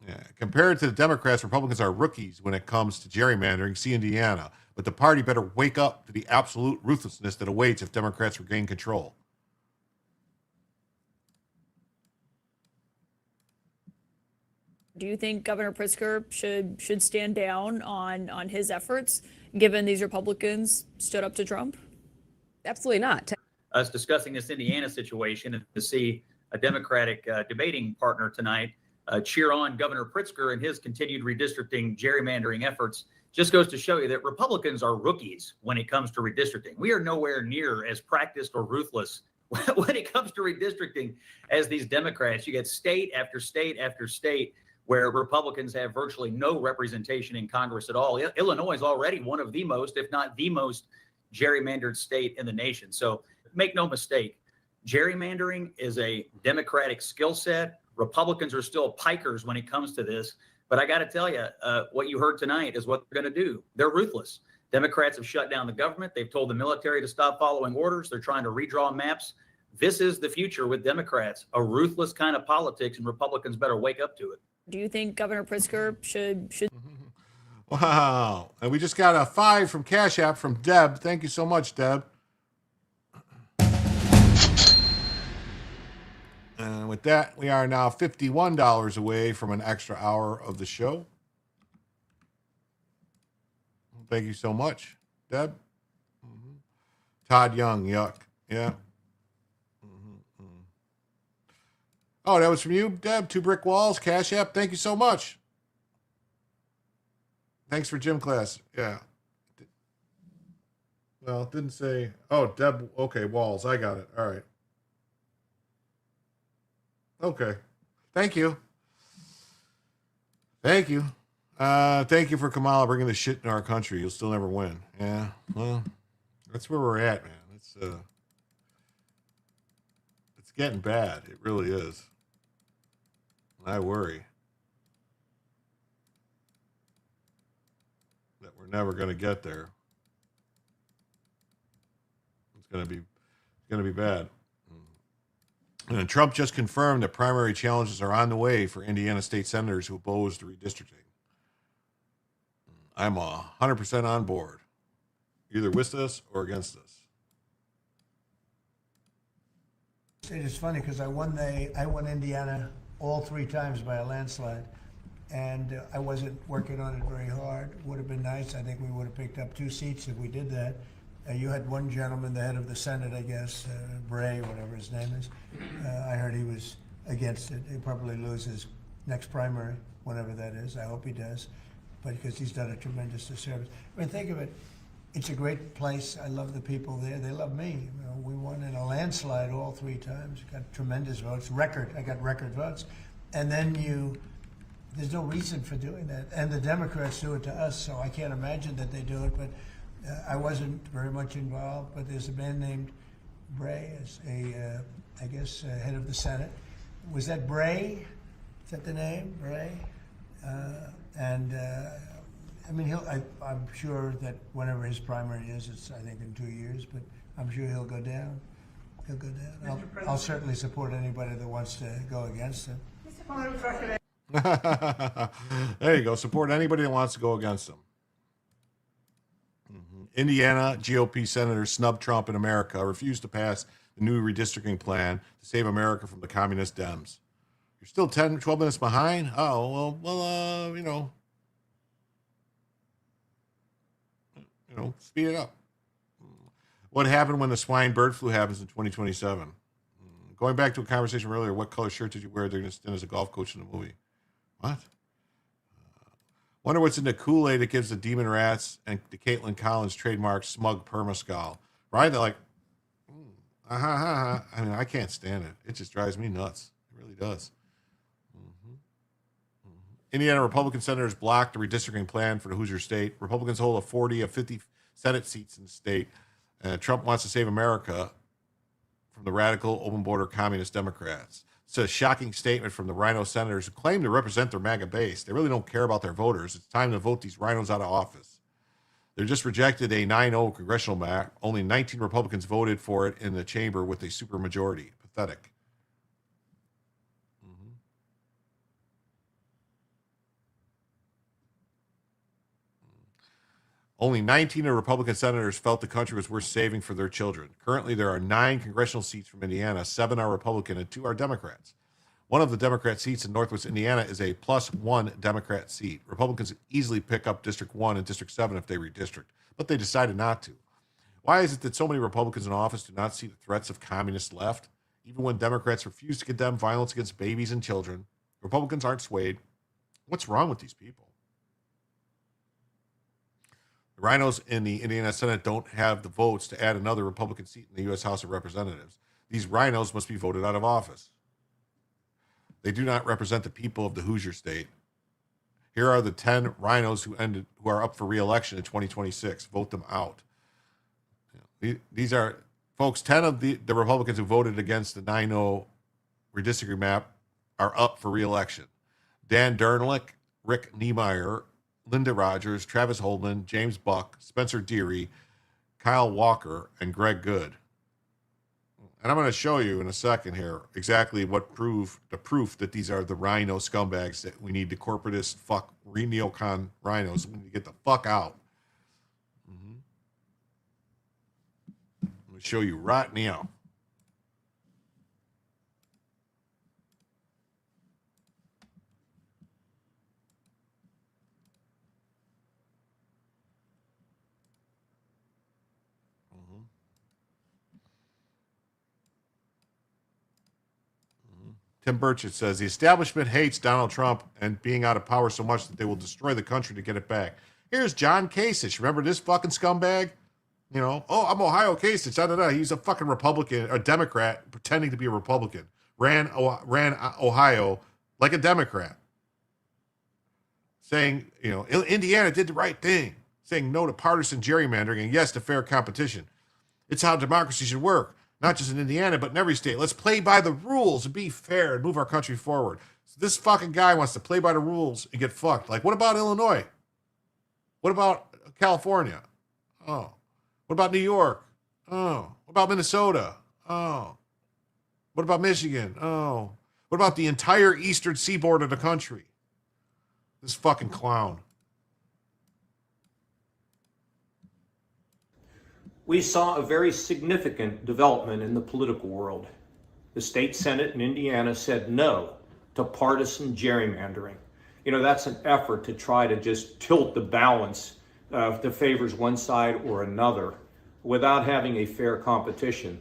Yeah. Compared to the Democrats, Republicans are rookies when it comes to gerrymandering. See Indiana. But the party better wake up to the absolute ruthlessness that awaits if Democrats regain control. Do you think Governor Pritzker should stand down on his efforts, given these Republicans stood up to Trump? Absolutely not. Us discussing this Indiana situation and to see a Democratic debating partner tonight cheer on Governor Pritzker and his continued redistricting gerrymandering efforts just goes to show you that Republicans are rookies when it comes to redistricting. We are nowhere near as practiced or ruthless when it comes to redistricting as these Democrats. You get state after state after state where Republicans have virtually no representation in Congress at all. Illinois is already one of the most, if not the most, gerrymandered state in the nation. So make no mistake, gerrymandering is a Democratic skill set. Republicans are still pikers when it comes to this. But I got to tell you, what you heard tonight is what they're going to do. They're ruthless. Democrats have shut down the government. They've told the military to stop following orders. They're trying to redraw maps. This is the future with Democrats, a ruthless kind of politics, and Republicans better wake up to it. Do you think Governor Pritzker should? Wow. And we just got a 5 from Cash App from Deb. Thank you so much, Deb. And with that, we are now $51 away from an extra hour of the show. Thank you so much, Deb. Mm-hmm. Todd Young, yuck. Yeah. Mm-hmm. Oh, that was from you, Deb. 2 brick walls, Cash App. Thank you so much. Thanks for gym class. Yeah. Well, it didn't say. Oh, Deb. Okay, walls. I got it. All right. Okay. Thank you. Thank you. Thank you for Kamala bringing the shit in our country. You'll still never win. Yeah. Well, that's where we're at, man. It's getting bad. It really is. I worry that we're never going to get there. It's going to be bad. And Trump just confirmed that primary challenges are on the way for Indiana state senators who opposed redistricting. I'm 100% on board, either with us or against us. It's funny because I won Indiana all 3 times by a landslide, and I wasn't working on it very hard. Would have been nice. I think we would have picked up 2 seats if we did that. You had one gentleman, the head of the Senate, I guess, Bray, whatever his name is. I heard he was against it. He'll probably lose his next primary, whenever that is. I hope he does, but because he's done a tremendous disservice. I mean, think of it. It's a great place. I love the people there. They love me. You know, we won in a landslide all 3 times. Got tremendous votes. I got record votes. And then there's no reason for doing that. And the Democrats do it to us, so I can't imagine that they do it. But I wasn't very much involved. But there's a man named Bray, as I guess, head of the Senate. Was that Bray? Is that the name, Bray? And I mean, I'm sure that whenever his primary is, it's, I think, in 2 years, but I'm sure he'll go down. He'll go down. I'll certainly support anybody that wants to go against him. There you go. Support anybody that wants to go against him. Indiana GOP senators snub Trump in America, refused to pass the new redistricting plan to save America from the communist Dems. You're still 12 minutes behind? Oh, well, speed it up. What happened when the swine bird flu happens in 2027? Going back to a conversation earlier, what color shirt did you wear during the stint as a golf coach in the movie? What? Wonder what's in the Kool-Aid that gives the Demon Rats and the Caitlin Collins trademark smug permaskull. Right? They're like, I mean, I can't stand it. It just drives me nuts. It really does. Indiana Republican senators blocked the redistricting plan for the Hoosier state. Republicans hold a 40 of 50 Senate seats in the state. Trump wants to save America from the radical open border communist Democrats. It's a shocking statement from the Rhino senators who claim to represent their MAGA base. They really don't care about their voters. It's time to vote these rhinos out of office. They just rejected a 9-0 congressional map. Only 19 Republicans voted for it in the chamber with a supermajority. Pathetic. Only 19 of Republican senators felt the country was worth saving for their children. Currently, there are 9 congressional seats from Indiana. 7 are Republican and 2 are Democrats. One of the Democrat seats in Northwest Indiana is a +1 Democrat seat. Republicans easily pick up District 1 and District 7 if they redistrict, but they decided not to. Why is it that so many Republicans in office do not see the threats of communist left? Even when Democrats refuse to condemn violence against babies and children, Republicans aren't swayed. What's wrong with these people? The rhinos in the Indiana Senate don't have the votes to add another Republican seat in the U.S. House of Representatives. These rhinos must be voted out of office. They do not represent the people of the Hoosier state. Here are the 10 rhinos who are up for re-election in 2026. Vote them out. These are, folks, 10 of the Republicans who voted against the 9-0 redistricting map are up for re-election. Dan Dernlick, Rick Niemeyer, Linda Rogers, Travis Holdman, James Buck, Spencer Deary, Kyle Walker, and Greg Good. And I'm going to show you in a second here exactly the proof that these are the rhino scumbags that we need, the corporatist neocon rhinos. We need to get the fuck out. I'm going to show you right now. Tim Burchett says, the establishment hates Donald Trump and being out of power so much that they will destroy the country to get it back. Here's John Kasich. Remember this fucking scumbag? You know, oh, I'm Ohio Kasich. Da, da, da. He's a fucking Republican, a Democrat, pretending to be a Republican. Ran Ohio like a Democrat. Saying, you know, Indiana did the right thing. Saying no to partisan gerrymandering and yes to fair competition. It's how democracy should work. Not just in Indiana, but in every state. Let's play by the rules and be fair and move our country forward. So this fucking guy wants to play by the rules and get fucked. Like, what about Illinois? What about California? Oh. What about New York? Oh. What about Minnesota? Oh. What about Michigan? Oh. What about the entire eastern seaboard of the country? This fucking clown. We saw a very significant development in the political world. The state Senate in Indiana said no to partisan gerrymandering. You know, that's an effort to try to just tilt the balance that favors one side or another without having a fair competition.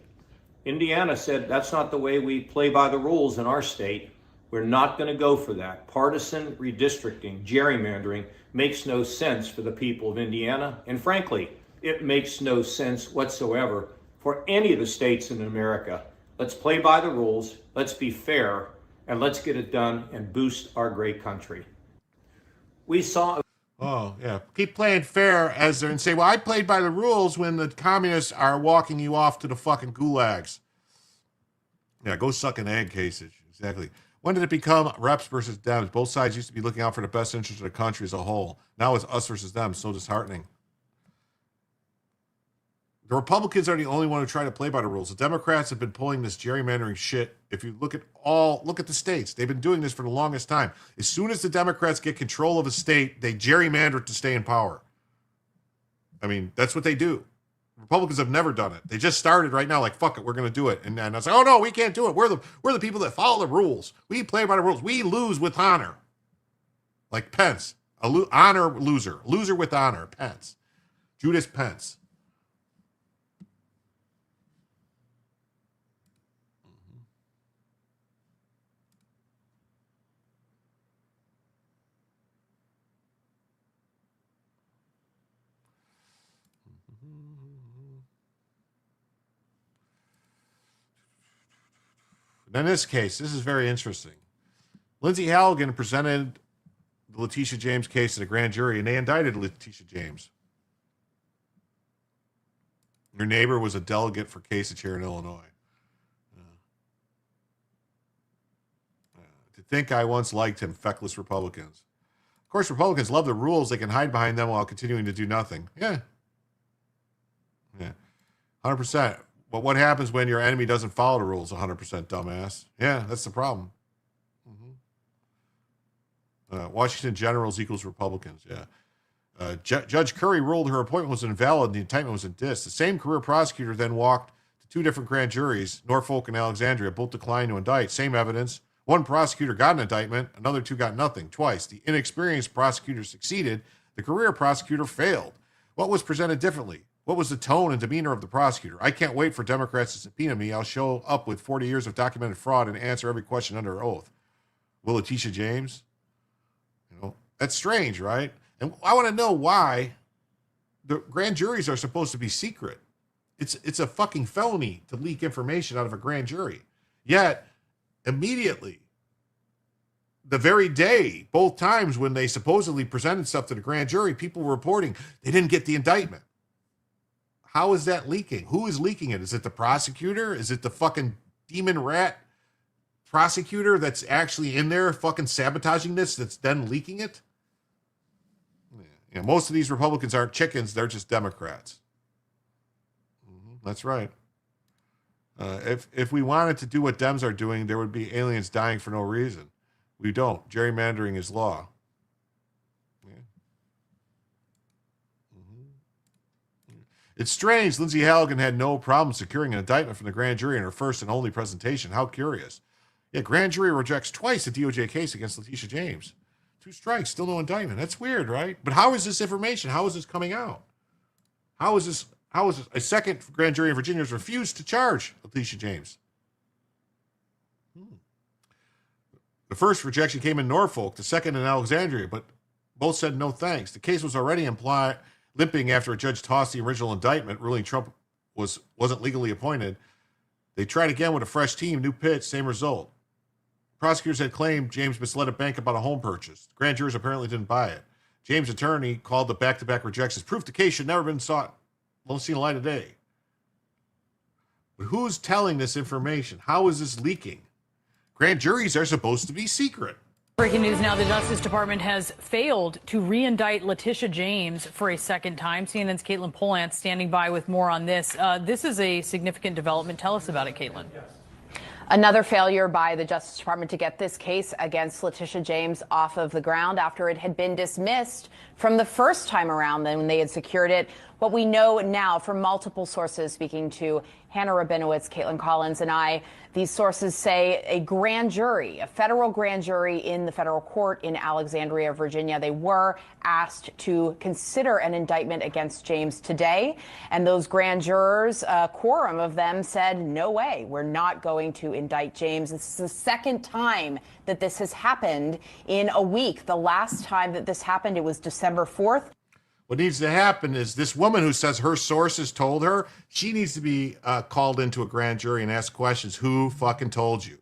Indiana said that's not the way we play by the rules in our state. We're not going to go for that. Partisan redistricting, gerrymandering makes no sense for the people of Indiana, and frankly, it makes no sense whatsoever for any of the states in America. Let's play by the rules, let's be fair, and let's get it done and boost our great country. We saw... Oh, yeah. Keep playing fair and say, well, I played by the rules when the communists are walking you off to the fucking gulags. Yeah, go suck an egg, Kasich. Exactly. When did it become reps versus Dems? Both sides used to be looking out for the best interest of the country as a whole. Now it's us versus them. So disheartening. The Republicans are the only one who try to play by the rules. The Democrats have been pulling this gerrymandering shit. If you look at the states, they've been doing this for the longest time. As soon as the Democrats get control of a state, they gerrymander it to stay in power. I mean, that's what they do. Republicans have never done it. They just started right now, like, fuck it, we're going to do it. And then I was like, oh no, we can't do it. We're the people that follow the rules. We play by the rules. We lose with honor. Like Pence, honor loser. Loser with honor, Pence. Judas Pence. In this case, this is very interesting. Lindsey Halligan presented the Letitia James case to the grand jury, and they indicted Letitia James. Her neighbor was a delegate for Kasich here in Illinois. To think I once liked him, feckless Republicans. Of course, Republicans love the rules. They can hide behind them while continuing to do nothing. Yeah. 100%. But what happens when your enemy doesn't follow the rules? 100%, dumbass. Yeah, that's the problem. Washington Generals equals Republicans. Yeah. Judge Curry ruled her appointment was invalid and the indictment was in dis. The same career prosecutor then walked to two different grand juries, Norfolk and Alexandria. Both declined to indict. Same evidence. One prosecutor got an indictment. Another two got nothing. Twice. The inexperienced prosecutor succeeded. The career prosecutor failed. What was presented differently? What was the tone and demeanor of the prosecutor? I can't wait for Democrats to subpoena me. I'll show up with 40 years of documented fraud and answer every question under oath. Will Letitia James? That's strange, right? And I want to know why the grand juries are supposed to be secret. It's a fucking felony to leak information out of a grand jury. Yet, immediately, the very day, both times when they supposedly presented stuff to the grand jury, people were reporting they didn't get the indictment. How is that leaking? Who is leaking it? Is it the prosecutor? Is it the fucking demon rat prosecutor that's actually in there fucking sabotaging this that's then leaking it? Yeah, most of these Republicans aren't chickens. They're just Democrats. That's right. If we wanted to do what Dems are doing, there would be aliens dying for no reason. We don't. Gerrymandering is law. It's strange Lindsey Halligan had no problem securing an indictment from the grand jury in her first and only presentation. How curious. Yeah, grand jury rejects twice the DOJ case against Letitia James. 2 strikes, still no indictment. That's weird, right? But how is this information? How is this coming out? How is this? A second grand jury in Virginia has refused to charge Letitia James. The first rejection came in Norfolk, the second in Alexandria, but both said no thanks. The case was already limping after a judge tossed the original indictment, ruling Trump wasn't legally appointed. They tried again with a fresh team, new pitch, same result. Prosecutors had claimed James misled a bank about a home purchase. Grand jurors apparently didn't buy it. James' attorney called the back-to-back rejections proof the case should never been sought. Won't see the light of day. But who's telling this information? How is this leaking? Grand juries are supposed to be secret. Breaking news now, the Justice Department has failed to re-indict Letitia James for a second time. CNN's Caitlin Polantz standing by with more on this. This is a significant development. Tell us about it, Caitlin. Another failure by the Justice Department to get this case against Letitia James off of the ground after it had been dismissed from the first time around when they had secured it. What we know now from multiple sources, speaking to Hannah Rabinowitz, Caitlin Collins, and I, these sources say a grand jury, a federal grand jury in the federal court in Alexandria, Virginia, they were asked to consider an indictment against James today. And those grand jurors, a quorum of them said, no way, we're not going to indict James. This is the second time that this has happened in a week. The last time that this happened, it was December 4th. What needs to happen is this woman who says her sources told her, she needs to be called into a grand jury and ask questions. Who fucking told you?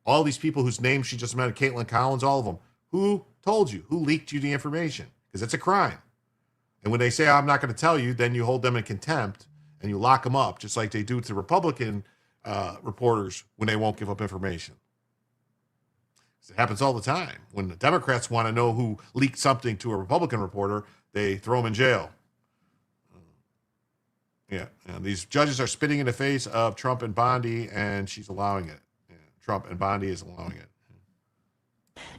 All these people whose names she just mentioned, Caitlin Collins, all of them. Who told you? Who leaked you the information? Because it's a crime. And when they say, I'm not going to tell you, then you hold them in contempt and you lock them up, just like they do to Republican reporters when they won't give up information. It happens all the time. When the Democrats want to know who leaked something to a Republican reporter, they throw him in jail. Yeah, and these judges are spitting in the face of Trump and Bondi, and she's allowing it. Yeah, Trump and Bondi is allowing it.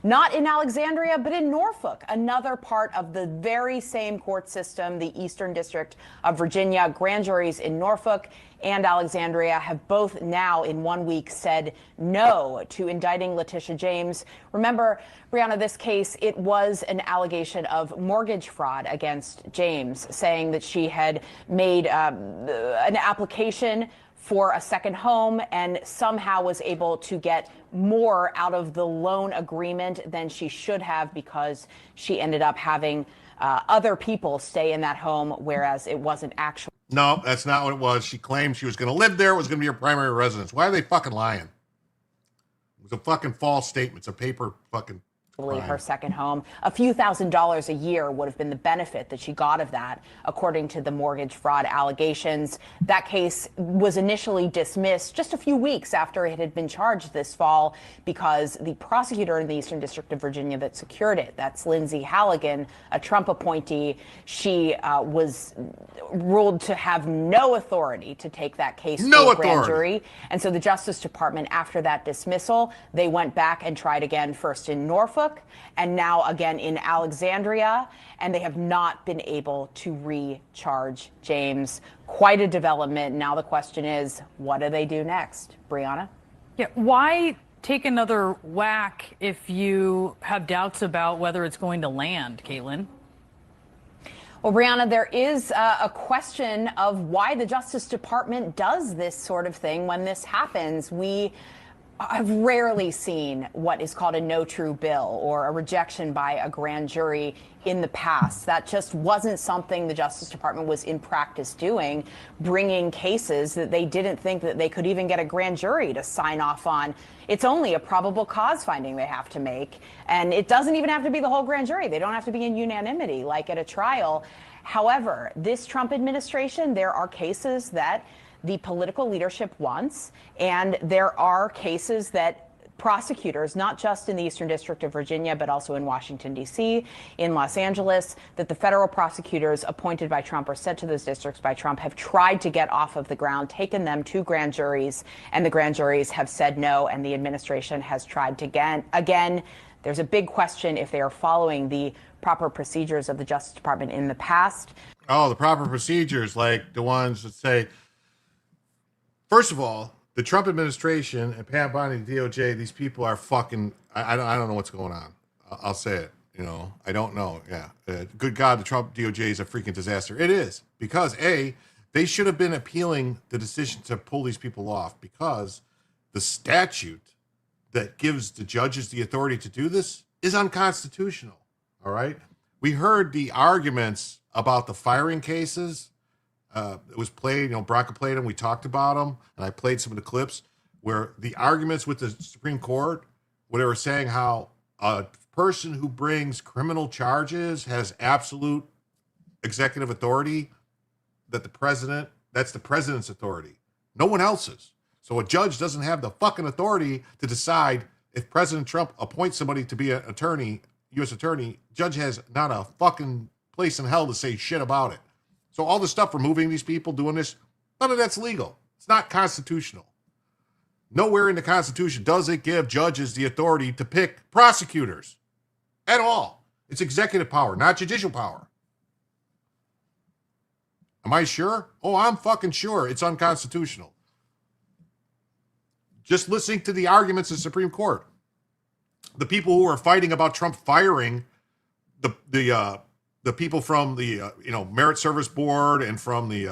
Not in Alexandria, but in Norfolk, another part of the very same court system, the Eastern District of Virginia. Grand juries in Norfolk and Alexandria have both now in 1 week said no to indicting Letitia James. Remember, Brianna, this case, it was an allegation of mortgage fraud against James, saying that she had made an application for a second home and somehow was able to get more out of the loan agreement than she should have because she ended up having other people stay in that home, whereas it wasn't actually. No, that's not what it was. She claimed she was going to live there. It was going to be her primary residence. Why are they fucking lying? It was a fucking false statement. It's a paper fucking her second home. A few $1,000s a year would have been the benefit that she got of that, according to the mortgage fraud allegations. That case was initially dismissed just a few weeks after it had been charged this fall because the prosecutor in the Eastern District of Virginia that secured it, that's Lindsay Halligan, a Trump appointee, she was ruled to have no authority to take that case to a grand jury. And so the Justice Department, after that dismissal, they went back and tried again, first in Norfolk and now again in Alexandria, and they have not been able to recharge James. Quite a development. Now the question is, what do they do next? Brianna? Yeah, why take another whack if you have doubts about whether it's going to land, Caitlin? Well, Brianna, there is a question of why the Justice Department does this sort of thing when this happens. I've rarely seen what is called a no true bill or a rejection by a grand jury in the past. That just wasn't something the Justice Department was in practice doing, bringing cases that they didn't think that they could even get a grand jury to sign off on. It's only a probable cause finding they have to make. And it doesn't even have to be the whole grand jury. They don't have to be in unanimity like at a trial. However, this Trump administration, there are cases that the political leadership wants, and there are cases that prosecutors, not just in the Eastern District of Virginia, but also in Washington, D.C., in Los Angeles, that the federal prosecutors appointed by Trump or sent to those districts by Trump have tried to get off of the ground, taken them to grand juries, and the grand juries have said no, and the administration has tried to again. There's a big question if they are following the proper procedures of the Justice Department in the past. Oh, the proper procedures, like the ones that say, first of all, the Trump administration and Pat Bondi, the DOJ, these people are fucking, I don't know what's going on. I'll say it, I don't know. Yeah. Good God, the Trump DOJ is a freaking disaster. It is. Because A, they should have been appealing the decision to pull these people off because the statute that gives the judges the authority to do this is unconstitutional. All right. We heard the arguments about the firing cases. It was played, Bronca played them. We talked about them, and I played some of the clips where the arguments with the Supreme Court, where they were saying how a person who brings criminal charges has absolute executive authority, that's the president's authority, no one else's. So a judge doesn't have the fucking authority to decide if President Trump appoints somebody to be an attorney, U.S. attorney. Judge has not a fucking place in hell to say shit about it. So all the stuff removing these people, doing this, none of that's legal. It's not constitutional. Nowhere in the Constitution does it give judges the authority to pick prosecutors at all. It's executive power, not judicial power. Am I sure? Oh, I'm fucking sure it's unconstitutional. Just listening to the arguments of the Supreme Court. The people who are fighting about Trump firing the people from the Merit Service Board and from the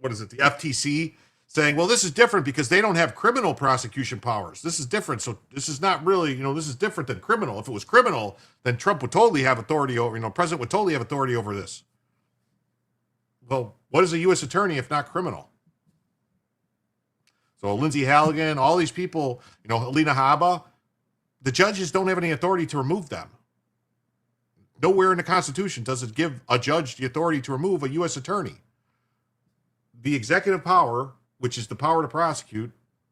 the FTC, saying, well, this is different because they don't have criminal prosecution powers. This is different. So this is not really, this is different than criminal. If it was criminal, then Trump would totally have authority over, President would totally have authority over this. Well, what is a U.S. attorney if not criminal? So Lindsay Halligan, all these people, Alina Habba, the judges don't have any authority to remove them. Nowhere in the Constitution does it give a judge the authority to remove a U.S. attorney. The executive power, which is the power to prosecute,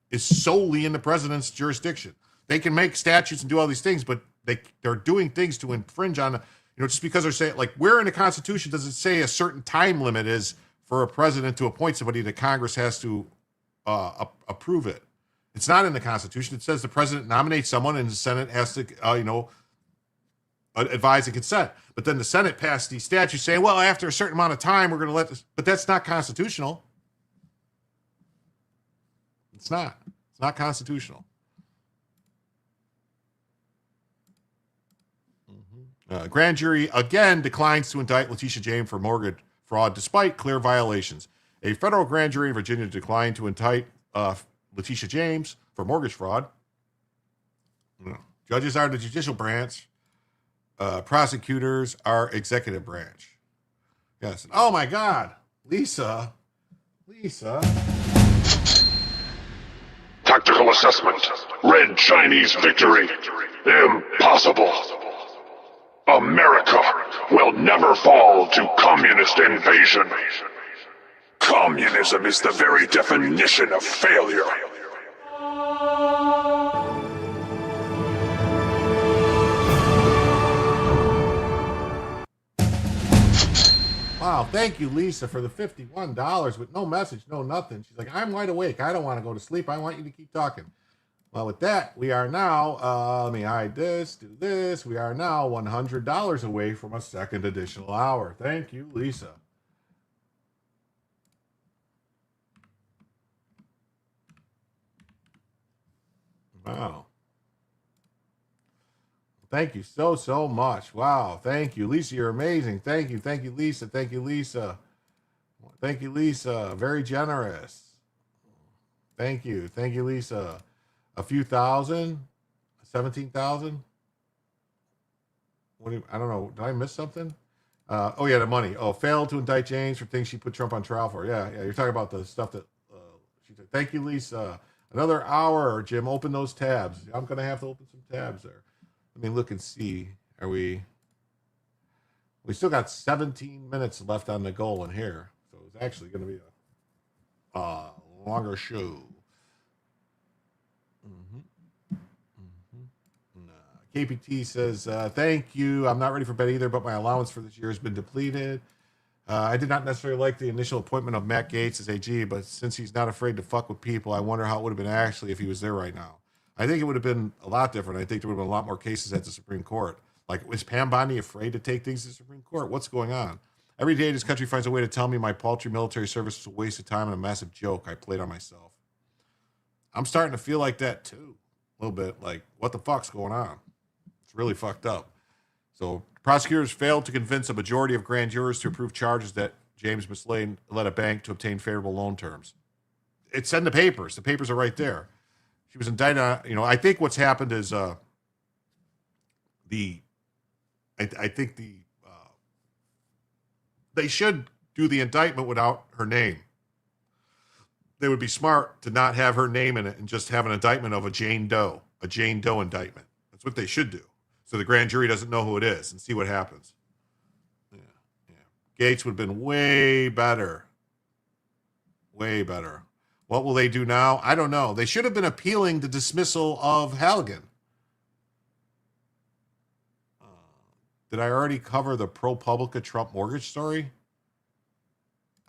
is solely in the president's jurisdiction. They can make statutes and do all these things, but they're doing things to infringe on, just because they're saying, like, where in the Constitution does it say a certain time limit is for a president to appoint somebody that Congress has to approve it? It's not in the Constitution. It says the president nominates someone and the Senate has to, advise and consent. But then the Senate passed these statutes saying, well, after a certain amount of time, we're going to let this. But that's not constitutional. It's not. It's not constitutional. Grand jury again declines to indict Letitia James for mortgage fraud despite clear violations. A federal grand jury in Virginia declined to indict Letitia James for mortgage fraud. Judges are the judicial branch. Prosecutors are executive branch. Yes. Oh my God, Lisa. Tactical assessment. Red Chinese victory. Impossible. America will never fall to communist invasion. Communism is the very definition of failure. Wow, thank you, Lisa, for the $51 with no message, no nothing. She's like, I'm wide awake. I don't want to go to sleep. I want you to keep talking. Well, with that, we are now, let me hide this, do this. We are now $100 away from a second additional hour. Thank you, Lisa. Wow. Thank you so much. Wow. Thank you, Lisa. You're amazing. Thank you, Lisa. Thank you, Lisa. Thank you, Lisa. Very generous. Thank you, Lisa. A few thousand, 17,000. I don't know. Did I miss something? Oh yeah, the money. Oh, failed to indict James for things she put Trump on trial for. Yeah. You're talking about the stuff that she did. Thank you, Lisa. Another hour, Jim. Open those tabs. I'm gonna have to open some tabs there. Let me look and see. We still got 17 minutes left on the goal in here, so it's actually going to be a longer show. KPT says, thank you. I'm not ready for bed either, but my allowance for this year has been depleted. I did not necessarily like the initial appointment of Matt Gaetz as AG, but since he's not afraid to fuck with people, I wonder how it would have been actually if he was there right now. I think it would have been a lot different. I think there would have been a lot more cases at the Supreme Court. Like, was Pam Bondi afraid to take things to the Supreme Court? What's going on? Every day this country finds a way to tell me my paltry military service was a waste of time and a massive joke I played on myself. I'm starting to feel like that too. A little bit. Like, what the fuck's going on? It's really fucked up. So prosecutors failed to convince a majority of grand jurors to approve charges that James misled a bank to obtain favorable loan terms. It's in the papers. The papers are right there. She was indicted on, I think what's happened is they should do the indictment without her name. They would be smart to not have her name in it and just have an indictment of a Jane Doe indictment. That's what they should do. So the grand jury doesn't know who it is and see what happens. Yeah. Gaetz would have been way better. Way better. What will they do now? I don't know. They should have been appealing the dismissal of Halligan. Did I already cover the ProPublica Trump mortgage story?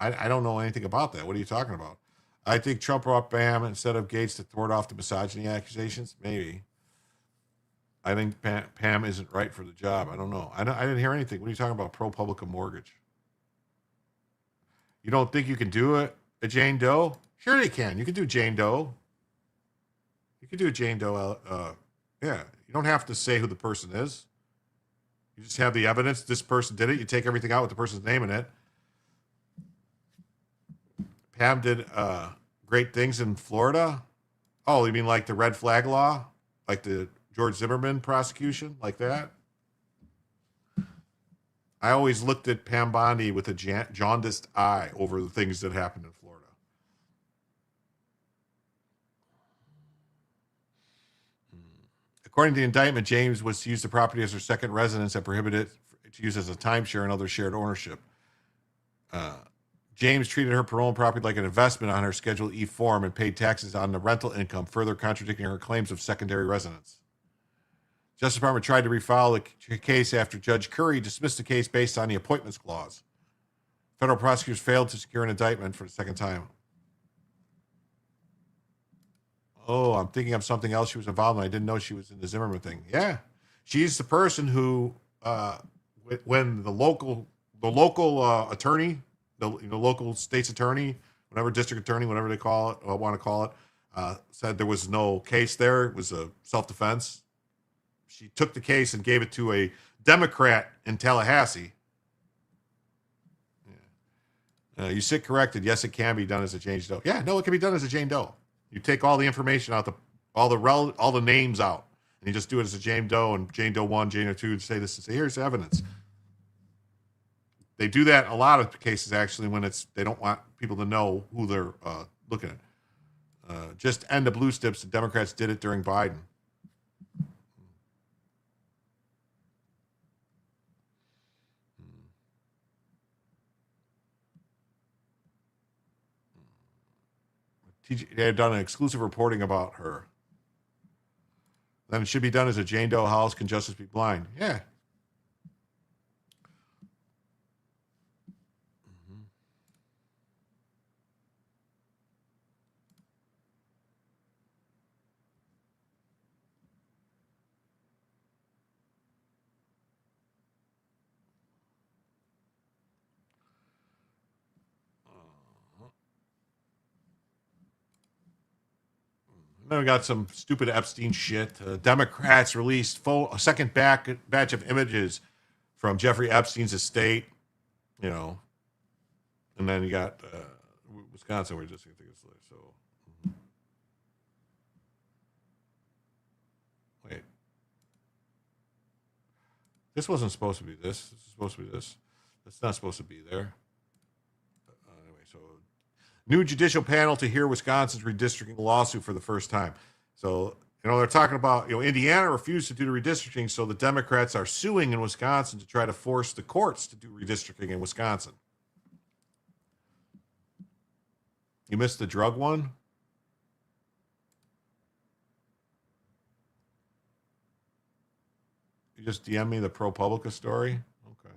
I don't know anything about that. What are you talking about? I think Trump brought Pam instead of Gaetz to thwart off the misogyny accusations. Maybe. I think Pam isn't right for the job. I don't know. I didn't hear anything. What are you talking about? ProPublica mortgage. You don't think you can do it, a Jane Doe? Sure you can. You can do Jane Doe. You can do a Jane Doe. Yeah. You don't have to say who the person is. You just have the evidence. This person did it. You take everything out with the person's name in it. Pam did great things in Florida. Oh, you mean like the red flag law? Like the George Zimmerman prosecution? Like that? I always looked at Pam Bondi with a jaundiced eye over the things that happened in Florida. According to the indictment, James was to use the property as her second residence and prohibited it to use as a timeshare and other shared ownership. James treated her parole property like an investment on her Schedule E form and paid taxes on the rental income, further contradicting her claims of secondary residence. Justice Department tried to refile the case after Judge Curry dismissed the case based on the appointments clause. Federal prosecutors failed to secure an indictment for the second time. Oh, I'm thinking of something else she was involved in. I didn't know she was in the Zimmerman thing. Yeah. She's the person who, when the local attorney, the local state's attorney, whatever district attorney, whatever they call it, or want to call it, said there was no case there. It was a self-defense. She took the case and gave it to a Democrat in Tallahassee. Yeah. You sit corrected. Yes, it can be done as a Jane Doe. Yeah, no, it can be done as a Jane Doe. You take all the information out, all the names out, and you just do it as a Jane Doe and Jane Doe 1, Jane Doe 2, and say this. And say, here's evidence. They do that in a lot of cases, actually, when they don't want people to know who they're looking at. Just end the blue steps. The Democrats did it during Biden. They had done an exclusive reporting about her. Then it should be done as a Jane Doe. How else can justice be blind? Yeah. Then we got some stupid Epstein shit. Democrats released a second batch of images from Jeffrey Epstein's estate, and then you got Wisconsin. We're just going to take this later. So, wait, this wasn't supposed to be this. This is supposed to be this. That's not supposed to be there. Anyway, so. New judicial panel to hear Wisconsin's redistricting lawsuit for the first time. So, they're talking about, Indiana refused to do the redistricting, so the Democrats are suing in Wisconsin to try to force the courts to do redistricting in Wisconsin. You missed the drug one? You just DM me the ProPublica story? Okay.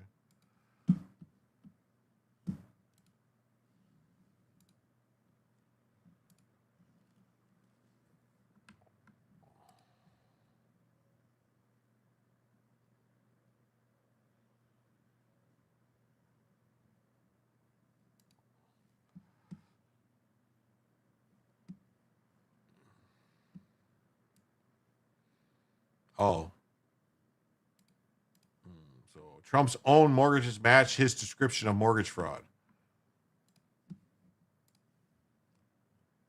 Oh. So Trump's own mortgages match his description of mortgage fraud.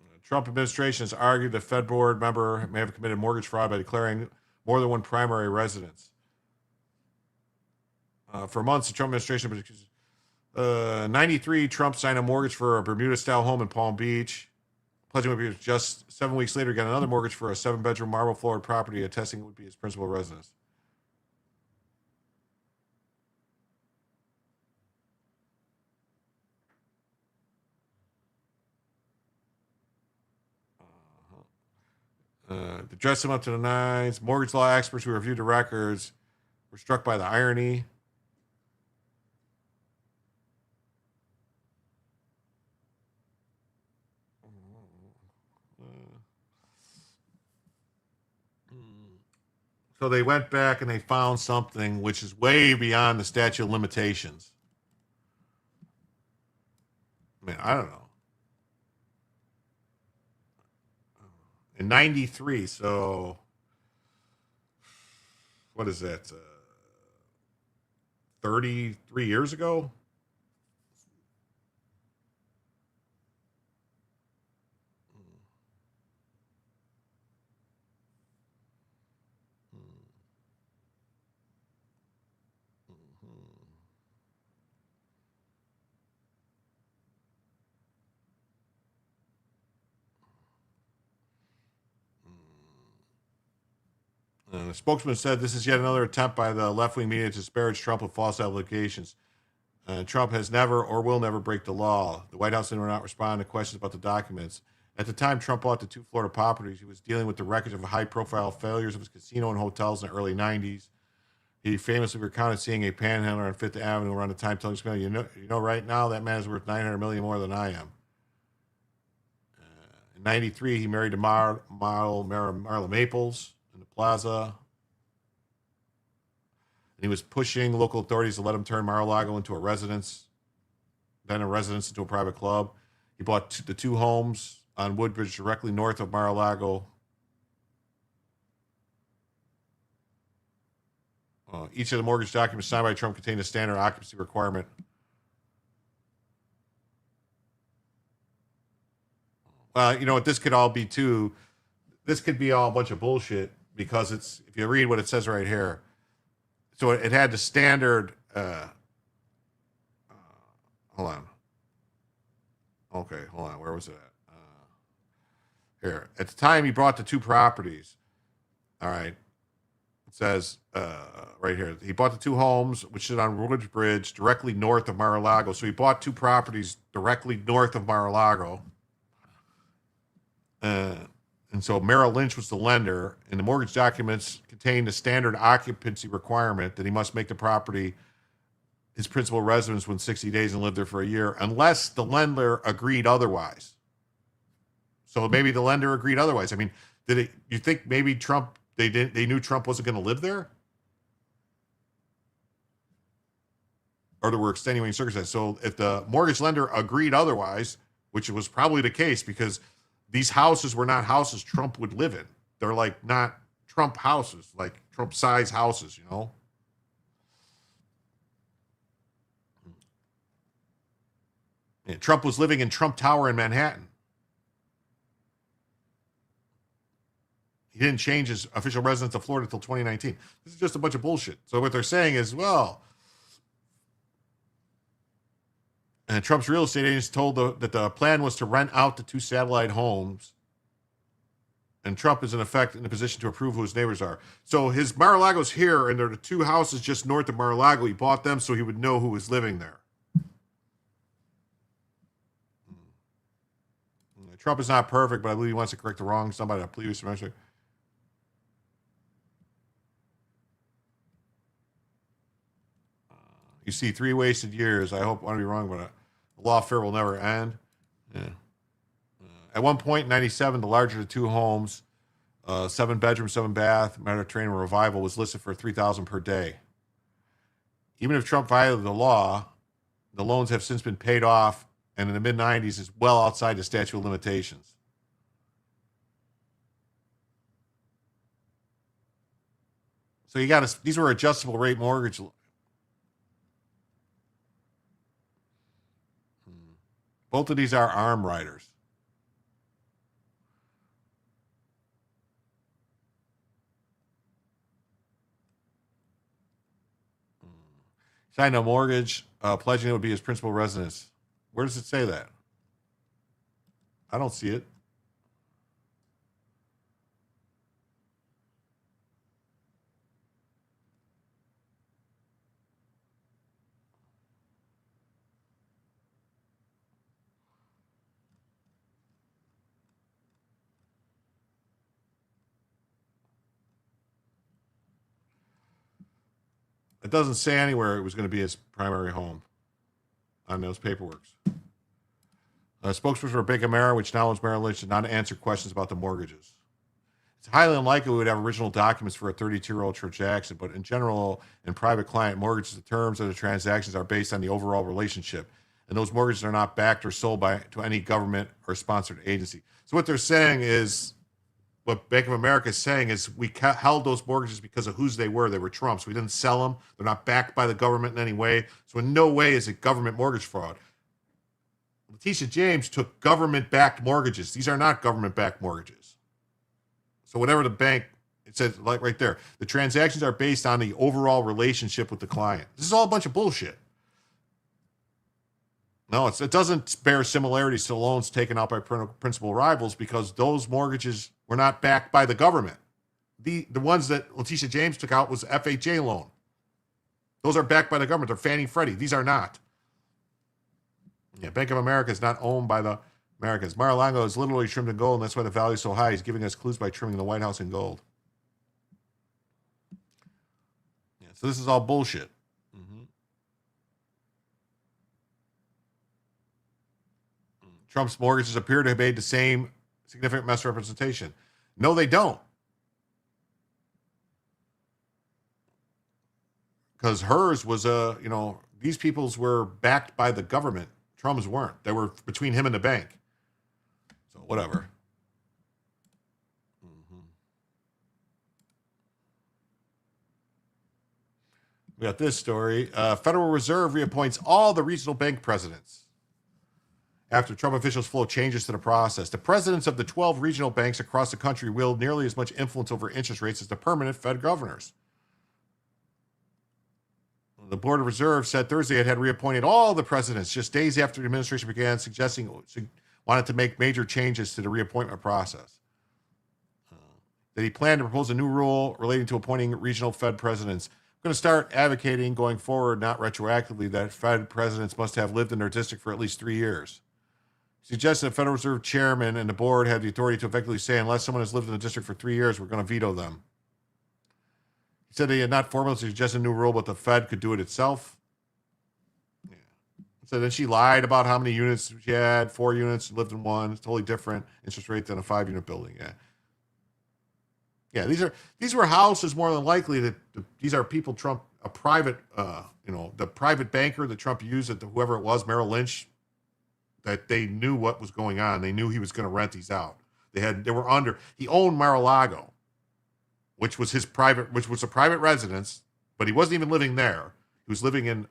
The Trump administration has argued the Fed board member may have committed mortgage fraud by declaring more than one primary residence. For months, the Trump administration, 93, Trump signed a mortgage for a Bermuda-style home in Palm Beach. Pledging would be just 7 weeks later, got another mortgage for a 7-bedroom marble-floored property, attesting it would be his principal residence. To dress him up to the nines, mortgage law experts who reviewed the records were struck by the irony. So they went back and they found something which is way beyond the statute of limitations. I mean, I don't know. In 93, so what is that? 33 years ago? The spokesman said this is yet another attempt by the left-wing media to disparage Trump with false allegations. Trump has never or will never break the law. The White House did not respond to questions about the documents. At the time Trump bought the 2 Florida properties, he was dealing with the records of high-profile failures of his casino and hotels in the early 90s. He famously recounted seeing a panhandler on Fifth Avenue around the time telling his family, you know, right now that man is worth $900 million more than I am. In 93, he married Marla Maples in the plaza. And he was pushing local authorities to let him turn Mar-a-Lago into a residence, then a residence into a private club. He bought the 2 homes on Woodbridge directly north of Mar-a-Lago. Each of the mortgage documents signed by Trump contained a standard occupancy requirement. Well, you know what this could all be too? This could be all a bunch of bullshit because it's, if you read what it says right here. So it had the standard, hold on. Okay, hold on. Where was it at? Here. At the time he bought the 2 properties. All right. It says right here, he bought the 2 homes, which sit on Woodbridge Bridge, directly north of Mar-a-Lago. So he bought 2 properties directly north of Mar-a-Lago. And so Merrill Lynch was the lender, and the mortgage documents contained a standard occupancy requirement that he must make the property his principal residence within 60 days and live there for a year, unless the lender agreed otherwise. So maybe the lender agreed otherwise. I mean, you think maybe Trump, they knew Trump wasn't going to live there? Or there were extenuating circumstances. So if the mortgage lender agreed otherwise, which was probably the case because these houses were not houses Trump would live in. They're like not Trump houses, like Trump size houses, you know? And Trump was living in Trump Tower in Manhattan. He didn't change his official residence of Florida until 2019. This is just a bunch of bullshit. So what they're saying is, well, and Trump's real estate agents told that the plan was to rent out the 2 satellite homes. And Trump is, in effect, in a position to approve who his neighbors are. So his Mar-a-Lago's here, and there are the 2 houses just north of Mar-a-Lago. He bought them so he would know who was living there. Trump is not perfect, but I believe he wants to correct the wrong. Somebody, please mention. You see 3 wasted years. I hope I want to be wrong, but the lawfare will never end. Yeah. At one point in 97, the larger of the 2 homes, 7 bedroom, 7 bath, Mediterranean Revival was listed for $3,000 per day. Even if Trump violated the law, the loans have since been paid off, and in the mid-90s is well outside the statute of limitations. So you got these were adjustable rate mortgage. Both of these are arm riders. Signed a mortgage, pledging it would be his principal residence. Where does it say that? I don't see it. It doesn't say anywhere it was going to be his primary home on those paperworks. A spokesperson for Bank of America, which now owns Merrill Lynch, did not answer questions about the mortgages. It's highly unlikely we would have original documents for a 32-year-old transaction, but in general, in private client mortgages, the terms of the transactions are based on the overall relationship, and those mortgages are not backed or sold to any government or sponsored agency. So what they're saying is, what Bank of America is saying is we held those mortgages because of whose they were. They were Trump's. We didn't sell them. They're not backed by the government in any way. So in no way is it government mortgage fraud. Letitia James took government-backed mortgages. These are not government-backed mortgages. So whatever the bank, it says like right there, the transactions are based on the overall relationship with the client. This is all a bunch of bullshit. No, it doesn't bear similarities to loans taken out by principal rivals because those mortgages were not backed by the government. The ones that Letitia James took out was FHA loan. Those are backed by the government. They're Fannie Freddie. These are not. Yeah, Bank of America is not owned by the Americans. Mar-a-Lago is literally trimmed in gold, and that's why the value is so high. He's giving us clues by trimming the White House in gold. Yeah, so this is all bullshit. Trump's mortgages appear to have made the same significant misrepresentation. No, they don't. Because hers was these people's were backed by the government. Trump's weren't. They were between him and the bank. So whatever. We got this story. Federal Reserve reappoints all the regional bank presidents after Trump officials float changes to the process. The presidents of the 12 regional banks across the country wield nearly as much influence over interest rates as the permanent Fed governors. The Board of Reserve said Thursday it had reappointed all the presidents just days after the administration began suggesting it wanted to make major changes to the reappointment process. That he planned to propose a new rule relating to appointing regional Fed presidents. I'm going to start advocating going forward, not retroactively, that Fed presidents must have lived in their district for at least 3 years. He suggested the Federal Reserve chairman and the board have the authority to effectively say, unless someone has lived in the district for 3 years, we're going to veto them. He said he had not formally suggested a new rule, but the Fed could do it itself. Yeah. So then she lied about how many units she had. 4 units, lived in one. It's totally different interest rate than a 5-unit building. Yeah. Yeah, these were houses more than likely that these are people Trump, a private, the private banker that Trump used at whoever it was, Merrill Lynch, that they knew what was going on. They knew he was going to rent these out. He owned Mar-a-Lago, which was a private residence, but he wasn't even living there. He was living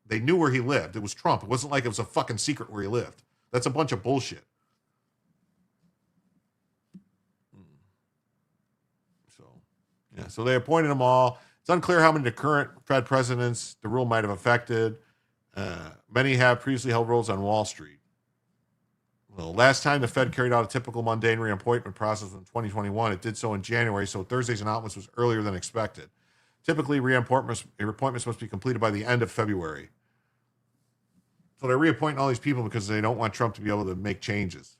they knew where he lived. It was Trump. It wasn't like it was a fucking secret where he lived. That's a bunch of bullshit. So they appointed them all. It's unclear how many of the current Fed presidents the rule might have affected. Many have previously held roles on Wall Street. Well, last time the Fed carried out a typical mundane reappointment process in 2021, it did so in January, so Thursday's announcement was earlier than expected. Typically, reappointments must be completed by the end of February. So they're reappointing all these people because they don't want Trump to be able to make changes.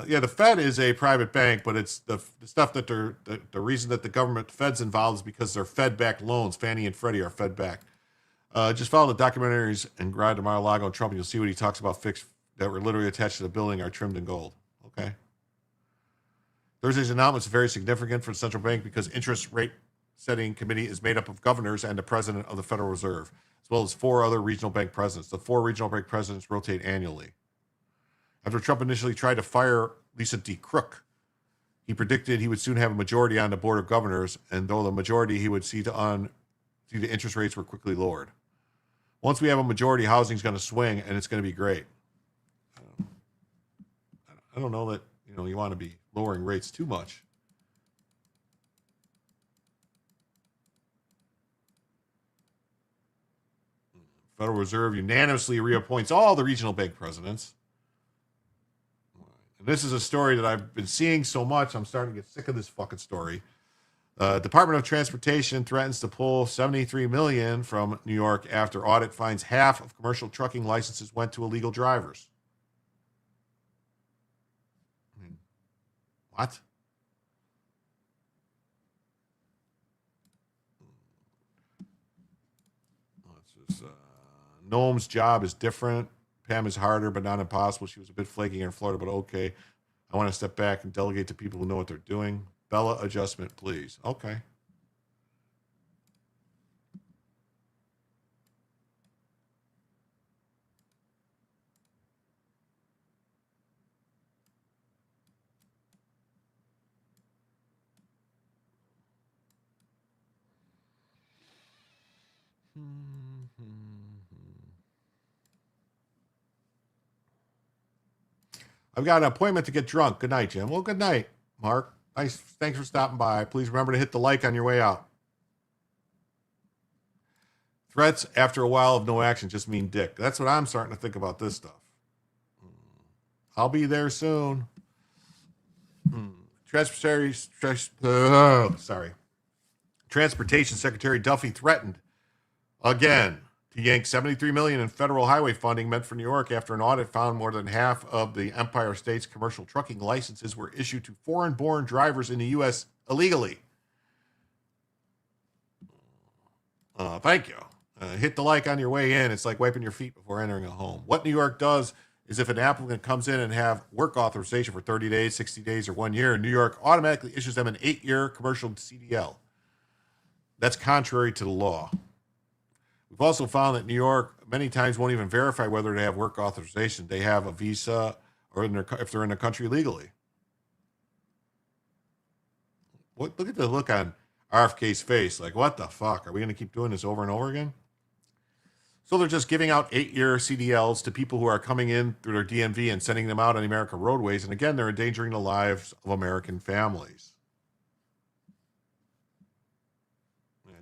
The Fed is a private bank, but it's the stuff that the reason that the Fed's involved is because they're Fed-backed loans. Fannie and Freddie are Fed-backed. Just follow the documentaries and Ride to Mar-a-Lago and Trump, and you'll see what he talks about fixed that were literally attached to the building are trimmed in gold. Okay. Thursday's announcement is very significant for the central bank because interest rate setting committee is made up of governors and the president of the Federal Reserve, as well as 4 other regional bank presidents. The 4 regional bank presidents rotate annually. After Trump initially tried to fire Lisa D. Crook, he predicted he would soon have a majority on the board of governors, and though the majority, he would see the interest rates were quickly lowered. Once we have a majority, housing's going to swing, and it's going to be great. I don't know that you want to be lowering rates too much. Federal Reserve unanimously reappoints all the regional bank presidents. This is a story that I've been seeing so much, I'm starting to get sick of this fucking story. Department of Transportation threatens to pull $73 million from New York after audit finds half of commercial trucking licenses went to illegal drivers. What? Noam's job is different. Pam is harder, but not impossible. She was a bit flaky here in Florida, but okay. I want to step back and delegate to people who know what they're doing. Bella, adjustment, please. Okay. I've got an appointment to get drunk. Good night, Jim. Well, good night, Mark. Nice. Thanks for stopping by. Please remember to hit the like on your way out. Threats after a while of no action just mean dick. That's what I'm starting to think about this stuff. I'll be there soon. Transportation Secretary Duffy threatened again to yank $73 million in federal highway funding meant for New York after an audit found more than half of the Empire State's commercial trucking licenses were issued to foreign-born drivers in the U.S. illegally. Thank you. Hit the like on your way in. It's like wiping your feet before entering a home. What New York does is if an applicant comes in and have work authorization for 30 days, 60 days, or 1 year, New York automatically issues them an 8-year commercial CDL. That's contrary to the law. We've also found that New York many times won't even verify whether they have work authorization. They have a visa or if they're in the country legally. Look at the look on RFK's face. Like, what the fuck? Are we going to keep doing this over and over again? So they're just giving out 8-year CDLs to people who are coming in through their DMV and sending them out on American roadways. And again, they're endangering the lives of American families.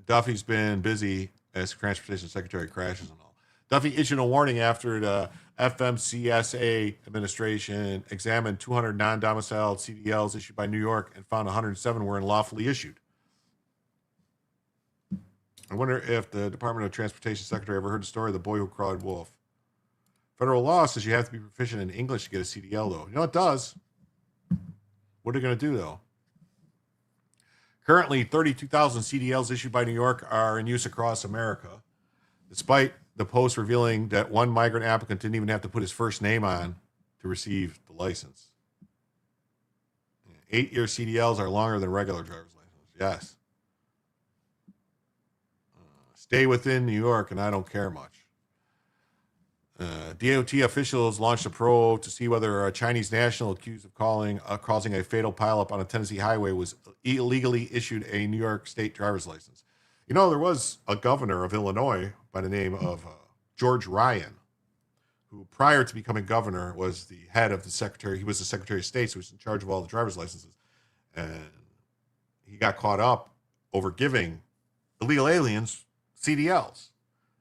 Duffy's been busy as Transportation Secretary crashes and all. Duffy issued a warning after the FMCSA administration examined 200 non-domiciled CDLs issued by New York and found 107 were unlawfully issued. I wonder if the Department of Transportation Secretary ever heard the story of the boy who cried wolf. Federal law says you have to be proficient in English to get a CDL, though. You know, it does. What are they going to do, though? Currently, 32,000 CDLs issued by New York are in use across America, despite the post revealing that one migrant applicant didn't even have to put his first name on to receive the license. 8-year CDLs are longer than regular driver's licenses. Yes. Stay within New York, and I don't care much. DOT officials launched a probe to see whether a Chinese national accused of causing a fatal pileup on a Tennessee highway was illegally issued a New York State driver's license. You know, there was a governor of Illinois by the name of George Ryan, who prior to becoming governor was the head of the secretary. He was the Secretary of State, so he was in charge of all the driver's licenses. And he got caught up over giving illegal aliens CDLs.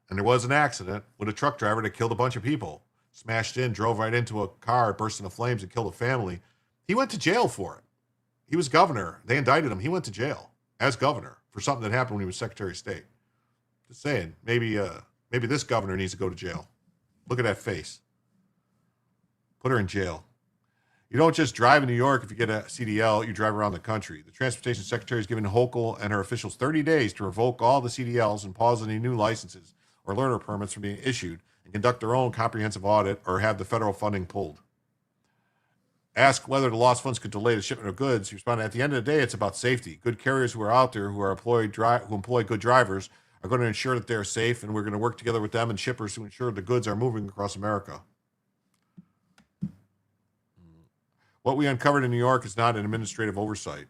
And there was an accident with a truck driver that killed a bunch of people. Smashed in, drove right into a car, burst into flames, and killed a family. He went to jail for it. He was governor. They indicted him. He went to jail as governor for something that happened when he was Secretary of State. Just saying, maybe this governor needs to go to jail. Look at that face. Put her in jail. You don't just drive in New York if you get a CDL, you drive around the country. The Transportation Secretary has given Hochul and her officials 30 days to revoke all the CDLs and pause any new licenses or learner permits from being issued and conduct their own comprehensive audit or have the federal funding pulled. Ask whether the lost funds could delay the shipment of goods. He responded, at the end of the day, it's about safety. Good carriers who are out there who employ good drivers are going to ensure that they're safe, and we're going to work together with them and shippers to ensure the goods are moving across America. What we uncovered in New York is not an administrative oversight.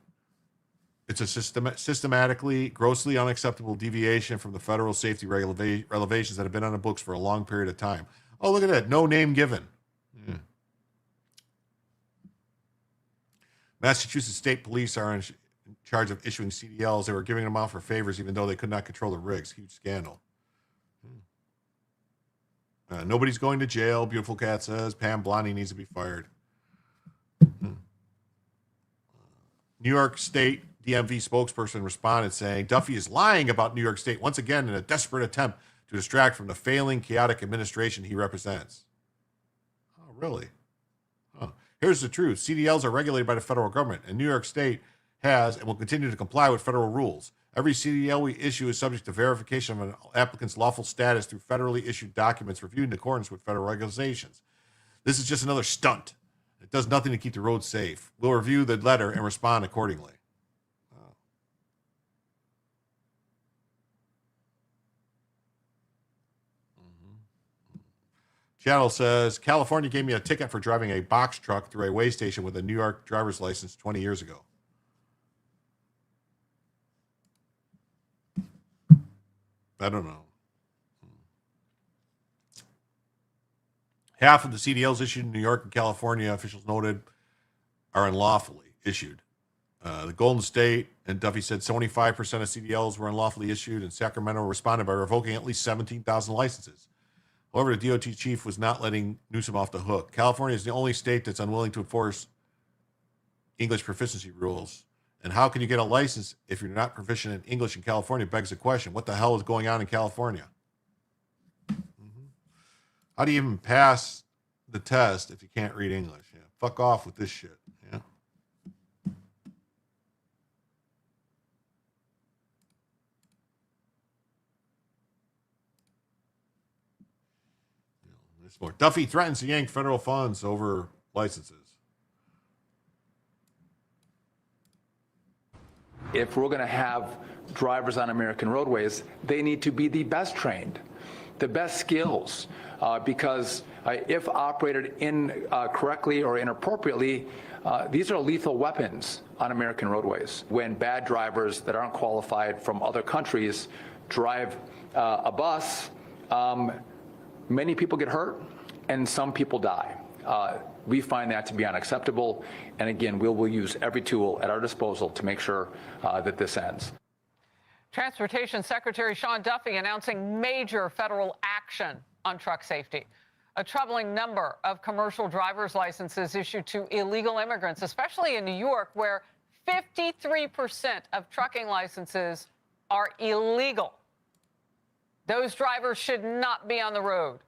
It's a systematically, grossly unacceptable deviation from the federal safety regulations that have been on the books for a long period of time. Oh, look at that. No name given. Yeah. Massachusetts State Police are in charge of issuing CDLs. They were giving them out for favors even though they could not control the rigs. Huge scandal. Nobody's going to jail, Beautiful Cat says. Pam Blondie needs to be fired. New York State DMV spokesperson responded saying, Duffy is lying about New York State once again in a desperate attempt to distract from the failing, chaotic administration he represents. Oh, really? Huh. Here's the truth. CDLs are regulated by the federal government, and New York State has and will continue to comply with federal rules. Every CDL we issue is subject to verification of an applicant's lawful status through federally issued documents reviewed in accordance with federal regulations. This is just another stunt. It does nothing to keep the roads safe. We'll review the letter and respond accordingly. Chattel says, California gave me a ticket for driving a box truck through a weigh station with a New York driver's license 20 years ago. I don't know. Half of the CDLs issued in New York and California, officials noted, are unlawfully issued. The Golden State and Duffy said 75% of CDLs were unlawfully issued, and Sacramento responded by revoking at least 17,000 licenses. However, the DOT chief was not letting Newsom off the hook. California is the only state that's unwilling to enforce English proficiency rules. And how can you get a license if you're not proficient in English in California begs the question, what the hell is going on in California? How do you even pass the test if you can't read English? Yeah, fuck off with this shit. Yeah. There's more. Duffy threatens to yank federal funds over licenses. If we're going to have drivers on American roadways, they need to be the best trained, the best skills, because if operated incorrectly or inappropriately, these are lethal weapons on American roadways. When bad drivers that aren't qualified from other countries drive a bus, many people get hurt and some people die. We find that to be unacceptable. And again, we will use every tool at our disposal to make sure that this ends. Transportation Secretary Sean Duffy announcing major federal action on truck safety. A troubling number of commercial driver's licenses issued to illegal immigrants, especially in New York, where 53% of trucking licenses are illegal. Those drivers should not be on the road.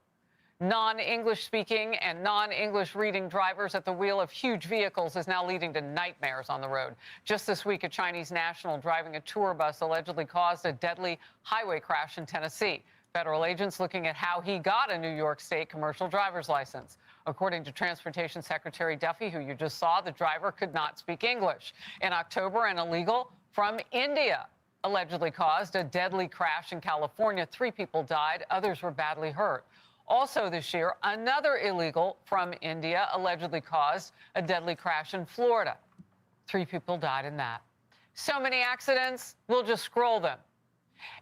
Non-English speaking and non-English reading drivers at the wheel of huge vehicles is now leading to nightmares on the road. Just this week, a Chinese national driving a tour bus allegedly caused a deadly highway crash in Tennessee. Federal agents looking at how he got a New York State commercial driver's license. According to Transportation Secretary Duffy, who you just saw, the driver could not speak English. In October, an illegal from India allegedly caused a deadly crash in California. 3 people died. Others were badly hurt. Also this year, another illegal from India allegedly caused a deadly crash in Florida. 3 people died in that. So many accidents, we'll just scroll them.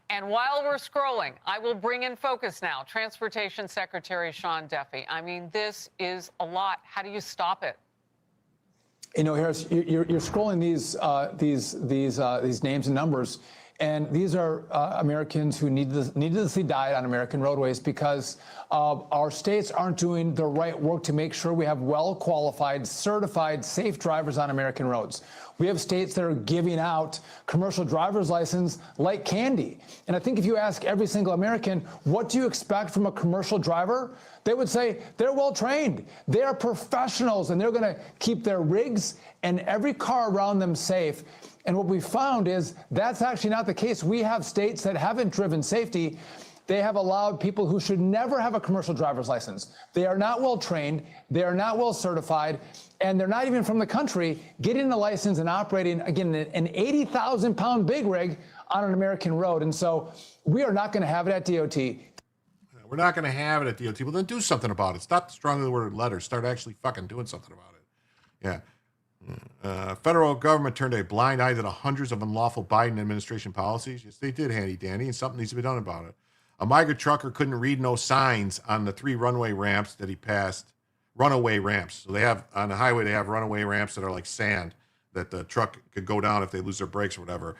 And while we're scrolling, I will bring in focus now Transportation Secretary Sean Duffy. I mean, this is a lot. How do you stop it? You know, Harris, you're scrolling these names and numbers, and these are Americans who needlessly died on American roadways because our states aren't doing the right work to make sure we have well-qualified, certified, safe drivers on American roads. We have states that are giving out commercial driver's license like candy. And I think if you ask every single American, what do you expect from a commercial driver? They would say they're well-trained. They are professionals, and they're going to keep their rigs and every car around them safe. And what we found is that's actually not the case. We have states that haven't driven safety. They have allowed people who should never have a commercial driver's license. They are not well trained. They are not well certified. And they're not even from the country getting a license and operating, again, an 80,000-pound big rig on an American road. And so we are not going to have it at DOT. We're not going to have it at DOT. Well, then do something about it. Stop the strongly worded letters. Start actually fucking doing something about it. Yeah. Federal government turned a blind eye to the hundreds of unlawful Biden administration policies. Yes, they did, handy dandy, and something needs to be done about it. A migrant trucker couldn't read no signs on the 3 runway ramps that he passed. Runaway ramps. So they have, on the highway, they have runaway ramps that are like sand that the truck could go down if they lose their brakes or whatever.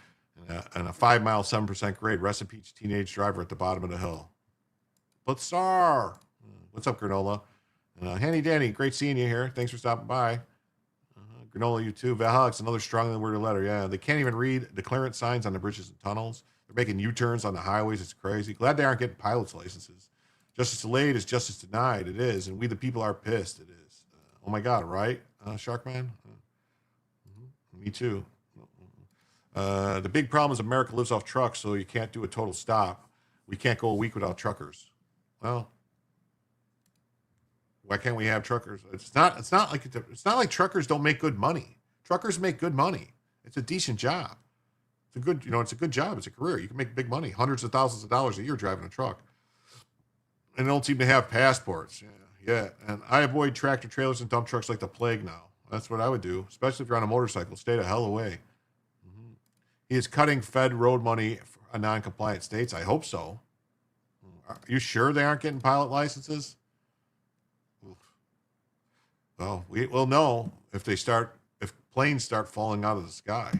And a 5-mile, 7% grade. Rest in peace, teenage driver at the bottom of the hill. Blitzar. What's up, Granola? Handy dandy, great seeing you here. Thanks for stopping by. Granola, you too. Valhalla, another strongly worded letter. Yeah, they can't even read the clearance signs on the bridges and tunnels. They're making U-turns on the highways. It's crazy. Glad they aren't getting pilot's licenses. Justice delayed is justice denied. It is. And we, the people, are pissed. It is. Oh, my God, right? Sharkman? Me too. The big problem is America lives off trucks, so you can't do a total stop. We can't go a week without truckers. Well, why can't we have truckers? It's not like truckers don't make good money. Truckers make good money. It's a decent job. It's a good job. It's a career. You can make big money, hundreds of thousands of dollars a year driving a truck. And they don't seem to have passports. Yeah. And I avoid tractor trailers and dump trucks like the plague now. That's what I would do, especially if you're on a motorcycle. Stay the hell away. He is cutting Fed road money for non-compliant states. I hope so. Are you sure they aren't getting pilot licenses? Well, we will know if planes start falling out of the sky.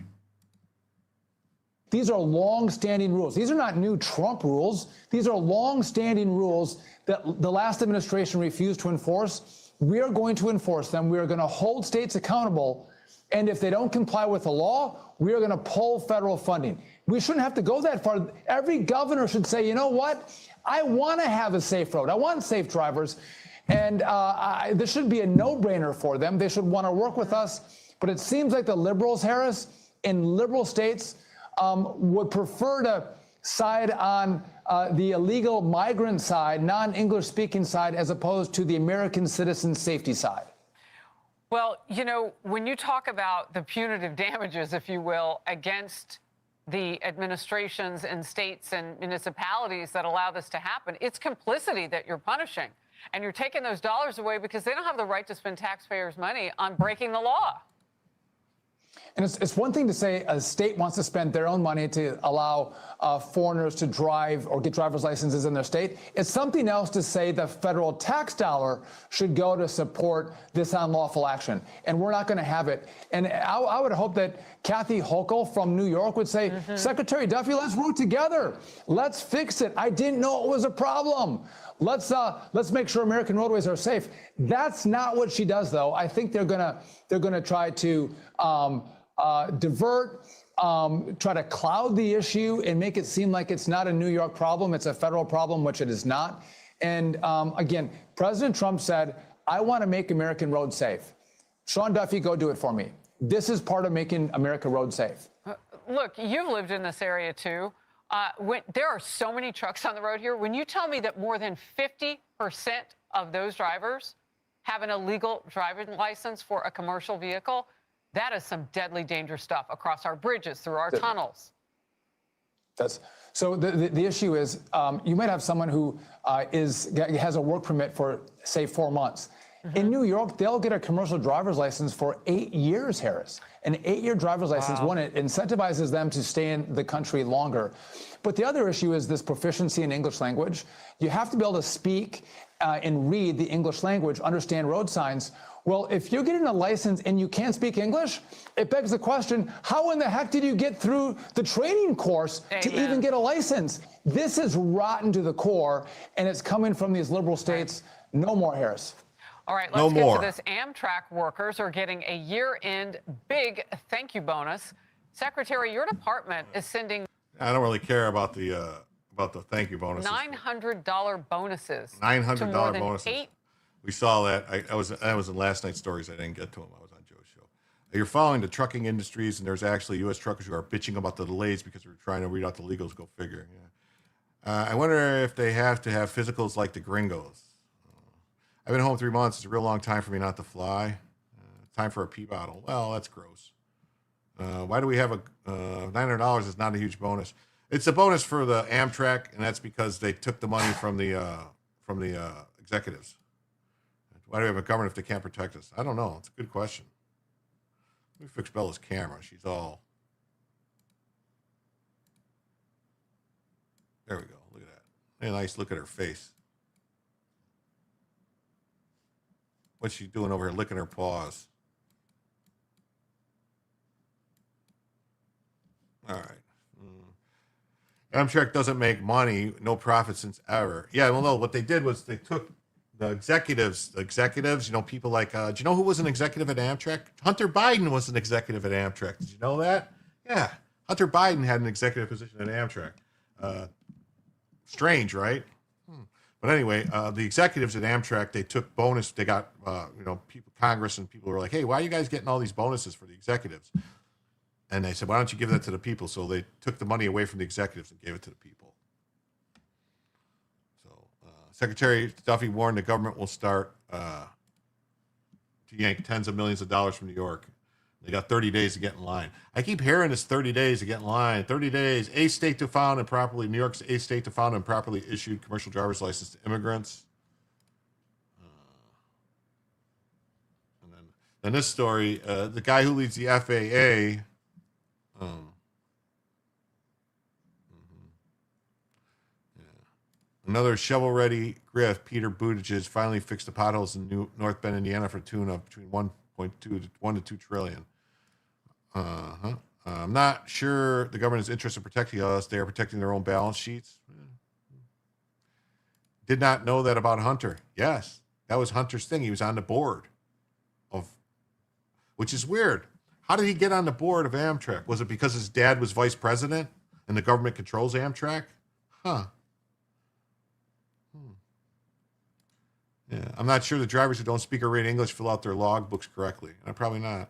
These are long-standing rules. These are not new Trump rules. These are long-standing rules that the last administration refused to enforce. We are going to enforce them. We are going to hold states accountable. And if they don't comply with the law, we are going to pull federal funding. We shouldn't have to go that far. Every governor should say, you know what? I want to have a safe road. I want safe drivers. And this should be a no-brainer for them. They should want to work with us. But it seems like the liberals, Harris, in liberal states would prefer to side on the illegal migrant side, non-English speaking side, as opposed to the American citizen safety side. Well, you know, when you talk about the punitive damages, if you will, against the administrations and states and municipalities that allow this to happen, it's complicity that you're punishing. And you're taking those dollars away because they don't have the right to spend taxpayers' money on breaking the law. And it's one thing to say a state wants to spend their own money to allow foreigners to drive or get driver's licenses in their state. It's something else to say the federal tax dollar should go to support this unlawful action. And we're not going to have it. And I would hope that Kathy Hochul from New York would say, Secretary Duffy, let's work together. Let's fix it. I didn't know it was a problem. Let's make sure American roadways are safe. That's not what she does, though. I think they're gonna try to divert, try to cloud the issue and make it seem like it's not a New York problem. It's a federal problem, which it is not. And again, President Trump said, I want to make American roads safe. Sean Duffy, go do it for me. This is part of making America road safe. Look, you've lived in this area, too. There are so many trucks on the road here. When you tell me that more than 50% of those drivers have an illegal driving license for a commercial vehicle, that is some deadly dangerous stuff across our bridges, through our tunnels. So the issue is you might have someone who has a work permit for, say, 4 months. In New York, they'll get a commercial driver's license for 8 years, Harris. An 8-year driver's license, one, it incentivizes them to stay in the country longer. But the other issue is this proficiency in English language. You have to be able to speak and read the English language, understand road signs. Well, if you're getting a license and you can't speak English, it begs the question, how in the heck did you get through the training course to even get a license? This is rotten to the core, and it's coming from these liberal states. No more, Harris. All right, let's get to this. Amtrak workers are getting a year-end big thank you bonus. Secretary, your department is sending... I don't really care about the thank you bonuses. $900 bonuses. $900 bonuses. 8... We saw that. I was in last night's stories. I didn't get to them. I was on Joe's show. You're following the trucking industries, and there's actually U.S. truckers who are bitching about the delays because we're trying to read out the legals. Go figure. Yeah. I wonder if they have to have physicals like the gringos. I've been home 3 months. It's a real long time for me not to fly. Time for a pee bottle. Well, that's gross. Why do we have a $900 is not a huge bonus. It's a bonus for the Amtrak, and that's because they took the money from the executives. Why do we have a government if they can't protect us? I don't know. It's a good question. Let me fix Bella's camera. She's all... There we go. Look at that. A nice look at her face. What's she doing over here, licking her paws? All right. Amtrak doesn't make money, no profit since ever. Yeah, well, no, what they did was they took the executives, you know, people like, do you know who was an executive at Amtrak? Hunter Biden was an executive at Amtrak. Did you know that? Yeah. Hunter Biden had an executive position at Amtrak. Strange, right? But anyway, the executives at Amtrak, they took bonus. They got, people, Congress and people were like, hey, why are you guys getting all these bonuses for the executives? And they said, why don't you give that to the people? So they took the money away from the executives and gave it to the people. Secretary Duffy warned the government will start to yank tens of millions of dollars from New York. They got 30 days to get in line. I keep hearing this 30 days to get in line. 30 days, a state to found and properly, New York's a state to found and properly issued commercial driver's license to immigrants. And then this story, the guy who leads the FAA, another shovel-ready grift, Peter Buttigieg finally fixed the potholes in North Bend, Indiana for a tune of between 1.2 to 1 to 2 trillion. I'm not sure the government is interested in protecting us. They are protecting their own balance sheets. Did not know that about Hunter. Yes, that was Hunter's thing. He was on the board of, which is weird. How did he get on the board of Amtrak? Was it because his dad was vice president and the government controls Amtrak? Huh. Yeah, I'm not sure the drivers who don't speak or read English fill out their logbooks correctly. Probably not.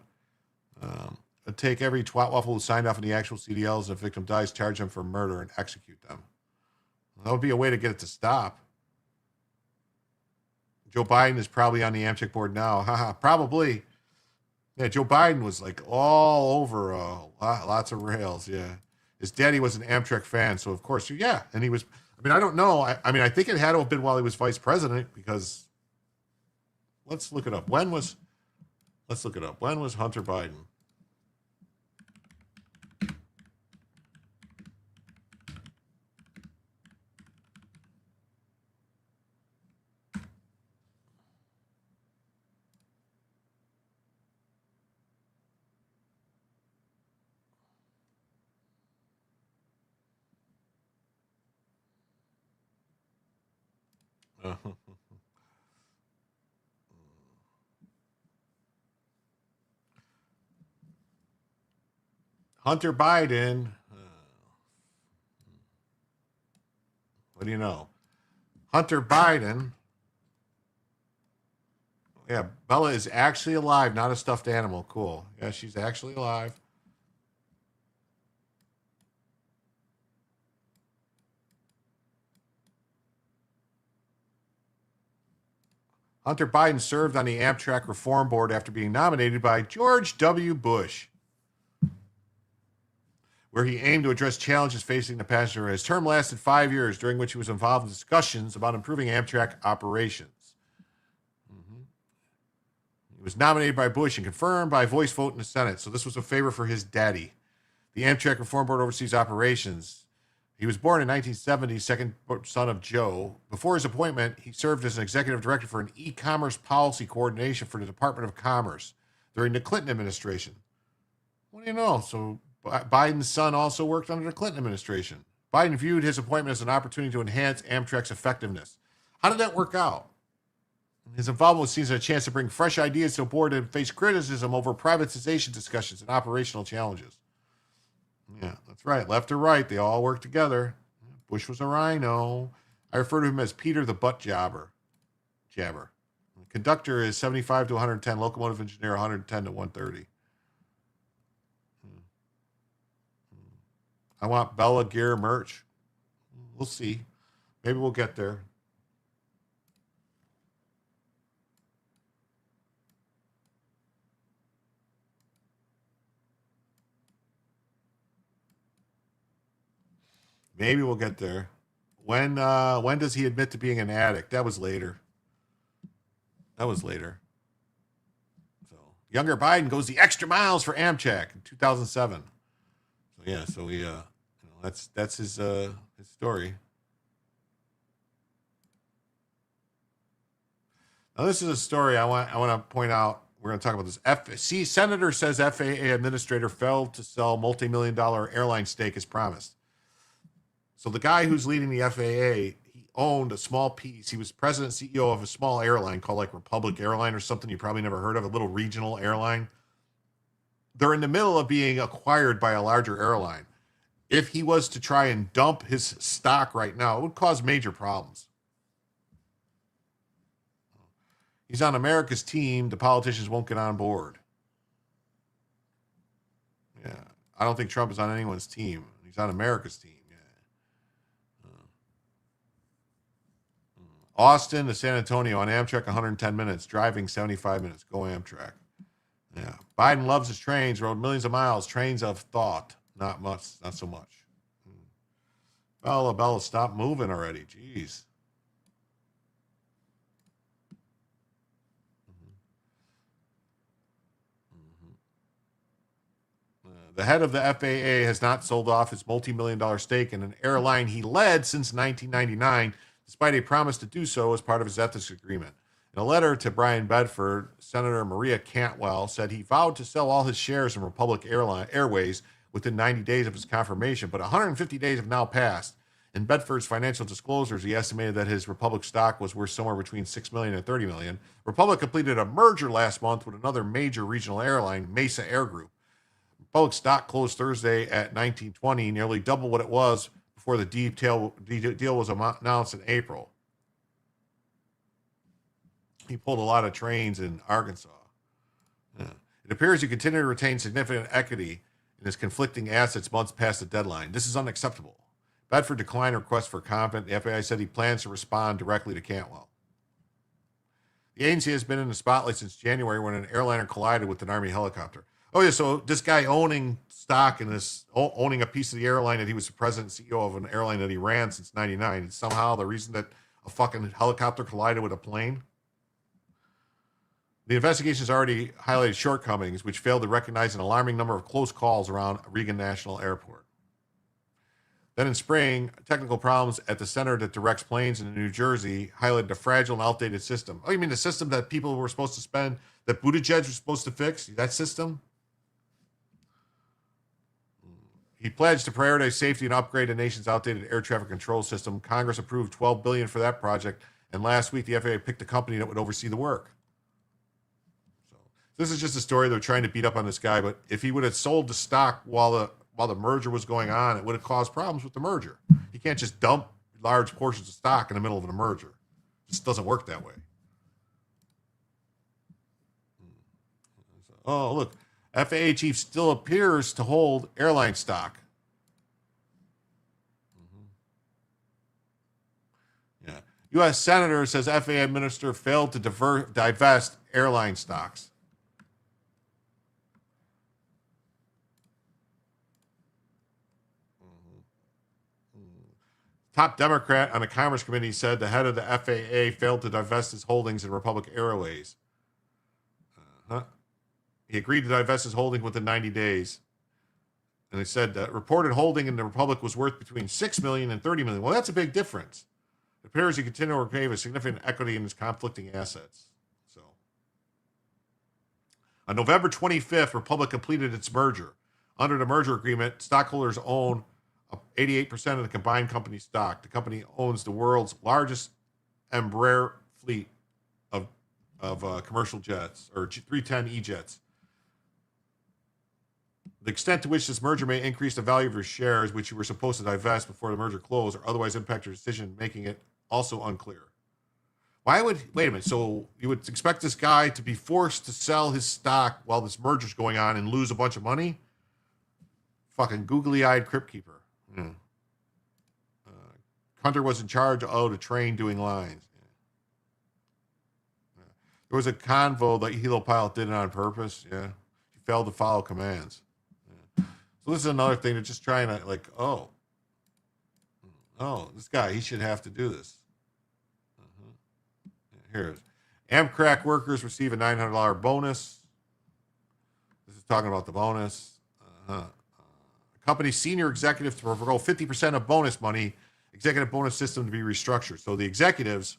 I'd take every twat waffle who signed off on the actual CDLs and if a victim dies, charge them for murder and execute them. That would be a way to get it to stop. Joe Biden is probably on the Amtrak board now. Haha, probably. Yeah, Joe Biden was like all over lots of rails. Yeah. His daddy was an Amtrak fan. So, of course, yeah. And he was, I mean, I don't know. I mean, I think it had to have been while he was vice president because let's look it up. When was Hunter Biden? Hunter Biden. What do you know? Hunter Biden. Yeah, Bella is actually alive, not a stuffed animal. Cool. Yeah, she's actually alive. Hunter Biden served on the Amtrak Reform Board after being nominated by George W. Bush, where he aimed to address challenges facing the passenger. His term lasted 5 years, during which he was involved in discussions about improving Amtrak operations. He was nominated by Bush and confirmed by voice vote in the Senate, so this was a favor for his daddy. The Amtrak Reform Board oversees operations. He was born in 1970, second son of Joe. Before his appointment, he served as an executive director for an e-commerce policy coordination for the Department of Commerce during the Clinton administration. What do you know? So Biden's son also worked under the Clinton administration. Biden viewed his appointment as an opportunity to enhance Amtrak's effectiveness. How did that work out? His involvement was seen as a chance to bring fresh ideas to a board and face criticism over privatization discussions and operational challenges. Yeah, that's right. Left or right, they all work together. Bush was a rhino. I refer to him as Peter the Butt Jabber. The conductor is 75 to 110. Locomotive engineer 110 to 130. I want Bella Gear merch. We'll see. Maybe we'll get there. Maybe we'll get there. When does he admit to being an addict? That was later. So younger Biden goes the extra miles for Amtrak in 2007. So yeah, so we that's his story. Now this is a story I want to point out. We're going to talk about this. Senator says FAA administrator failed to sell multi-million-dollar airline stake as promised. So the guy who's leading the FAA, he owned a small piece. He was president and CEO of a small airline called like Republic Airline or something you probably never heard of, a little regional airline. They're in the middle of being acquired by a larger airline. If he was to try and dump his stock right now, it would cause major problems. He's on America's team. The politicians won't get on board. Yeah, I don't think Trump is on anyone's team. He's on America's team. Austin to San Antonio on Amtrak, 110 minutes. Driving, 75 minutes. Go Amtrak. Yeah. Biden loves his trains. Rode millions of miles. Trains of thought. Not much. Not so much. Bella, stop moving already. Jeez. The head of the FAA has not sold off his multi-million-dollar stake in an airline he led since 1999, despite a promise to do so as part of his ethics agreement. In a letter to Brian Bedford, Senator Maria Cantwell said he vowed to sell all his shares in Republic Airways within 90 days of his confirmation, but 150 days have now passed. In Bedford's financial disclosures, he estimated that his Republic stock was worth somewhere between $6 million and $30 million. Republic completed a merger last month with another major regional airline, Mesa Air Group. Public stock closed Thursday at $19.20, nearly double what it was before the deal was announced in April. He pulled a lot of trains in Arkansas. Yeah. It appears he continued to retain significant equity in his conflicting assets months past the deadline. This is unacceptable. Bedford declined a request for comment. The FAA said he plans to respond directly to Cantwell. The agency has been in the spotlight since January when an airliner collided with an Army helicopter. Oh, yeah, so this guy owning stock in this, owning a piece of the airline that he was the president and CEO of an airline that he ran since 99, is somehow the reason that a fucking helicopter collided with a plane? The investigation has already highlighted shortcomings, which failed to recognize an alarming number of close calls around Reagan National Airport. Then in spring, technical problems at the center that directs planes in New Jersey highlighted a fragile and outdated system. Oh, you mean the system that people were supposed to spend, that Buttigieg was supposed to fix? That system? He pledged to prioritize safety and upgrade the nation's outdated air traffic control system. Congress approved $12 billion for that project, and last week the FAA picked a company that would oversee the work. So this is just a story they're trying to beat up on this guy, but if he would have sold the stock while the merger was going on, it would have caused problems with the merger. You can't just dump large portions of stock in the middle of a merger. It just doesn't work that way. Oh, look. FAA chief still appears to hold airline stock. Yeah. U.S. Senator says FAA minister failed to divest airline stocks. Top Democrat on the Commerce Committee said the head of the FAA failed to divest his holdings in Republic Airways. He agreed to divest his holding within 90 days. And they said that reported holding in the Republic was worth between $6 million and $30 million. Well, that's a big difference. It appears he continued to repay with significant equity in his conflicting assets. So, on November 25th, Republic completed its merger. Under the merger agreement, stockholders own 88% of the combined company stock. The company owns the world's largest Embraer fleet of commercial jets, or 310 E-jets. The extent to which this merger may increase the value of your shares, which you were supposed to divest before the merger closed, or otherwise impact your decision, making it also unclear. Wait a minute, so you would expect this guy to be forced to sell his stock while this merger's going on and lose a bunch of money? Fucking googly-eyed crypt keeper. Yeah. Hunter was in charge of the train doing lines. Yeah. There was a convo that Hilo pilot did it on purpose. Yeah. He failed to follow commands. So this is another thing. They're just trying to this guy, he should have to do this. Here it is. Amtrak workers receive a $900 bonus. This is talking about the bonus. Company senior executives to forego 50% of bonus money, executive bonus system to be restructured. So the executives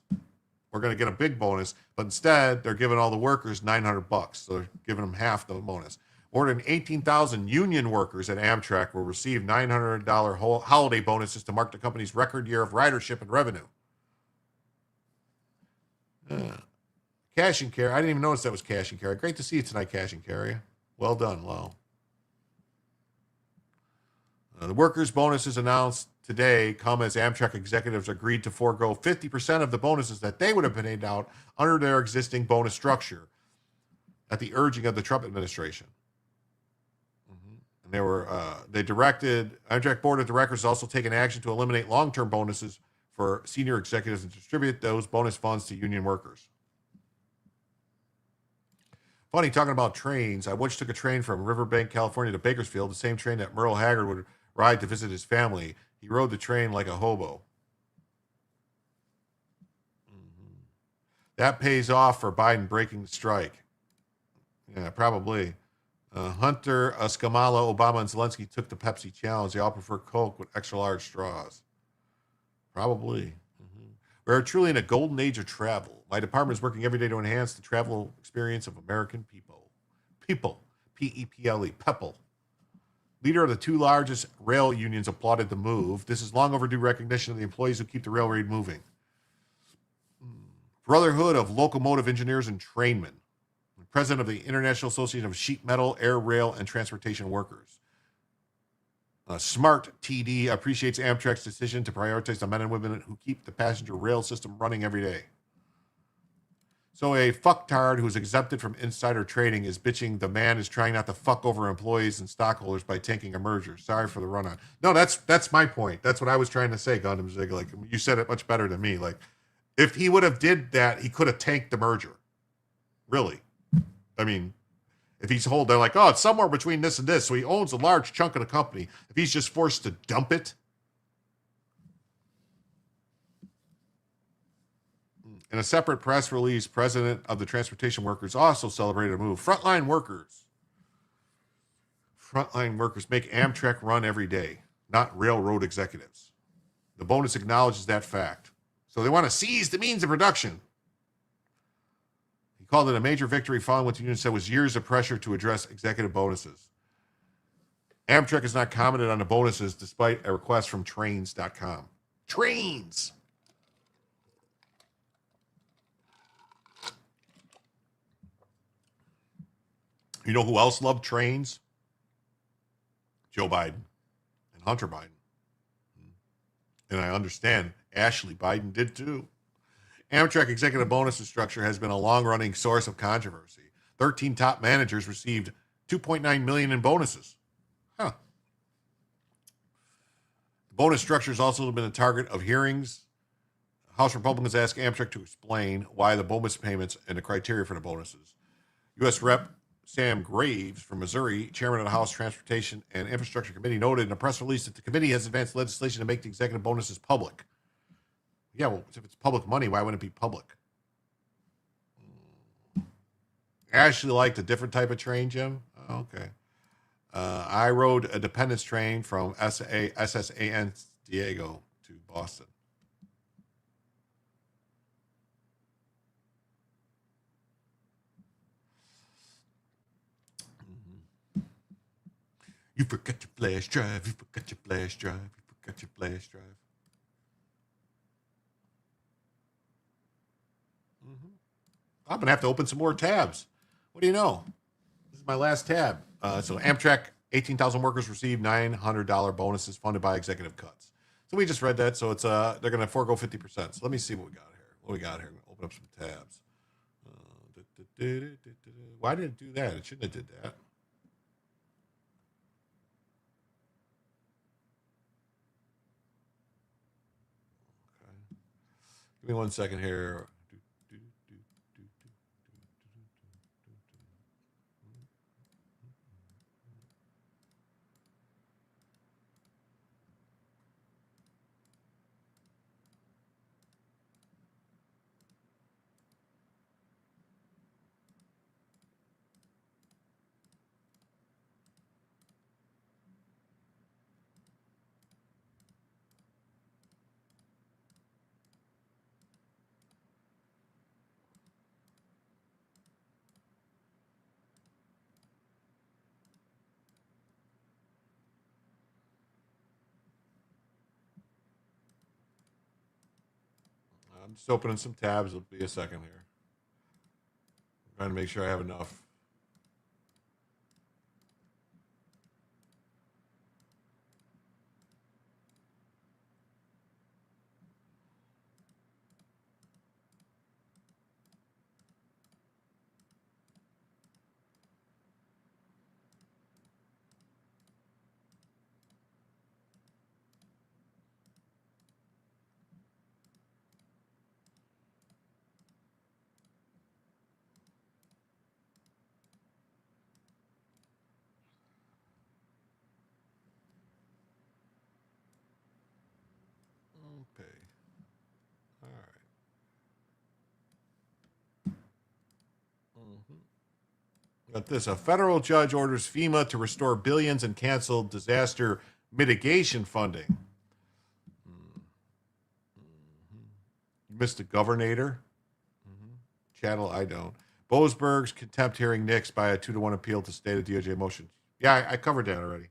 were going to get a big bonus, but instead they're giving all the workers $900. So they're giving them half the bonus. More than 18,000 union workers at Amtrak will receive $900 holiday bonuses to mark the company's record year of ridership and revenue. Cash and carry. I didn't even notice that was cash and carry. Great to see you tonight, cash and carry. Well done, Lyle. The workers' bonuses announced today come as Amtrak executives agreed to forego 50% of the bonuses that they would have been paid out under their existing bonus structure at the urging of the Trump administration. They directed Amtrak Board of Directors also taken action to eliminate long-term bonuses for senior executives and distribute those bonus funds to union workers. Funny, talking about trains, I once took a train from Riverbank, California to Bakersfield, the same train that Merle Haggard would ride to visit his family. He rode the train like a hobo. That pays off for Biden breaking the strike. Yeah, probably. Hunter, Kamala, Obama, and Zelensky took the Pepsi challenge. They all prefer Coke with extra large straws. Probably. We're truly in a golden age of travel. My department is working every day to enhance the travel experience of American people. People. P-E-P-L-E. People. Leader of the two largest rail unions applauded the move. This is long overdue recognition of the employees who keep the railroad moving. Brotherhood of Locomotive Engineers and Trainmen. president of the International Association of Sheet Metal, Air, Rail, and Transportation Workers. Smart TD appreciates Amtrak's decision to prioritize the men and women who keep the passenger rail system running every day. So a fucktard who's exempted from insider trading is bitching the man is trying not to fuck over employees and stockholders by tanking a merger. Sorry for the run-on. No, that's my point. That's what I was trying to say, Gundam Zig. Like, you said it much better than me. Like, if he would have did that, he could have tanked the merger. Really. I mean, if he's they're like, oh, it's somewhere between this and this, so he owns a large chunk of the company. If he's just forced to dump it. In a separate press release, president of the transportation workers also celebrated a move. Frontline workers make Amtrak run every day, not railroad executives. The bonus acknowledges that fact. So they want to seize the means of production. He called it a major victory following what the union said was years of pressure to address executive bonuses. Amtrak has not commented on the bonuses despite a request from trains.com. Trains! You know who else loved trains? Joe Biden and Hunter Biden. And I understand Ashley Biden did too. Amtrak executive bonus structure has been a long-running source of controversy. 13 top managers received $2.9 million in bonuses. The bonus structure has also been a target of hearings. House Republicans asked Amtrak to explain why the bonus payments and the criteria for the bonuses. U.S. Rep. Sam Graves from Missouri, chairman of the House Transportation and Infrastructure Committee, noted in a press release that the committee has advanced legislation to make the executive bonuses public. Yeah, well, if it's public money, why wouldn't it be public? Ashley liked a different type of train, Jim? Oh, okay. I rode a dependence train from SSAN Diego to Boston. You forgot your flash drive. You forgot your flash drive. You forgot your flash drive. I'm going to have to open some more tabs. What do you know? This is my last tab. So Amtrak, 18,000 workers received $900 bonuses funded by executive cuts. So we just read that. So it's they're going to forego 50%. So let me see what we got here. What we got here? I'm going to open up some tabs. Why did it do that? It shouldn't have did that. Give me 1 second here. I'm just opening some tabs. It'll be a second here. I'm trying to make sure I have enough. Okay. All right. Got this. A federal judge orders FEMA to restore billions in canceled disaster mitigation funding. You missed the governor. Channel, I don't. Boasberg's contempt hearing nixed by a 2-1 appeal to state of DOJ motion. Yeah, I covered that already.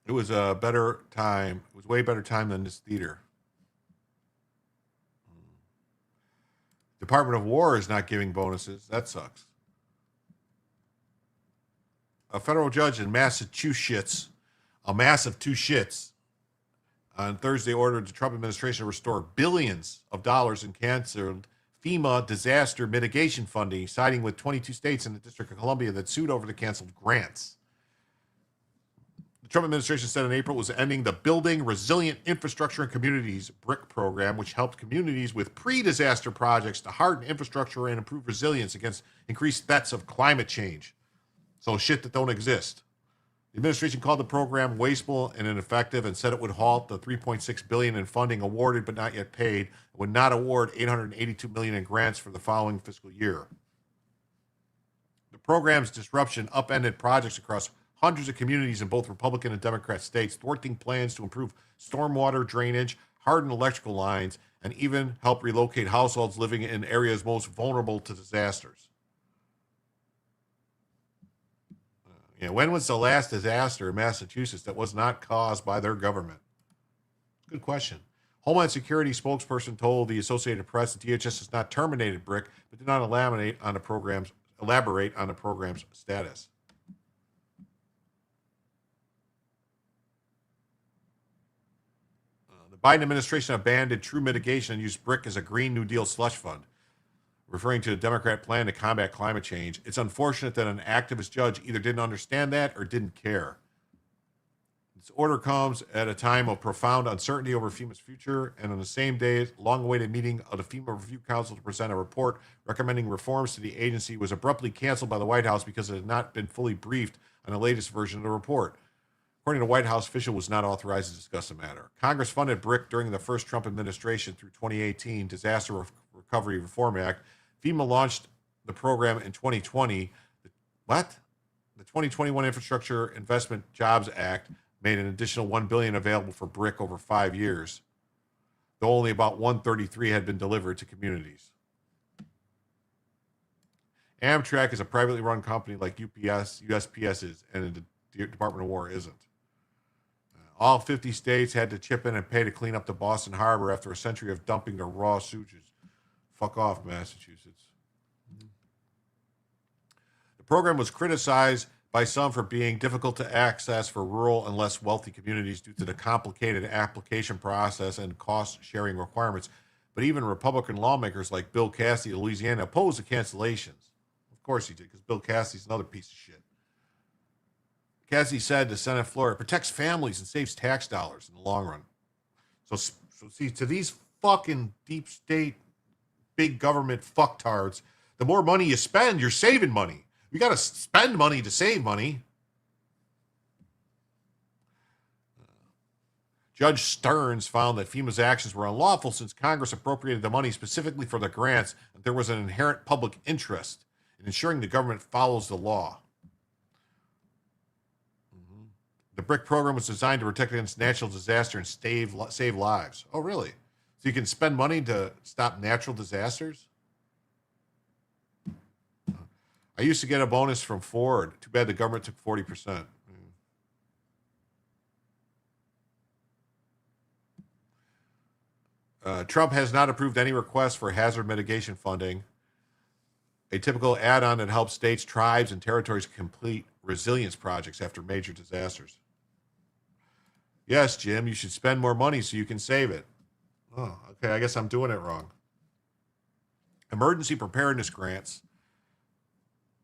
It was a better time. It was way better time than this theater. Department of War is not giving bonuses. That sucks. A federal judge in Massachusetts, a massive two shits, on Thursday ordered the Trump administration to restore billions of dollars in canceled FEMA disaster mitigation funding, siding with 22 states and the District of Columbia that sued over the canceled grants. The Trump administration said in April it was ending the Building Resilient Infrastructure and Communities BRIC program, which helped communities with pre-disaster projects to harden infrastructure and improve resilience against increased threats of climate change. So shit that don't exist. The administration called the program wasteful and ineffective and said it would halt the $3.6 billion in funding awarded but not yet paid, and would not award $882 million in grants for the following fiscal year. The program's disruption upended projects across hundreds of communities in both Republican and Democrat states, thwarting plans to improve stormwater drainage, harden electrical lines, and even help relocate households living in areas most vulnerable to disasters. When was the last disaster in Massachusetts that was not caused by their government? Good question. Homeland Security spokesperson told the Associated Press that DHS has not terminated BRIC, but did not elaborate on the program's status. The Biden administration abandoned true mitigation and used BRIC as a Green New Deal slush fund, referring to the Democrat plan to combat climate change. It's unfortunate that an activist judge either didn't understand that or didn't care. This order comes at a time of profound uncertainty over FEMA's future, and on the same day, long-awaited meeting of the FEMA Review Council to present a report recommending reforms to the agency was abruptly canceled by the White House because it had not been fully briefed on the latest version of the report. According to a White House official, was not authorized to discuss the matter. Congress funded BRIC during the first Trump administration through 2018 Disaster Recovery Reform Act. FEMA launched the program in 2020. The 2021 Infrastructure Investment Jobs Act made an additional $1 billion available for BRIC over 5 years, though only about 133 had been delivered to communities. Amtrak is a privately run company like UPS, USPS is, and the Department of War isn't. All 50 states had to chip in and pay to clean up the Boston Harbor after a century of dumping their raw sewage. Fuck off, Massachusetts. The program was criticized by some for being difficult to access for rural and less wealthy communities due to the complicated application process and cost-sharing requirements. But even Republican lawmakers like Bill Cassidy of Louisiana opposed the cancellations. Of course he did, because Bill Cassidy's another piece of shit. Cassidy said to Senate floor, it protects families and saves tax dollars in the long run. So see, to these fucking deep state, big government fucktards, the more money you spend, you're saving money. You got to spend money to save money. Judge Stearns found that FEMA's actions were unlawful since Congress appropriated the money specifically for the grants, and there was an inherent public interest in ensuring the government follows the law. The BRIC program was designed to protect against natural disaster and save lives. Oh, really? So you can spend money to stop natural disasters? I used to get a bonus from Ford. Too bad the government took 40%. Trump has not approved any request for hazard mitigation funding, a typical add-on that helps states, tribes, and territories complete resilience projects after major disasters. Yes, Jim, you should spend more money so you can save it. Oh, okay, I guess I'm doing it wrong. Emergency preparedness grants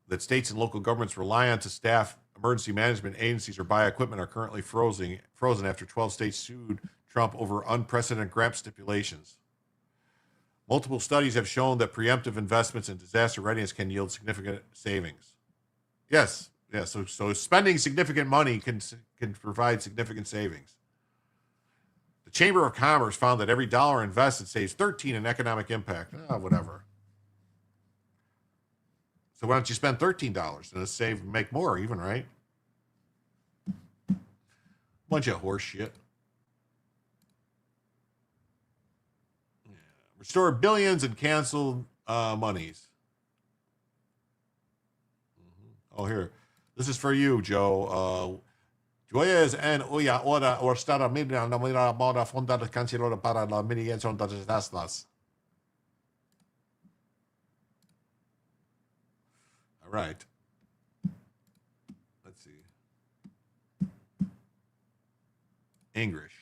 that states and local governments rely on to staff emergency management agencies or buy equipment are currently frozen after 12 states sued Trump over unprecedented grant stipulations. Multiple studies have shown that preemptive investments in disaster readiness can yield significant savings. Yes. So spending significant money can provide significant savings. The Chamber of Commerce found that every dollar invested saves 13 in economic impact. Whatever. So why don't you spend $13 and save, make more even, right? Bunch of horse shit. Yeah. Restore billions in canceled monies. Oh, here. This is for you, Joe. Joyas en hoy ahora o estar a mira la mira moda fonda de cancelado para la mitigación de desastres. right. Let's see. English.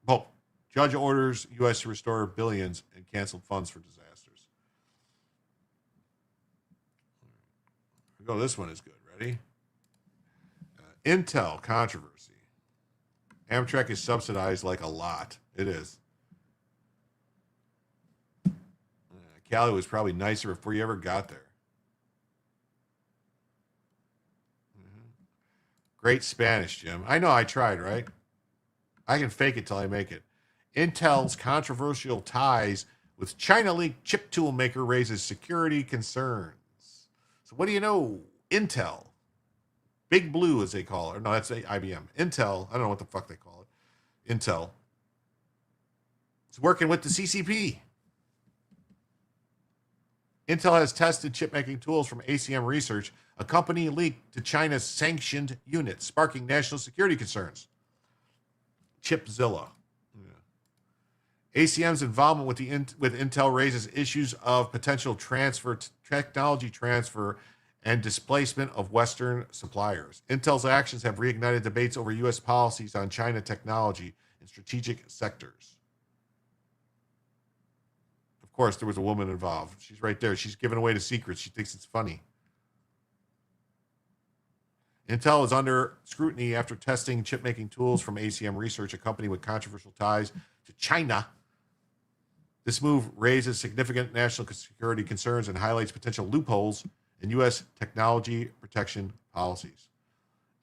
Oh, judge orders U.S. to restore billions in canceled funds for disasters. Here we go. This one is good. Ready? Intel controversy. Amtrak is subsidized like a lot. It is. Cali was probably nicer before you ever got there. Great Spanish, Jim. I know I tried, right? I can fake it till I make it. Intel's controversial ties with China leaked chip tool maker raises security concerns. So what do you know? Intel. Big Blue, as they call it. No, that's IBM. Intel, I don't know what the fuck they call it. Intel. It's working with the CCP. Intel has tested chip-making tools from ACM Research, a company linked to China's sanctioned unit, sparking national security concerns. Chipzilla. Yeah. ACM's involvement with Intel raises issues of potential technology transfer, and displacement of Western suppliers. Intel's actions have reignited debates over U.S. policies on China technology in strategic sectors. Of course, there was a woman involved. She's right there. She's giving away the secrets. She thinks it's funny. Intel is under scrutiny after testing chip-making tools from ACM Research, a company with controversial ties to China. This move raises significant national security concerns and highlights potential loopholes in U.S. technology protection policies.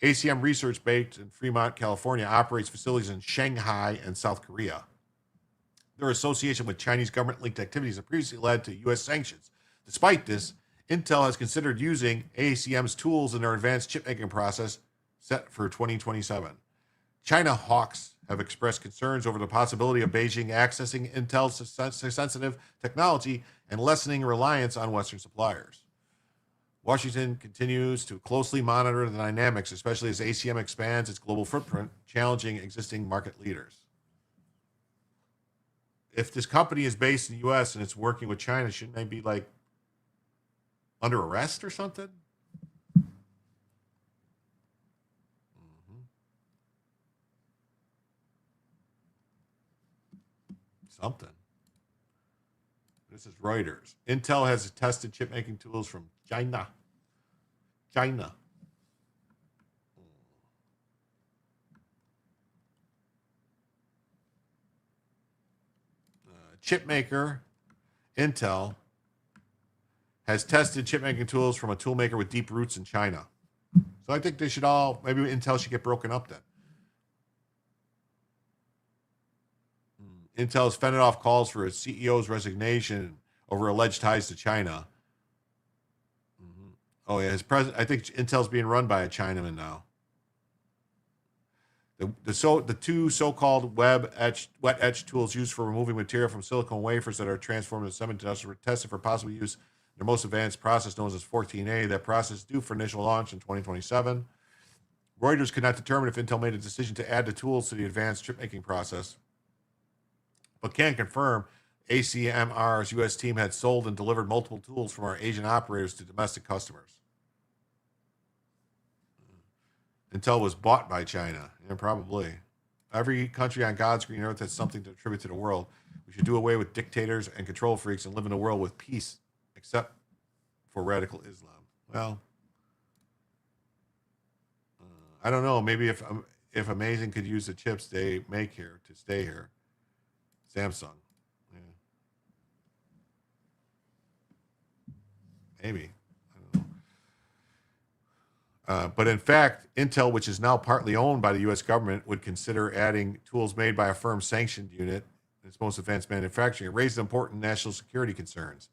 ACM Research, based in Fremont, California, operates facilities in Shanghai and South Korea. Their association with Chinese government-linked activities have previously led to U.S. sanctions. Despite this, Intel has considered using ACM's tools in their advanced chip-making process set for 2027. China hawks have expressed concerns over the possibility of Beijing accessing Intel's sensitive technology and lessening reliance on Western suppliers. Washington continues to closely monitor the dynamics, especially as ACM expands its global footprint, challenging existing market leaders. If this company is based in the U.S. and it's working with China, shouldn't they be like under arrest or something? Something. This is Reuters. Intel has tested chip-making tools from China. Chip maker Intel has tested chip-making tools from a tool maker with deep roots in China. So I think they should all, maybe Intel should get broken up then. Intel has fended off calls for its CEO's resignation over alleged ties to China. Oh yeah, his president. I think Intel's being run by a Chinaman now. The two so-called wet etch tools used for removing material from silicon wafers that are transformed into semiconductors were tested for possible use in their most advanced process known as 14A. That process is due for initial launch in 2027. Reuters could not determine if Intel made a decision to add the tools to the advanced chip-making process, but can confirm ACMR's U.S. team had sold and delivered multiple tools from our Asian operators to domestic customers. Intel was bought by China. Yeah, probably. Every country on God's green earth has something to attribute to the world. We should do away with dictators and control freaks and live in a world with peace, except for radical Islam. Well, I don't know. Maybe if Amazing could use the chips they make here to stay here. Samsung. Yeah. Maybe. But in fact, Intel, which is now partly owned by the U.S. government, would consider adding tools made by a firm sanctioned unit in its most advanced manufacturing. It raised important national security concerns.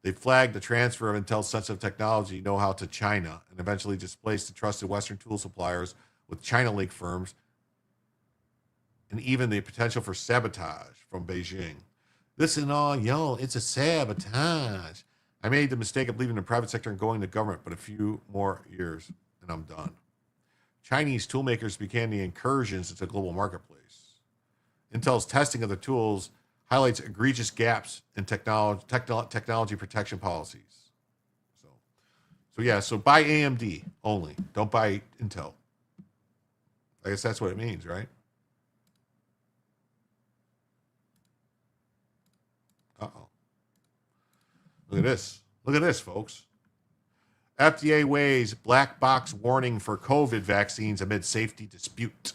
They flagged the transfer of Intel's sensitive technology know-how to China and eventually displaced the trusted Western tool suppliers with China-linked firms and even the potential for sabotage from Beijing. This is all, it's a sabotage. I made the mistake of leaving the private sector and going to government, but a few more years and I'm done. Chinese toolmakers began the incursions into the global marketplace. Intel's testing of the tools highlights egregious gaps in technology protection policies. So yeah, so buy AMD only. Don't buy Intel. I guess that's what it means, right? Uh-oh. Look at this. Look at this, folks. FDA weighs black box warning for COVID vaccines amid safety dispute.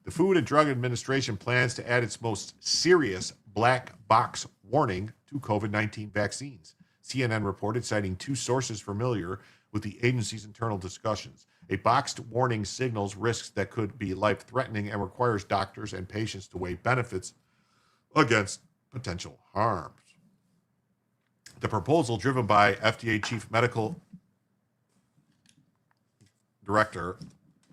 The Food and Drug Administration plans to add its most serious black box warning to COVID-19 vaccines. CNN reported, citing two sources familiar with the agency's internal discussions. A boxed warning signals risks that could be life-threatening and requires doctors and patients to weigh benefits against potential harms. The proposal, driven by FDA Chief Medical Director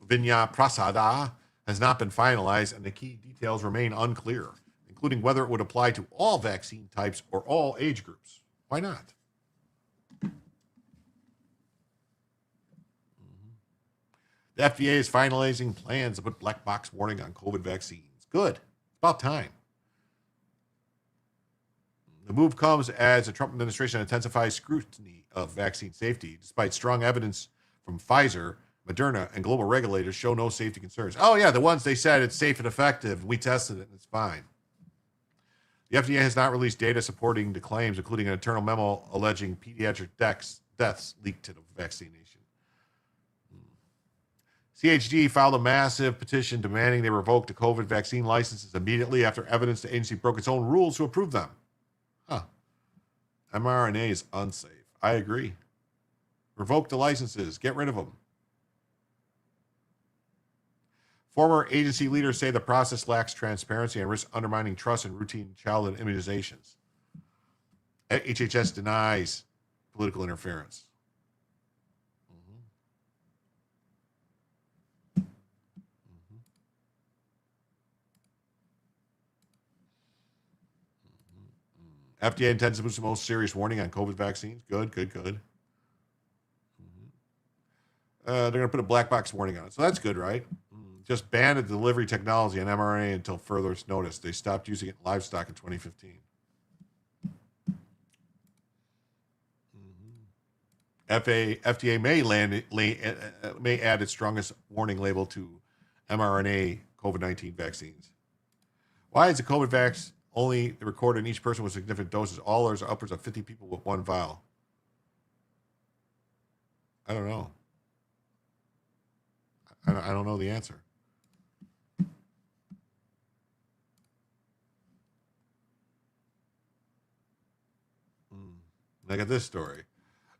Vinaya Prasada, has not been finalized, and the key details remain unclear, including whether it would apply to all vaccine types or all age groups. Why not? The FDA is finalizing plans to put black box warning on COVID vaccines. Good. It's about time. The move comes as the Trump administration intensifies scrutiny of vaccine safety, despite strong evidence from Pfizer, Moderna, and global regulators show no safety concerns. Oh, yeah, the ones they said it's safe and effective. We tested it, and it's fine. The FDA has not released data supporting the claims, including an internal memo alleging pediatric deaths leaked to the vaccination. CHD filed a massive petition demanding they revoke the COVID vaccine licenses immediately after evidence the agency broke its own rules to approve them. mRNA is unsafe. I agree. Revoke the licenses. Get rid of them. Former agency leaders say the process lacks transparency and risks undermining trust in routine childhood immunizations. HHS denies political interference. FDA intends to put the most serious warning on COVID vaccines. Good. They're going to put a black box warning on it. So that's good, right? Just banned the delivery technology on mRNA until further notice. They stopped using it in livestock in 2015. FDA may add its strongest warning label to mRNA COVID-19 vaccines. Why is the COVID vax only recorded in each person with significant doses? All others are upwards of 50 people with one vial. I don't know. I don't know the answer. Look at this story.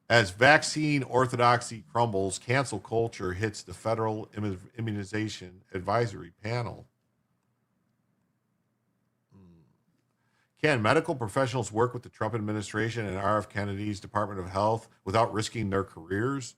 As vaccine orthodoxy crumbles, cancel culture hits the Federal Immunization Advisory Panel. Can medical professionals work with the Trump administration and R.F. Kennedy's Department of Health without risking their careers,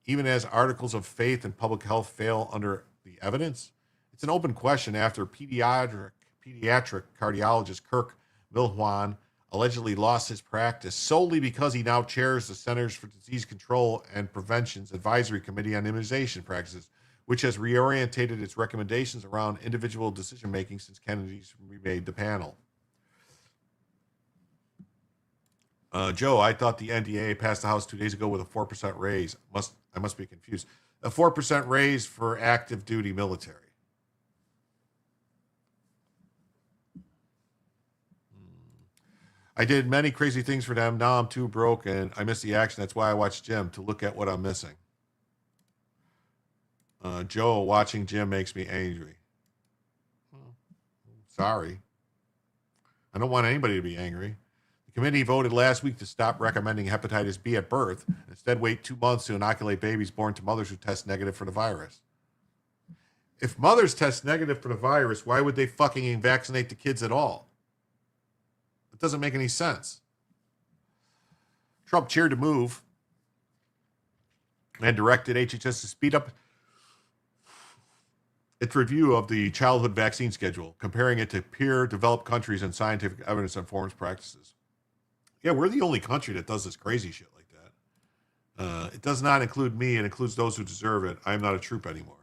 even as articles of faith in public health fail under the evidence? It's an open question after pediatric cardiologist Kirk Milhoan allegedly lost his practice solely because he now chairs the Centers for Disease Control and Prevention's Advisory Committee on Immunization Practices, which has reorientated its recommendations around individual decision-making since Kennedy's remade the panel. Joe, I thought the NDA passed the House 2 days ago with a 4% raise. I must be confused. A 4% raise for active duty military. I did many crazy things for them. Now I'm too broke and I miss the action. That's why I watch Jim, to look at what I'm missing. Joe, watching Jim makes me angry. Sorry. I don't want anybody to be angry. The committee voted last week to stop recommending hepatitis B at birth and instead wait 2 months to inoculate babies born to mothers who test negative for the virus. If mothers test negative for the virus, why would they fucking vaccinate the kids at all? It doesn't make any sense. Trump cheered the move and directed HHS to speed up its review of the childhood vaccine schedule, comparing it to peer-developed countries and scientific evidence-informed practices. Yeah, we're the only country that does this crazy shit like that. It does not include me. It includes those who deserve it. I am not a troop anymore.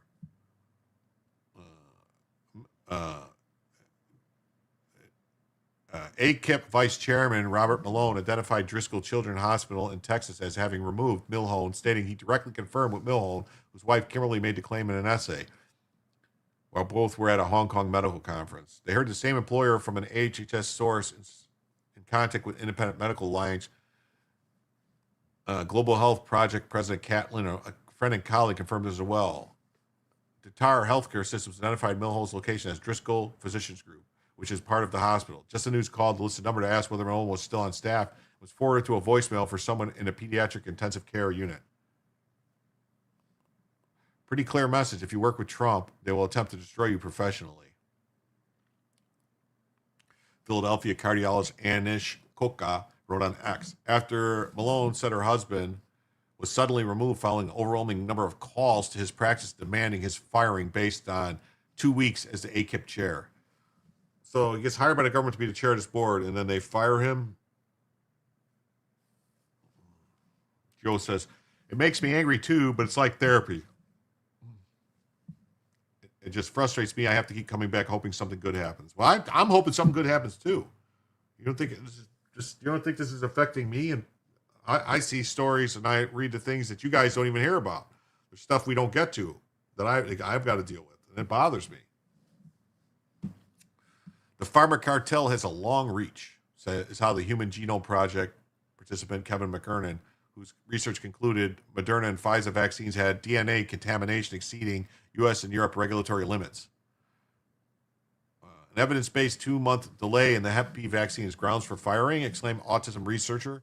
AKIP Vice Chairman Robert Malone identified Driscoll Children's Hospital in Texas as having removed Milhone, stating he directly confirmed with Milhone, whose wife Kimberly made the claim in an essay, while both were at a Hong Kong medical conference. They heard the same employer from an HHS source in contact with Independent Medical Alliance Global Health Project President Catlin, a friend and colleague, confirmed as well. Tatar Healthcare Systems identified Milhone's location as Driscoll Physicians Group, which is part of the hospital. Just the News called the listed number to ask whether Milhone was still on staff. It was forwarded to a voicemail for someone in a pediatric intensive care unit. Pretty clear message. If you work with Trump, they will attempt to destroy you professionally. Philadelphia cardiologist Anish Koka wrote on X, after Malone said her husband was suddenly removed following an overwhelming number of calls to his practice demanding his firing based on 2 weeks as the AKIP chair. So he gets hired by the government to be the chair of this board, and then they fire him. Joe says, it makes me angry too, but it's like therapy. It just frustrates me. I have to keep coming back hoping something good happens. Well, I'm hoping something good happens too. You don't think you don't think this is affecting me? And I see stories and I read the things that you guys don't even hear about. There's stuff we don't get to that I've got to deal with, and it bothers me. The pharma cartel has a long reach, is how the Human Genome Project participant Kevin McKernan, whose research concluded Moderna and Pfizer vaccines had DNA contamination exceeding U.S. and Europe regulatory limits. An evidence-based 2-month delay in the Hep B vaccine is grounds for firing, exclaimed autism researcher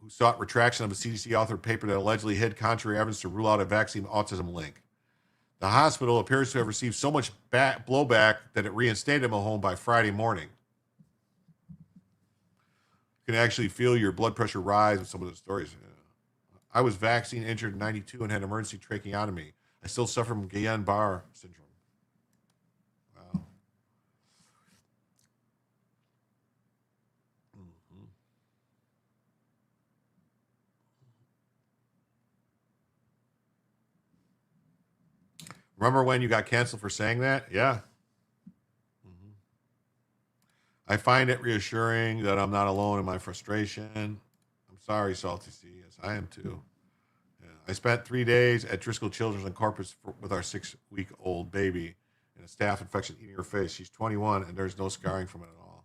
who sought retraction of a CDC-authored paper that allegedly hid contrary evidence to rule out a vaccine autism link. The hospital appears to have received so much blowback that it reinstated Mahone by Friday morning. You can actually feel your blood pressure rise with some of the stories. I was vaccine injured in 92 and had emergency tracheotomy. I still suffer from Guillain-Barré syndrome. Wow. Mm-hmm. Remember when you got canceled for saying that? Yeah. Mm-hmm. I find it reassuring that I'm not alone in my frustration. I'm sorry, Salty C. Yes, I am too. Yeah. I spent 3 days at Driscoll Children's on Corpus with our 6-week-old baby and a staph infection eating her face. She's 21 and there's no scarring from it at all.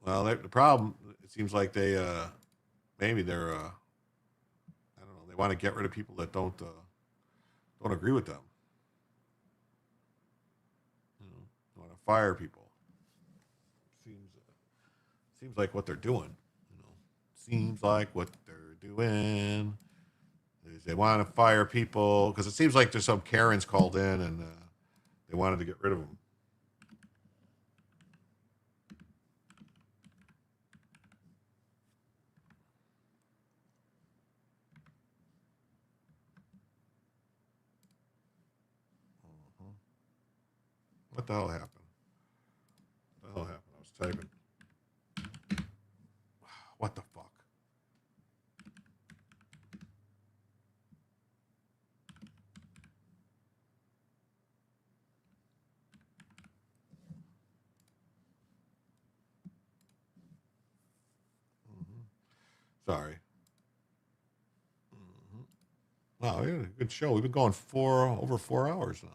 Well, the problem, it seems like maybe they're, I don't know, they want to get rid of people that don't agree with them. They want to fire people. Seems like what they're doing. Seems like what they're doing is they want to fire people because it seems like there's some Karens called in and they wanted to get rid of them. What the hell happened? What the hell happened? I was typing. What the fuck? Sorry. Wow, we had a good show. We've been going over 4 hours now.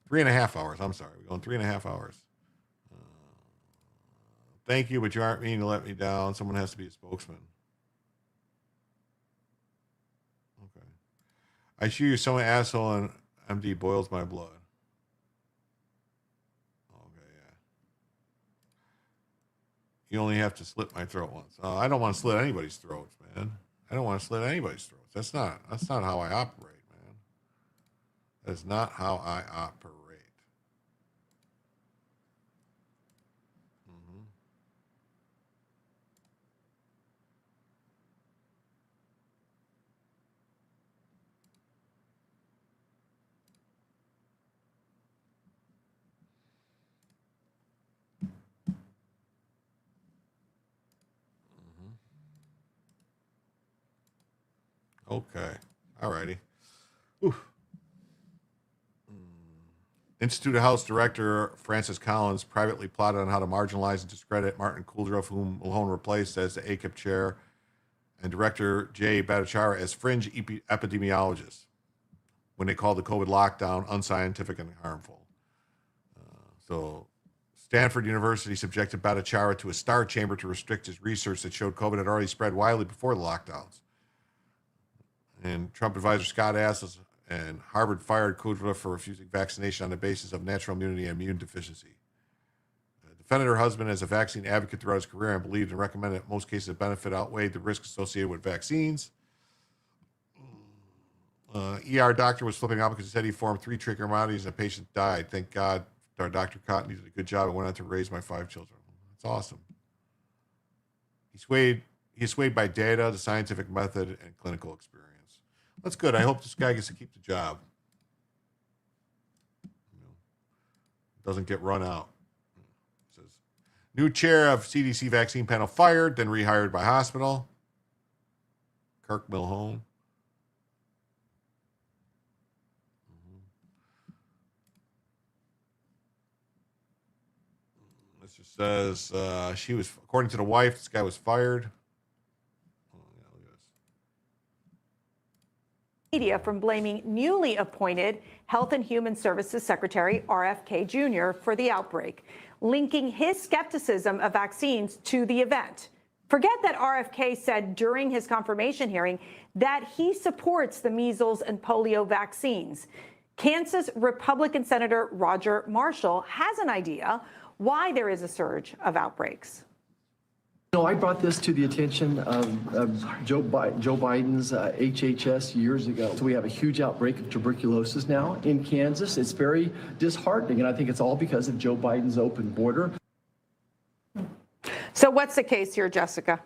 3.5 hours. I'm sorry. We're going 3.5 hours. Thank you, but you aren't meaning to let me down. Someone has to be a spokesman. Okay. I assure you, someone asshole and MD boils my blood. Okay, yeah. You only have to slit my throat once. Oh, I don't want to slit anybody's throats, man. I don't want to slit anybody's throats. That's not how I operate, man. That's not how I operate. Okay. All righty. Oof. Institute House Director Francis Collins privately plotted on how to marginalize and discredit Martin Kulderoff, whom Malone replaced as the ACIP chair, and Director Jay Bhattacharya as fringe epidemiologist when they called the COVID lockdown unscientific and harmful. So Stanford University subjected Bhattacharya to a star chamber to restrict his research that showed COVID had already spread widely before the lockdowns. And Trump advisor Scott Adams and Harvard fired Kulderoff for refusing vaccination on the basis of natural immunity and immune deficiency. Defended her husband as a vaccine advocate throughout his career and believed and recommended that most cases of benefit outweighed the risk associated with vaccines. ER doctor was flipping out because he said he formed 3 trichomoniasis and a patient died. Thank God our doctor caught and he did a good job and went on to raise my 5 children. That's awesome. He's swayed by data, the scientific method, and clinical experience. That's good. I hope this guy gets to keep the job. Doesn't get run out. It says, new chair of CDC vaccine panel fired, then rehired by hospital. Kirk Milhoan. This just says she was, according to the wife, this guy was fired. Media from blaming newly appointed Health and Human Services Secretary RFK Jr. for the outbreak, linking his skepticism of vaccines to the event. Forget that RFK said during his confirmation hearing that he supports the measles and polio vaccines. Kansas Republican Senator Roger Marshall has an idea why there is a surge of outbreaks. I brought this to the attention of Joe Biden's HHS years ago. So we have a huge outbreak of tuberculosis now in Kansas. It's very disheartening, and I think it's all because of Joe Biden's open border. So what's the case here, Jessica?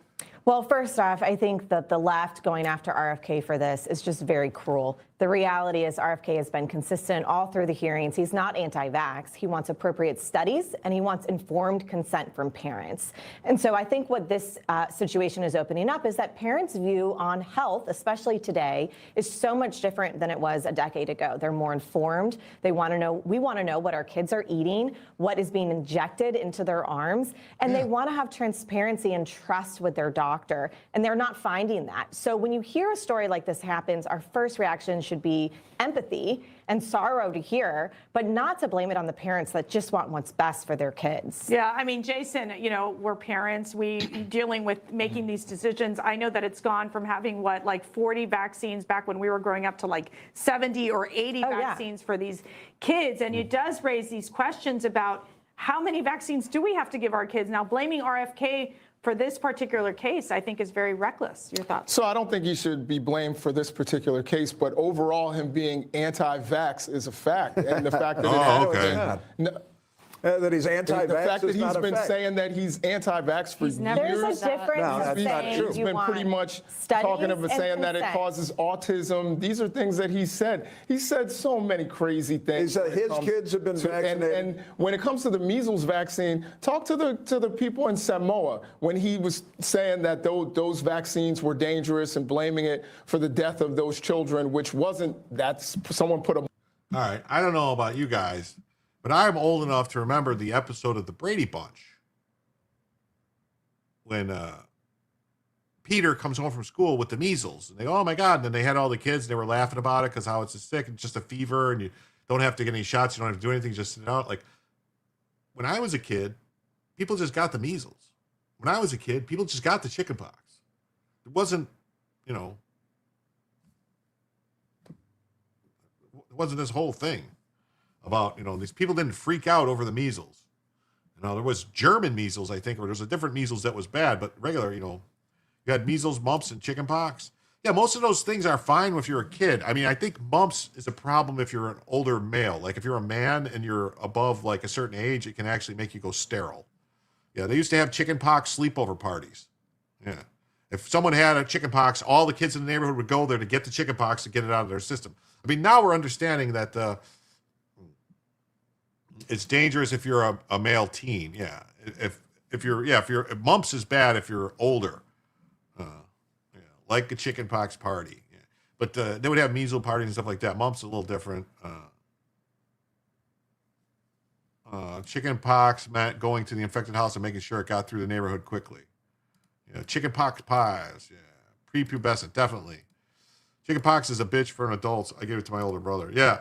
Well, first off, I think that the left going after RFK for this is just very cruel. The reality is RFK has been consistent all through the hearings. He's not anti-vax. He wants appropriate studies, and he wants informed consent from parents. And so I think what this situation is opening up is that parents' view on health, especially today, is so much different than it was a decade ago. They're more informed. They want to know, we want to know what our kids are eating, what is being injected into their arms, and they want to have transparency and trust with their doctor, and they're not finding that. So when you hear a story like this happens, our first reaction should be empathy and sorrow to hear, but not to blame it on the parents that just want what's best for their kids. Yeah, I mean, Jason, you know, we're parents. We dealing with making these decisions. I know that it's gone from having like 40 vaccines back when we were growing up to like 70 or 80 vaccines for these kids. And it does raise these questions about how many vaccines do we have to give our kids? Now, blaming RFK for this particular case, I think, is very reckless. Your thoughts? So I don't think he should be blamed for this particular case, but overall, him being anti-vax is a fact. And the fact that that he's anti-vax. The fact that is not he's been a fact. saying that he's anti-vax for years. There's a difference He's been pretty much talking about saying that it causes autism. These are things that he said. He said so many crazy things. He said his kids have been vaccinated. And when it comes to the measles vaccine, talk to the people in Samoa when he was saying that those vaccines were dangerous and blaming it for the death of those children, which wasn't that someone put a. All right, I don't know about you guys, but I'm old enough to remember the episode of the Brady Bunch when Peter comes home from school with the measles. And they go, oh, my God. And then they had all the kids. And they were laughing about it because how it's sick. It's just a fever. And you don't have to get any shots. You don't have to do anything. Just sit out. Like, when I was a kid, people just got the measles. When I was a kid, people just got the chickenpox. It wasn't, you know, it wasn't this whole thing about, you know, these people didn't freak out over the measles. You know, there was German measles, I think, or there was a different measles that was bad, but regular, you know, you had measles, mumps, and chickenpox. Yeah, most of those things are fine if you're a kid. I mean, I think mumps is a problem if you're an older male. Like if you're a man and you're above like a certain age, it can actually make you go sterile. Yeah, they used to have chickenpox sleepover parties. Yeah. If someone had a chickenpox, all the kids in the neighborhood would go there to get the chickenpox to get it out of their system. I mean, now we're understanding that it's dangerous if you're a male teen. Yeah. If mumps is bad if you're older. Like a chickenpox party. Yeah. But they would have measles parties and stuff like that. Mumps a little different. Chicken pox meant going to the infected house and making sure it got through the neighborhood quickly. Yeah, chicken pox pies. Yeah, prepubescent, definitely. Chicken pox is a bitch for an adult. I gave it to my older brother. Yeah.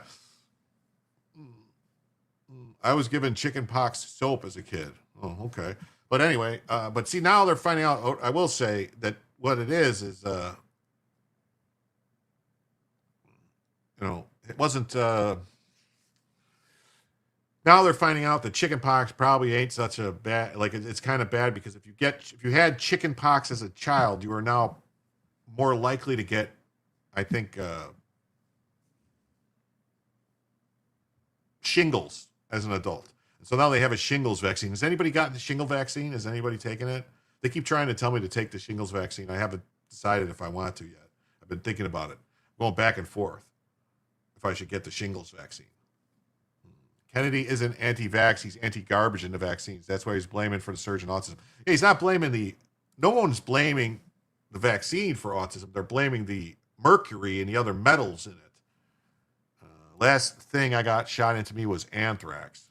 I was given chicken pox soap as a kid. Oh, okay. But anyway, but see, now they're finding out, I will say that what it is, it wasn't, now they're finding out that chicken pox probably ain't such a bad, like it's kind of bad because if you had chicken pox as a child, you are now more likely to get, I think, shingles as an adult. So now they have a shingles vaccine. Has anybody gotten the shingle vaccine? Has anybody taken it? They keep trying to tell me to take the shingles vaccine. I haven't decided if I want to yet. I've been thinking about it, going back and forth, if I should get the shingles vaccine. Kennedy isn't anti-vax. He's anti-garbage in the vaccines. That's why he's blaming for the surge in autism. Yeah, he's not blaming no one's blaming the vaccine for autism. They're blaming the mercury and the other metals in it. Last thing I got shot into me was anthrax.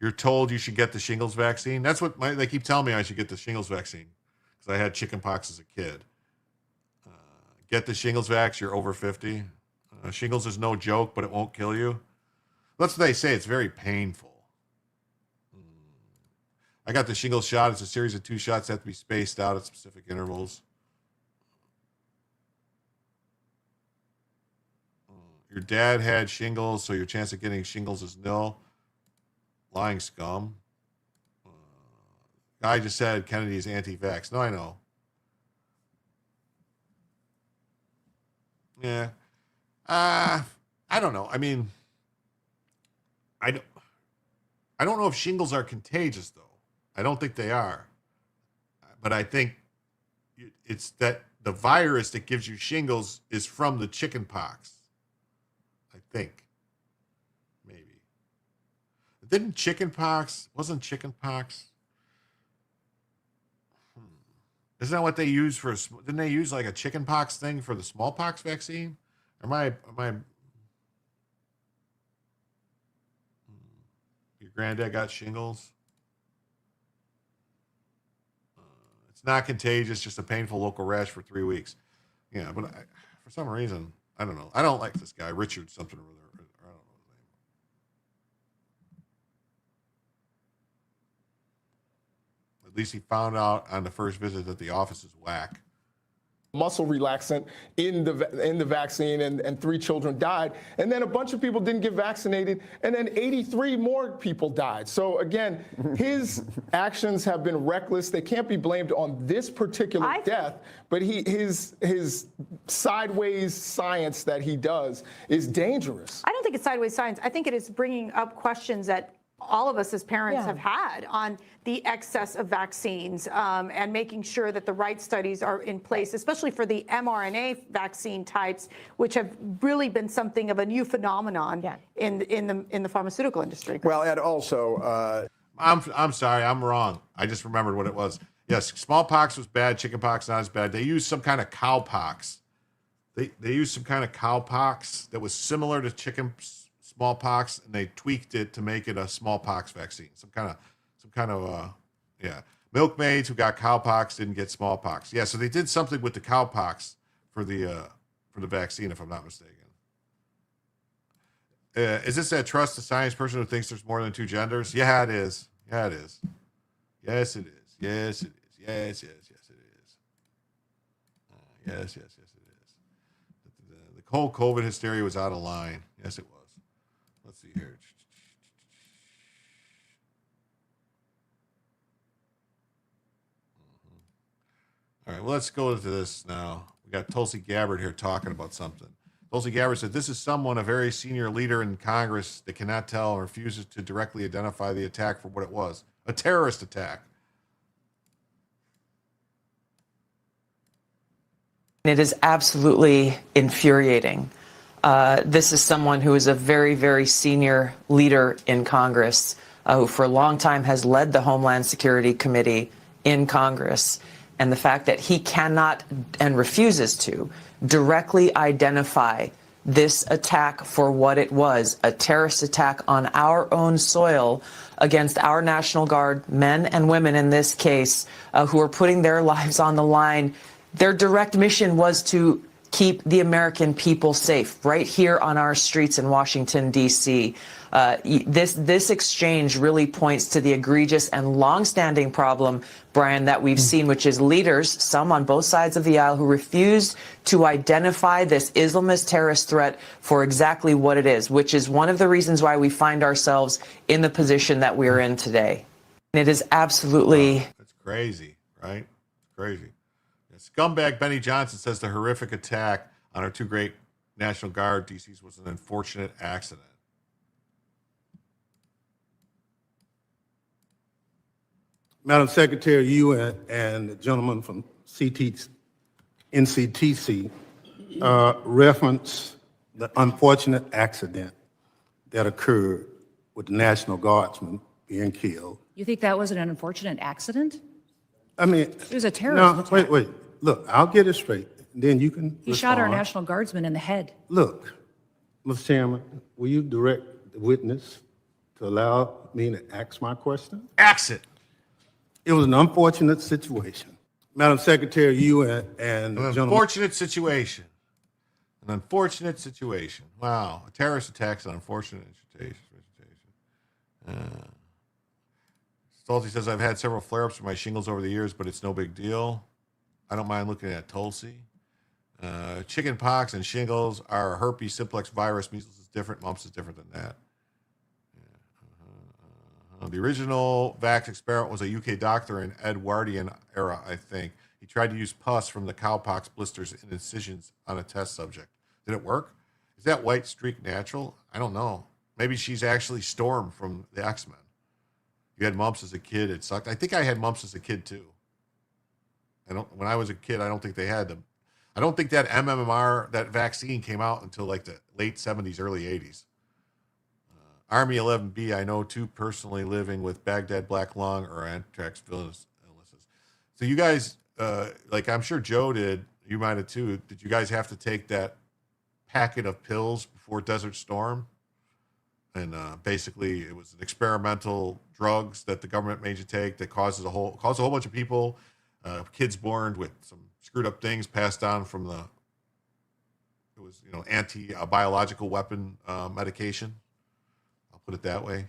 You're told you should get the shingles vaccine. That's what they keep telling me I should get the shingles vaccine because I had chicken pox as a kid. Get the shingles vax. You're over 50. Shingles is no joke, but it won't kill you. That's what they say. It's very painful. I got the shingles shot. It's a series of 2 shots that have to be spaced out at specific intervals. Your dad had shingles, so your chance of getting shingles is nil. Lying scum. Guy just said Kennedy's anti-vax. No, I know. Yeah. I don't know. I mean, I don't know if shingles are contagious, though. I don't think they are. But I think it's that the virus that gives you shingles is from the chicken pox. I think. Maybe. Wasn't chicken pox? Isn't that what they use for? Didn't they use like a chicken pox thing for the smallpox vaccine? Am I? Your granddad got shingles. It's not contagious, just a painful local rash for 3 weeks. Yeah, but for some reason, I don't know. I don't like this guy, Richard something or other. I don't know his name. At least he found out on the first visit that the office is whack. Muscle relaxant in the vaccine, and 3 children died. And then a bunch of people didn't get vaccinated, and then 83 more people died. So again, his actions have been reckless. They can't be blamed on this particular death, but his sideways science that he does is dangerous. I don't think it's sideways science. I think it is bringing up questions that all of us as parents have had on the excess of vaccines and making sure that the right studies are in place, especially for the mRNA vaccine types, which have really been something of a new phenomenon in the pharmaceutical industry. Well, and also, I'm sorry, I'm wrong. I just remembered what it was. Yes, smallpox was bad. Chickenpox not as bad. They used some kind of cowpox. They used some kind of cowpox that was similar to smallpox, and they tweaked it to make it a smallpox vaccine. Some kind of milkmaids who got cowpox didn't get smallpox. Yeah, so they did something with the cowpox for the vaccine, if I'm not mistaken. Is this that trust the science person who thinks there's more than 2 genders? Yeah, it is. Yeah, it is. Yes, it is. Yes, it is. Yes, it is. Yes, it is. The whole COVID hysteria was out of line. Yes, it was. Let's see here. All right, well, let's go to this now. We got Tulsi Gabbard here talking about something. Tulsi Gabbard said, this is someone, a very senior leader in Congress, that cannot tell or refuses to directly identify the attack for what it was, a terrorist attack. It is absolutely infuriating. This is someone who is a very, very senior leader in Congress, who for a long time has led the Homeland Security Committee in Congress. and the fact that he cannot and refuses to directly identify this attack for what it was, a terrorist attack on our own soil against our National Guard men and women in this case, who are putting their lives on the line. Their direct mission was to keep the American people safe right here on our streets in Washington, D.C. This exchange really points to the egregious and longstanding problem, Brian, that we've seen, which is leaders, some on both sides of the aisle, who refuse to identify this Islamist terrorist threat for exactly what it is, which is one of the reasons why we find ourselves in the position that we're in today. And it is absolutely... That's crazy, right? Crazy. Scumbag Benny Johnson says the horrific attack on our two great National Guard DCs was an unfortunate accident. Madam Secretary, you and the gentleman from NCTC referenced the unfortunate accident that occurred with the National Guardsman being killed. You think that was an unfortunate accident? I mean, It was a terrorist attack. wait. Look, I'll get it straight. Then you can He shot our respond. National Guardsman in the head. Look, Mr. Chairman, will you direct the witness to allow me to ask my question? Ask it. It was an unfortunate situation. Madam Secretary, you and An the gentleman. unfortunate situation. An unfortunate situation. Wow. A terrorist attack's an unfortunate situation. Stolze says, I've had several flare-ups for my shingles over the years, but it's no big deal. I don't mind looking at Tulsi. Chicken pox and shingles are herpes simplex virus. Measles is different. Mumps is different than that. The original vax experiment was a UK doctor in Edwardian era, I think. He tried to use pus from the cowpox blisters in incisions on a test subject. Did it work? Is that white streak natural? I don't know. Maybe she's actually Storm from the X-Men. You had mumps as a kid. It sucked. I think I had mumps as a kid, too. When I was a kid, I don't think they had them. I don't think that MMR, that vaccine came out until like the late 70s, early 80s. Army 11B, I know too, personally living with Baghdad black lung or anthrax illnesses. So you guys, like I'm sure Joe did, you might have too. Did you guys have to take that packet of pills before Desert Storm? And basically, it was an experimental drugs that the government made you take that caused a whole bunch of people, kids born with some screwed up things passed down from it was anti-biological weapon medication. I'll put it that way.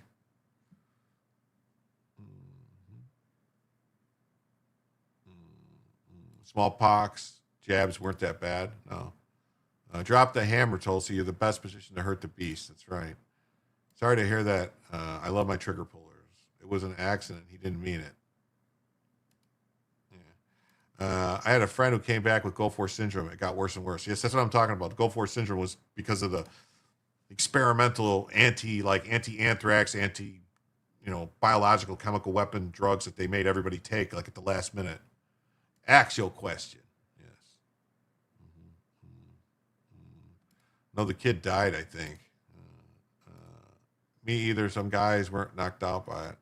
Smallpox jabs weren't that bad. No. Drop the hammer, Tulsi. You're the best position to hurt the beast. That's right. Sorry to hear that. I love my trigger pullers. It was an accident. He didn't mean it. Yeah. I had a friend who came back with Gulf War syndrome. It got worse and worse. Yes, that's what I'm talking about. The Gulf War syndrome was because of the experimental anti-anthrax, biological chemical weapon drugs that they made everybody take like at the last minute. Actual question. Yes. No, the kid died, I think. Me either. Some guys weren't knocked out by it.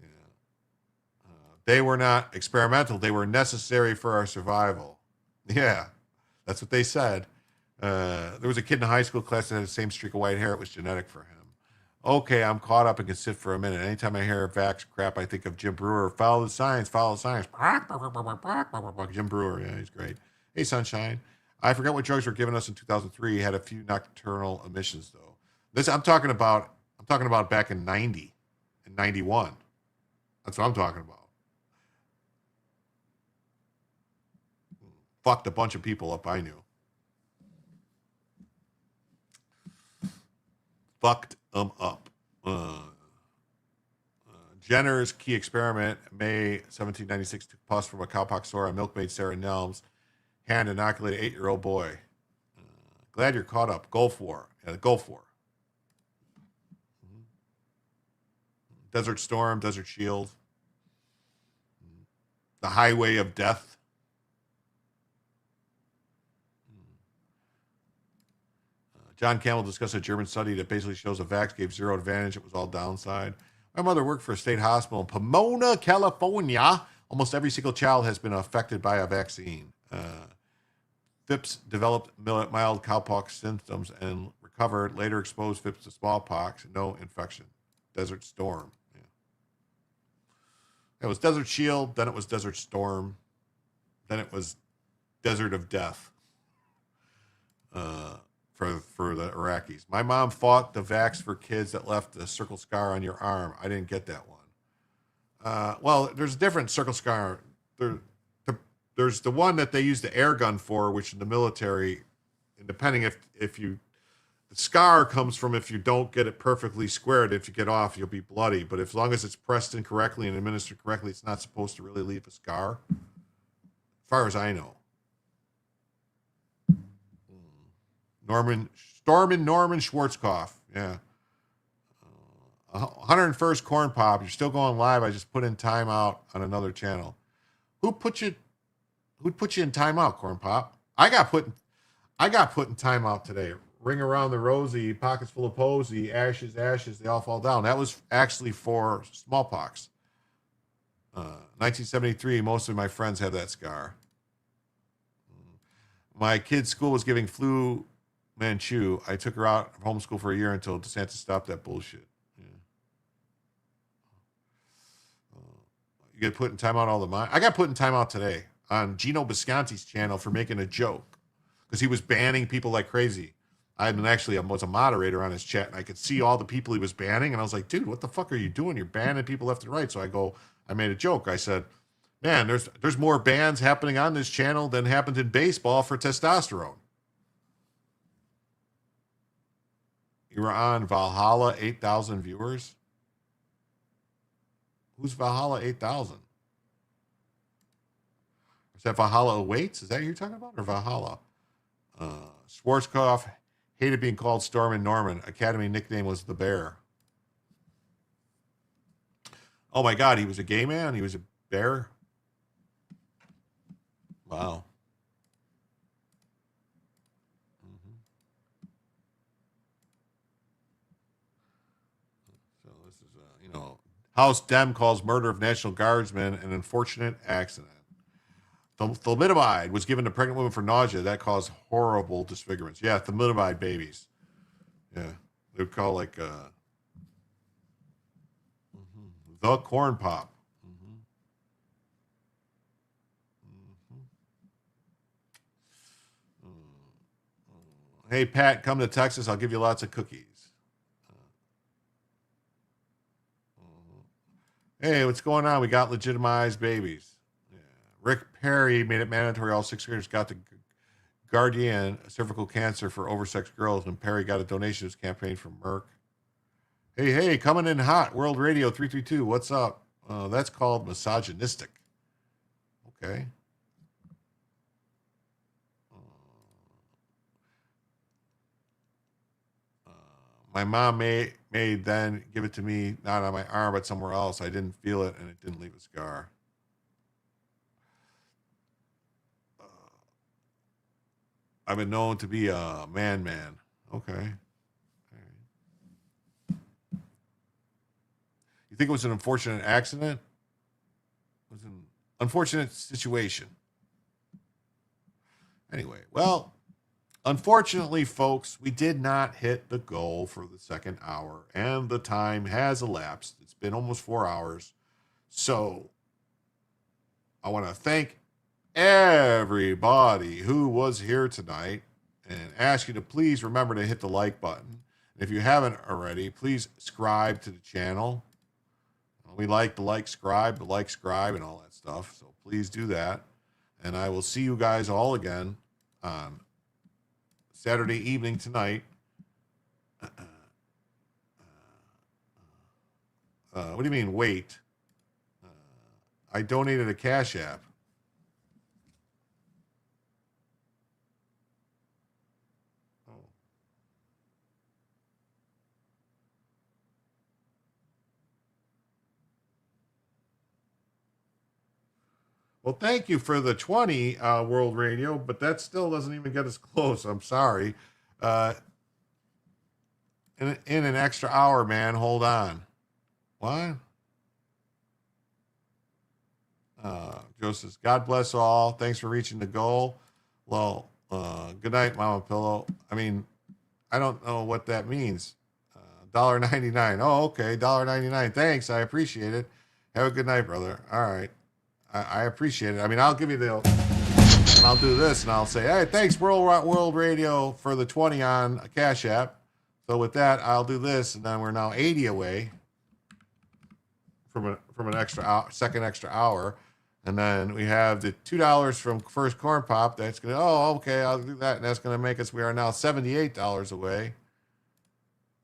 Yeah. They were not experimental. They were necessary for our survival. Yeah, that's what they said. There was a kid in a high school class that had the same streak of white hair. It was genetic for him. Okay, I'm caught up and can sit for a minute. Anytime I hear vax crap, I think of Jim Brewer. Follow the science, follow the science. Jim Brewer, yeah, he's great. Hey, Sunshine. I forgot what drugs were given us in 2003. He had a few nocturnal emissions, though. This I'm talking about back in 90 and 91. That's what I'm talking about. Fucked a bunch of people up I knew. Fucked them up. Jenner's key experiment, May 1796, took pus from a cowpox sore on milkmaid Sarah Nelms. Hand inoculated 8-year-old boy. Glad you're caught up. Gulf War. Yeah, Gulf War. Desert Storm, Desert Shield. The Highway of Death. John Campbell discussed a German study that basically shows a vax gave zero advantage. It was all downside. My mother worked for a state hospital in Pomona, California. Almost every single child has been affected by a vaccine. Phipps developed mild cowpox symptoms and recovered, later exposed Phipps to smallpox, no infection. Desert Storm. Yeah. It was Desert Shield, then it was Desert Storm, then it was Desert of Death for the Iraqis. My mom fought the vax for kids that left a circle scar on your arm. I didn't get that one. Well, there's a different circle scar. There's the one that they use the air gun for, which in the military, and depending if you, the scar comes from if you don't get it perfectly squared. If you get off, you'll be bloody. But as long as it's pressed in correctly and administered correctly, it's not supposed to really leave a scar, as far as I know. Norman Schwarzkopf. Yeah. 101st Corn Pop. You're still going live. I just put in timeout on another channel. Who'd put you in timeout, Corn Pop? I got put in timeout today. Ring around the rosy, pockets full of posy, ashes, they all fall down. That was actually for smallpox. 1973, most of my friends have that scar. My kid's school was giving flu Manchu. I took her out of homeschool for a year until DeSantis stopped that bullshit. Yeah. You get put in timeout all the time. I got put in timeout today on Gino Bisconti's channel for making a joke because he was banning people like crazy. I was a moderator on his chat, and I could see all the people he was banning, and I was like, dude, what the fuck are you doing? You're banning people left and right. So I made a joke. I said, man, there's more bans happening on this channel than happened in baseball for testosterone. You were on Valhalla, 8,000 viewers. Who's Valhalla 8,000? Is that Valhalla Awaits? Is that who you're talking about? Or Valhalla? Schwarzkopf hated being called Storm and Norman. Academy nickname was the Bear. Oh my God, he was a gay man? He was a bear? Wow. So this is, House Dem calls murder of National Guardsman an unfortunate accident. Thalidomide was given to pregnant women for nausea. That caused horrible disfigurements. Yeah, thalidomide babies. Yeah, they would call the corn pop. Hey, Pat, come to Texas. I'll give you lots of cookies. Hey, what's going on? We got legitimized babies. Yeah. Rick Perry made it mandatory all sixth graders got the Guardian cervical cancer for oversexed girls, and Perry got a donation to his campaign from Merck. Hey, coming in hot. World Radio 332. What's up? That's called misogynistic. Okay. My mom may then give it to me, not on my arm, but somewhere else. I didn't feel it, and it didn't leave a scar. I've been known to be a man. Okay. You think it was an unfortunate accident? It was an unfortunate situation. Anyway, well, unfortunately, folks, we did not hit the goal for the second hour, and the time has elapsed. It's been almost 4 hours. So I want to thank everybody who was here tonight and ask you to please remember to hit the like button. And if you haven't already, please subscribe to the channel. We like the like, scribe, and all that stuff. So please do that. And I will see you guys all again on Saturday evening tonight. What do you mean, wait? I donated a Cash App. Well, thank you for the 20 World Radio, but that still doesn't even get us close. I'm sorry. In an extra hour, man. Hold on. What? Joe says, God bless all. Thanks for reaching the goal. Well, good night, Mama Pillow. I mean, I don't know what that means. $1.99. Oh, okay. $1.99. Thanks. I appreciate it. Have a good night, brother. All right. I appreciate it. I mean, I'll give you the, and I'll do this and I'll say, hey, thanks World Radio for the 20 on Cash App. So with that, I'll do this. And then we're now 80 away from an extra second extra hour. And then we have the $2 from First Corn Pop. That's going to, oh, okay, I'll do that. And that's going to make us, we are now $78 away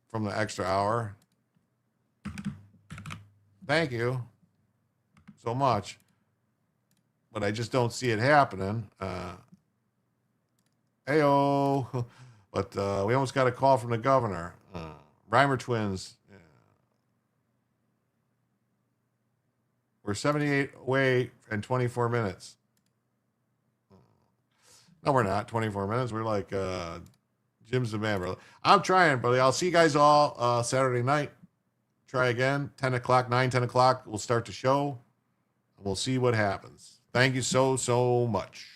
from the extra hour. Thank you so much. But I just don't see it happening. Heyo. But we almost got a call from the governor. Reimer twins. We're 78 away in 24 minutes. No, we're not. 24 minutes. We're like Jim's the man, brother. I'm trying, brother. I'll see you guys all Saturday night. Try again. 10 o'clock, 9, 10 o'clock. We'll start the show. And we'll see what happens. Thank you so, so much.